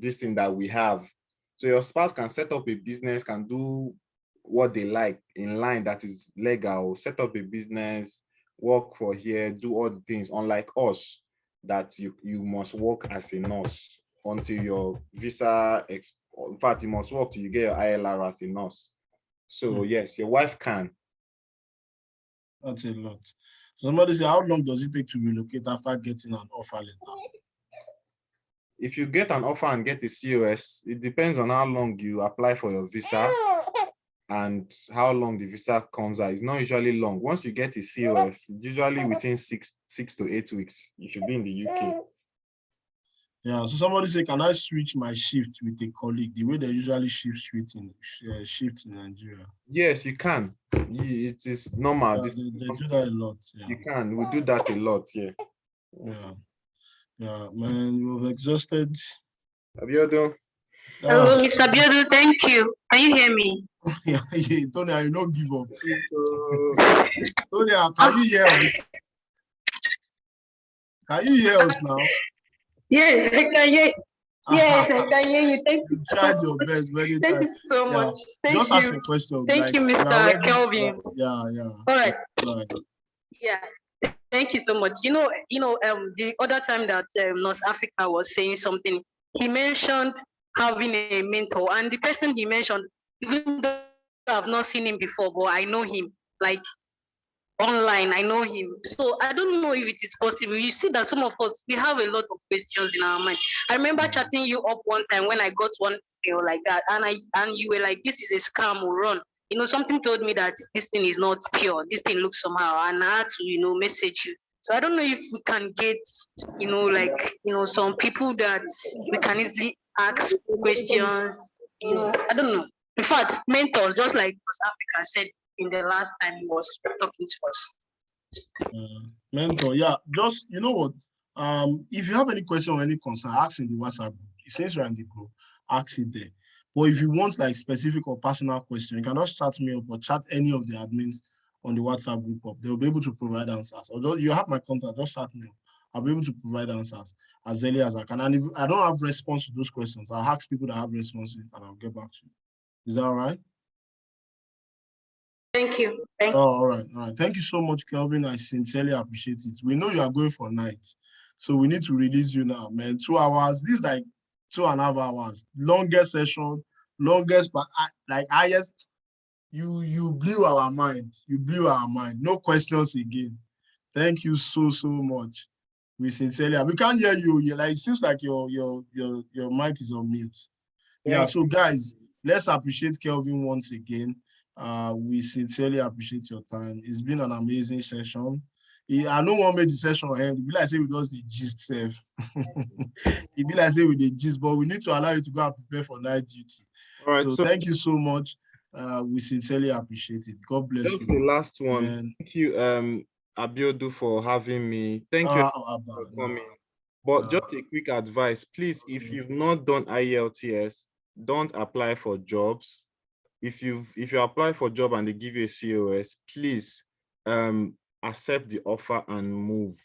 this thing that we have. So your spouse can set up a business, can do what they like in line that is legal, set up a business, work for here, do all the things, unlike us, that you must work as a nurse until your visa, in fact, you must work till you get your ILR as a nurse. So yes, your wife can. That's a lot. Somebody say, how long does it take to relocate after getting an offer letter? If you get an offer and get a COS, it depends on how long you apply for your visa and how long the visa comes out. It's not usually long. Once you get a COS, usually within 6 to 8 weeks, you should be in the UK. Yeah, so somebody say, can I switch my shift with a colleague the way they usually shift in Nigeria? Yes, you can. It is normal. Yeah, they do that a lot. Yeah. You can. We do that a lot, yeah. Yeah, man, we've exhausted. Abiodun. Hello, Mr. Biodu, thank you. Can you hear me? Yeah, Tony, I don't give up. Tony, can you hear us? Can you hear us now? Yes, I can hear. Yes, I can hear you. Thank you You so tried your much. best many Thank times. you so Yeah. much. Thank Just ask you. your question. Thank Like you, we are Mr. already. Kelvin. Yeah. All right. Right. Yeah. Thank you so much. The other time that North Africa was saying something, he mentioned having a mentor, and the person he mentioned, even though I've not seen him before, but I know him like online. I know him, so I don't know if it is possible. You see that some of us we have a lot of questions in our mind. I remember chatting you up one time when I got one email like that, and you were like, "This is a scam. Or run." Something told me that this thing is not pure. This thing looks somehow, and I had to, message you. So I don't know if we can get, some people that we can easily ask questions. I don't know. In fact, mentors, just like South Africa said in the last time he was talking to us. Mentor, yeah. Just you know what? If you have any question or any concern, ask in the WhatsApp group. Since we're in the group, ask it there. But if you want like specific or personal question, you can just chat me up or chat any of the admins on the WhatsApp group up. They'll be able to provide answers. Although you have my contact, just chat me up. I'll be able to provide answers as early as I can. And if I don't have response to those questions, I'll ask people that have response to it and I'll get back to you. Is that all right? Thank you. All right. Thank you so much, Kelvin. I sincerely appreciate it. We know you are going for night, so we need to release you now, man. 2 hours. This is like 2.5 hours. Longest session, longest, but like highest. You blew our mind. You blew our mind. No questions again. Thank you so much. We sincerely. We can't hear you. It seems like your mic is on mute. Yeah. So guys, let's appreciate Kelvin once again. We sincerely appreciate your time. It's been an amazing session. I know one made the session end. It be like say we just the gist self. It be like say we the gist, but we need to allow you to go and prepare for night duty. All right. So thank you so much. We sincerely appreciate it. God bless you. That's the last one. And thank you, Abiodu, for having me. Thank you for coming. But just a quick advice, please, if you've not done IELTS, don't apply for jobs. If you apply for a job and they give you a COS, please accept the offer and move.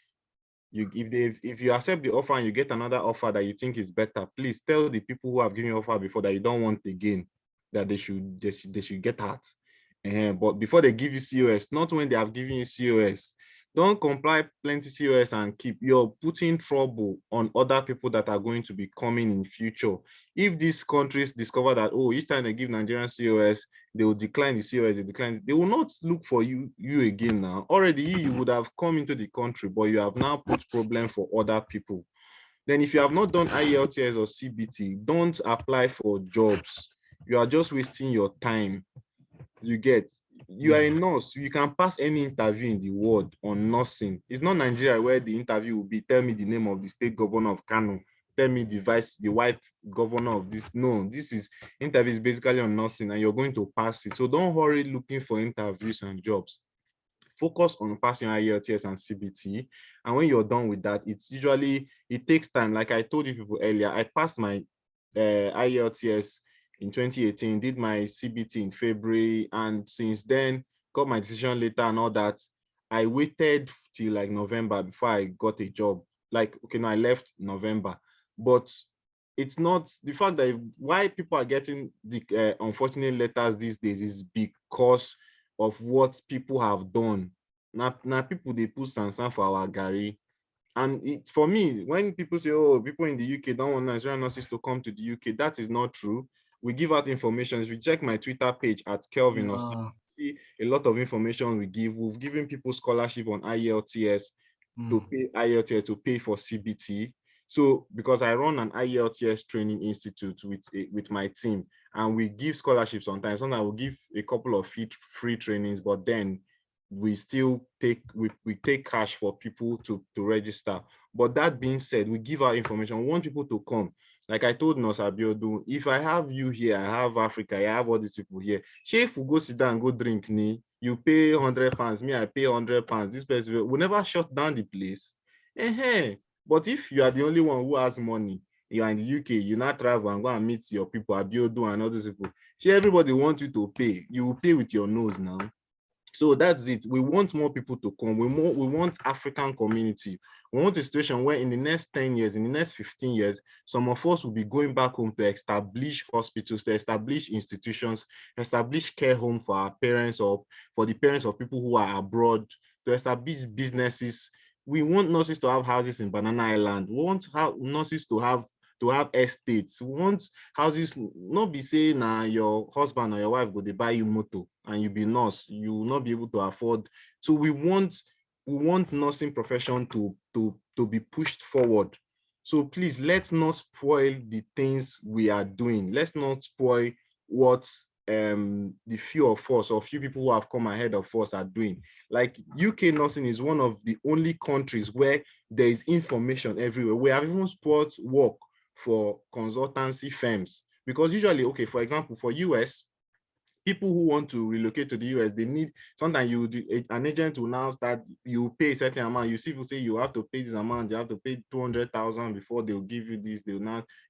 If you accept the offer and you get another offer that you think is better, please tell the people who have given you offer before that you don't want again, that they should get out. But before they give you COS, not when they have given you COS. Don't comply plenty COS and keep. You're putting trouble on other people that are going to be coming in future. If these countries discover that, each time they give Nigerian COS, they will decline the COS, they will not look for you again now. Already you would have come into the country, but you have now put problem for other people. Then if you have not done IELTS or CBT, don't apply for jobs. You are just wasting your time. You are a nurse. You can pass any interview in the world on nursing. It's not Nigeria where the interview will be, tell me the name of the state governor of Kano, tell me the wife governor of this. No, this is interview is basically on nursing and you're going to pass it. So don't hurry looking for interviews and jobs. Focus on passing IELTS and CBT. And when you're done with that, it takes time. Like I told you people earlier, I passed my IELTS in 2018, did my CBT in February, and since then got my decision letter and all that. I waited till like November before I got a job. I left November, but it's not the fact that why people are getting the unfortunate letters these days is because of what people have done. Now people they put sansan for our gari. And for me, when people say, people in the UK don't want Nigerian nurses to come to the UK, that is not true. We give out information. If you check my Twitter page at Kelvin Ossai, see a lot of information we give. We've given people scholarship on IELTS to pay IELTS to pay for CBT. So because I run an IELTS training institute with my team, and we give scholarships sometimes. Sometimes we'll give a couple of free trainings, but then we still take cash for people to register. But that being said, we give our information. We want people to come. Like I told Nos Abiodu, if I have you here, I have Africa, I have all these people here. If we go sit down and go drink, you pay £100, me, I pay £100. This person will never shut down the place. But if you are the only one who has money, you are in the UK, you not travel and go and meet your people, Abiodu and all these people. Everybody wants you to pay. You will pay with your nose now. So that's it. We want more people to come. We want African community. We want a situation where in the next 10 years, in the next 15 years, some of us will be going back home to establish hospitals, to establish institutions, establish care home for our parents or for the parents of people who are abroad, to establish businesses. We want nurses to have houses in Banana Island. We want nurses to have estates. We want houses, not be saying your husband or your wife go they buy you motor and you be nurse, you will not be able to afford. So we want nursing profession to be pushed forward. So please, let's not spoil the things we are doing. Let's not spoil what the few of us or few people who have come ahead of us are doing. Like UK nursing is one of the only countries where there is information everywhere. We have even sport work for consultancy firms, because usually, okay, for example, for US, people who want to relocate to the US, they need, sometimes an agent will now start, you pay a certain amount, you see people say you have to pay this amount, you have to pay 200,000 before they'll give you this,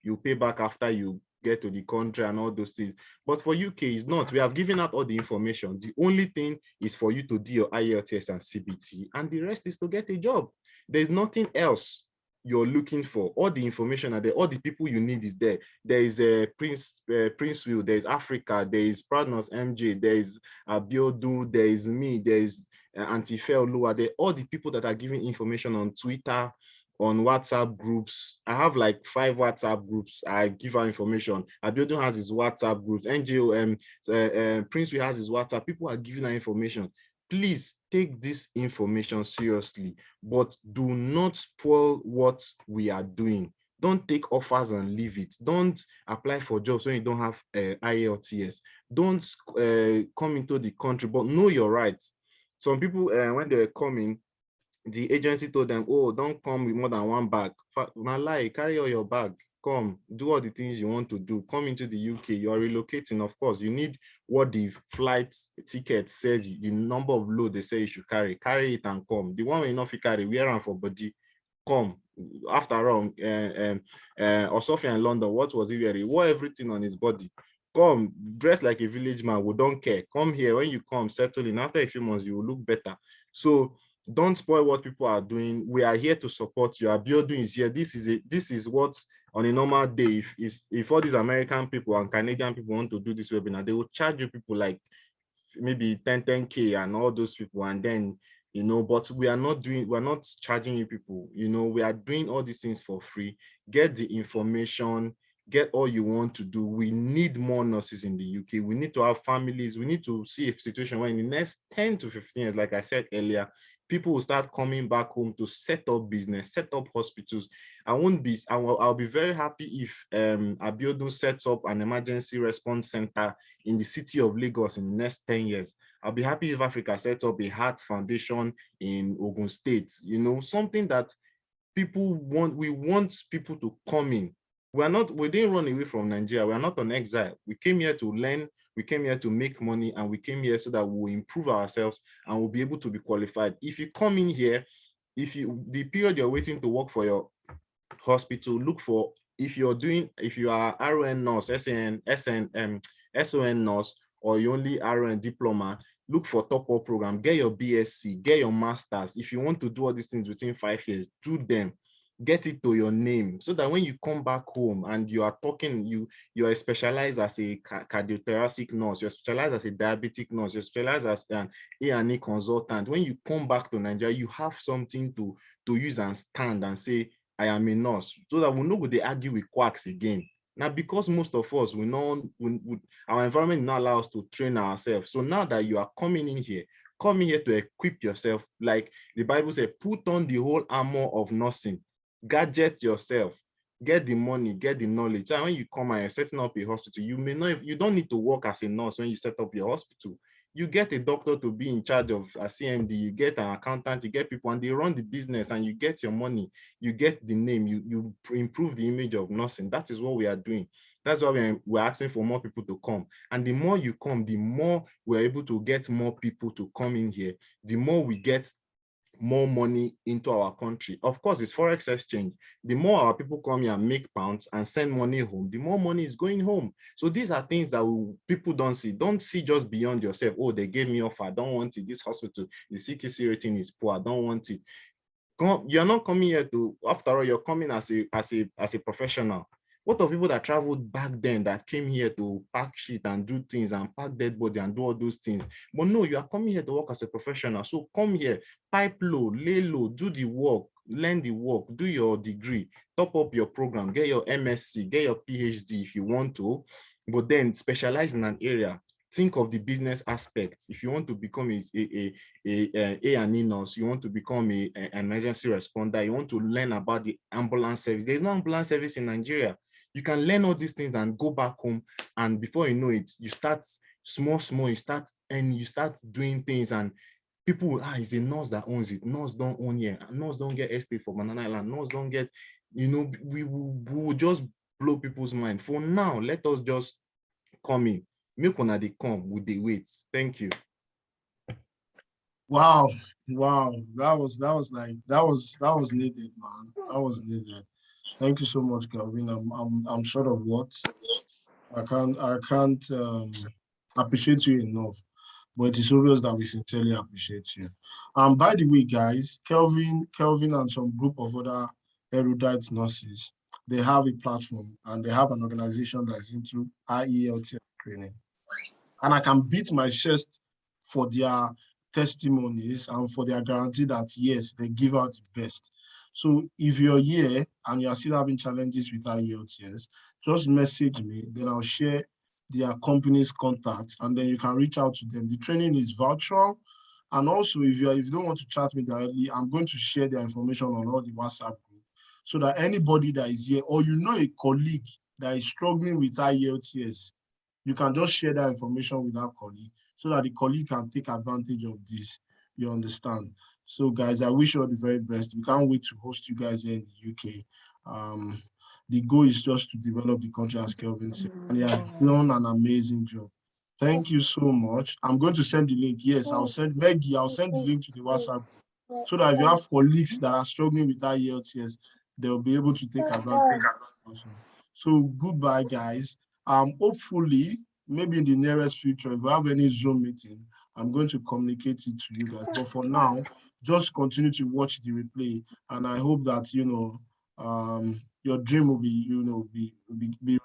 you pay back after you get to the country and all those things. But for UK, it's not. We have given out all the information. The only thing is for you to do your IELTS and CBT, and the rest is to get a job. There's nothing else you're looking for. All the information are there, all the people you need is there. There is a Prince Will, there is Africa, there is Pradnos MJ, there is Abiodun, there is me, there is Antife Lua, there all the people that are giving information on Twitter, on WhatsApp groups. I have like 5 WhatsApp groups. I give out information. Abiodun has his WhatsApp groups. NGO, Prince Will has his WhatsApp. People are giving out information. Please take this information seriously, but do not spoil what we are doing. Don't take offers and leave it. Don't apply for jobs when you don't have IELTS. Don't come into the country, but know your rights. Some people, when they're coming, the agency told them, oh, don't come with more than 1 bag. Lie, carry all your bag. Come, do all the things you want to do. Come into the UK. You're relocating, of course. You need what the flight ticket said, the number of load they say you should carry. Carry it and come. The one you know if you carry, wear them for body. Come. After all, Osofia in London, what was he wearing? He wore everything on his body. Come, dress like a village man. We don't care. Come here. When you come, settle in. After a few months, you will look better. So don't spoil what people are doing. We are here to support you. Abiodun is here. This is what on a normal day, if all these American people and Canadian people want to do this webinar, they will charge you people like maybe 10K and all those people, and then but we're not charging you people. We are doing all these things for free. Get the information, get all you want to do. We need more nurses in the UK. We need to have families. We need to see a situation where in the next 10 to 15 years, like I said earlier, people will start coming back home to set up business, set up hospitals. I'll be very happy if Abiodun sets up an emergency response center in the city of Lagos in the next 10 years. I'll be happy if Africa sets up a heart foundation in Ogun State, something that people want. We want people to come in. We didn't run away from Nigeria. We are not on exile. We came here to learn. We came here to make money, and we came here so that we'll improve ourselves and we'll be able to be qualified. If you come in here, the period you're waiting to work for your hospital, look for, if you are RN nurse, SON nurse, or you only RN diploma, look for top-up program, get your BSc, get your masters. If you want to do all these things within 5 years, do them. Get it to your name, so that when you come back home and you are talking, you are specialized as a cardiothoracic nurse, you're specialized as a diabetic nurse, you're specialized as an A&E consultant. When you come back to Nigeria, you have something to use and stand and say, I am a nurse, so that we know they argue with quacks again. Now, because most of us, our environment not allow us to train ourselves. So now that you are coming in here to equip yourself, like the Bible says, put on the whole armor of nursing. Gadget yourself, get the money, get the knowledge. And when you come and you're setting up a hospital, you don't need to work as a nurse when you set up your hospital. You get a doctor to be in charge of a CMD, you get an accountant, you get people, and they run the business, and you get your money, you get the name, you improve the image of nursing. That is what we are doing. That's why we're asking for more people to come. And the more you come, the more we're able to get more people to come in here, the more we get more money into our country. Of course, it's forex exchange. The more our people come here and make pounds and send money home, the more money is going home. So these are things that people don't see. Don't see just beyond yourself. Oh, they gave me offer. I don't want it. This hospital, the CQC rating is poor. I don't want it. You're not coming here to, after all, you're coming as a professional. What of people that traveled back then that came here to pack shit and do things and pack dead body and do all those things? But no, you are coming here to work as a professional. So come here, pipe low, lay low, do the work, learn the work, do your degree, top up your program, get your MSc, get your PhD if you want to, but then specialize in an area. Think of the business aspect. If you want to become a A&E nurse, you want to become an emergency responder, you want to learn about the ambulance service. There's no ambulance service in Nigeria. You can learn all these things and go back home, and before you know it, you start small, you start doing things, and people, it's a nurse that owns it. Nurse don't own here. Nurse don't get estate for Banana Island. Nurse don't get, we will just blow people's mind. For now, let us just come in. Make una dey come, we dey wait. Thank you. Wow, that was needed, man. That was needed. Thank you so much, Kelvin. I'm short of words. I can't appreciate you enough, but it is obvious that we sincerely appreciate you. By the way, guys, Kelvin and some group of other erudite nurses, they have a platform and they have an organization that is into IELTS training. And I can beat my chest for their testimonies and for their guarantee that, yes, they give out the best. So if you're here and you're still having challenges with IELTS, just message me, then I'll share their company's contact, and then you can reach out to them. The training is virtual. And also, if you don't want to chat me directly, I'm going to share their information on all the WhatsApp group so that anybody that is here, or a colleague that is struggling with IELTS, you can just share that information with that colleague so that the colleague can take advantage of this. You understand? So, guys, I wish you all the very best. We can't wait to host you guys here in the UK. The goal is just to develop the country, as Kelvin said, and he has done an amazing job. Thank you so much. I'm going to send the link. Yes, I'll send Maggie. I'll send the link to the WhatsApp so that if you have colleagues that are struggling with IELTS, they'll be able to take advantage of it. So, goodbye, guys. Hopefully, maybe in the nearest future, if we have any Zoom meeting, I'm going to communicate it to you guys. But for now, just continue to watch the replay, and I hope that your dream will be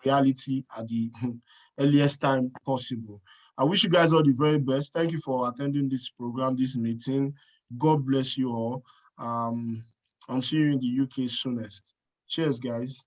reality at the earliest time possible. I wish you guys all the very best. Thank you for attending this program, this meeting. God bless you all. I'll see you in the UK soonest. Cheers, guys.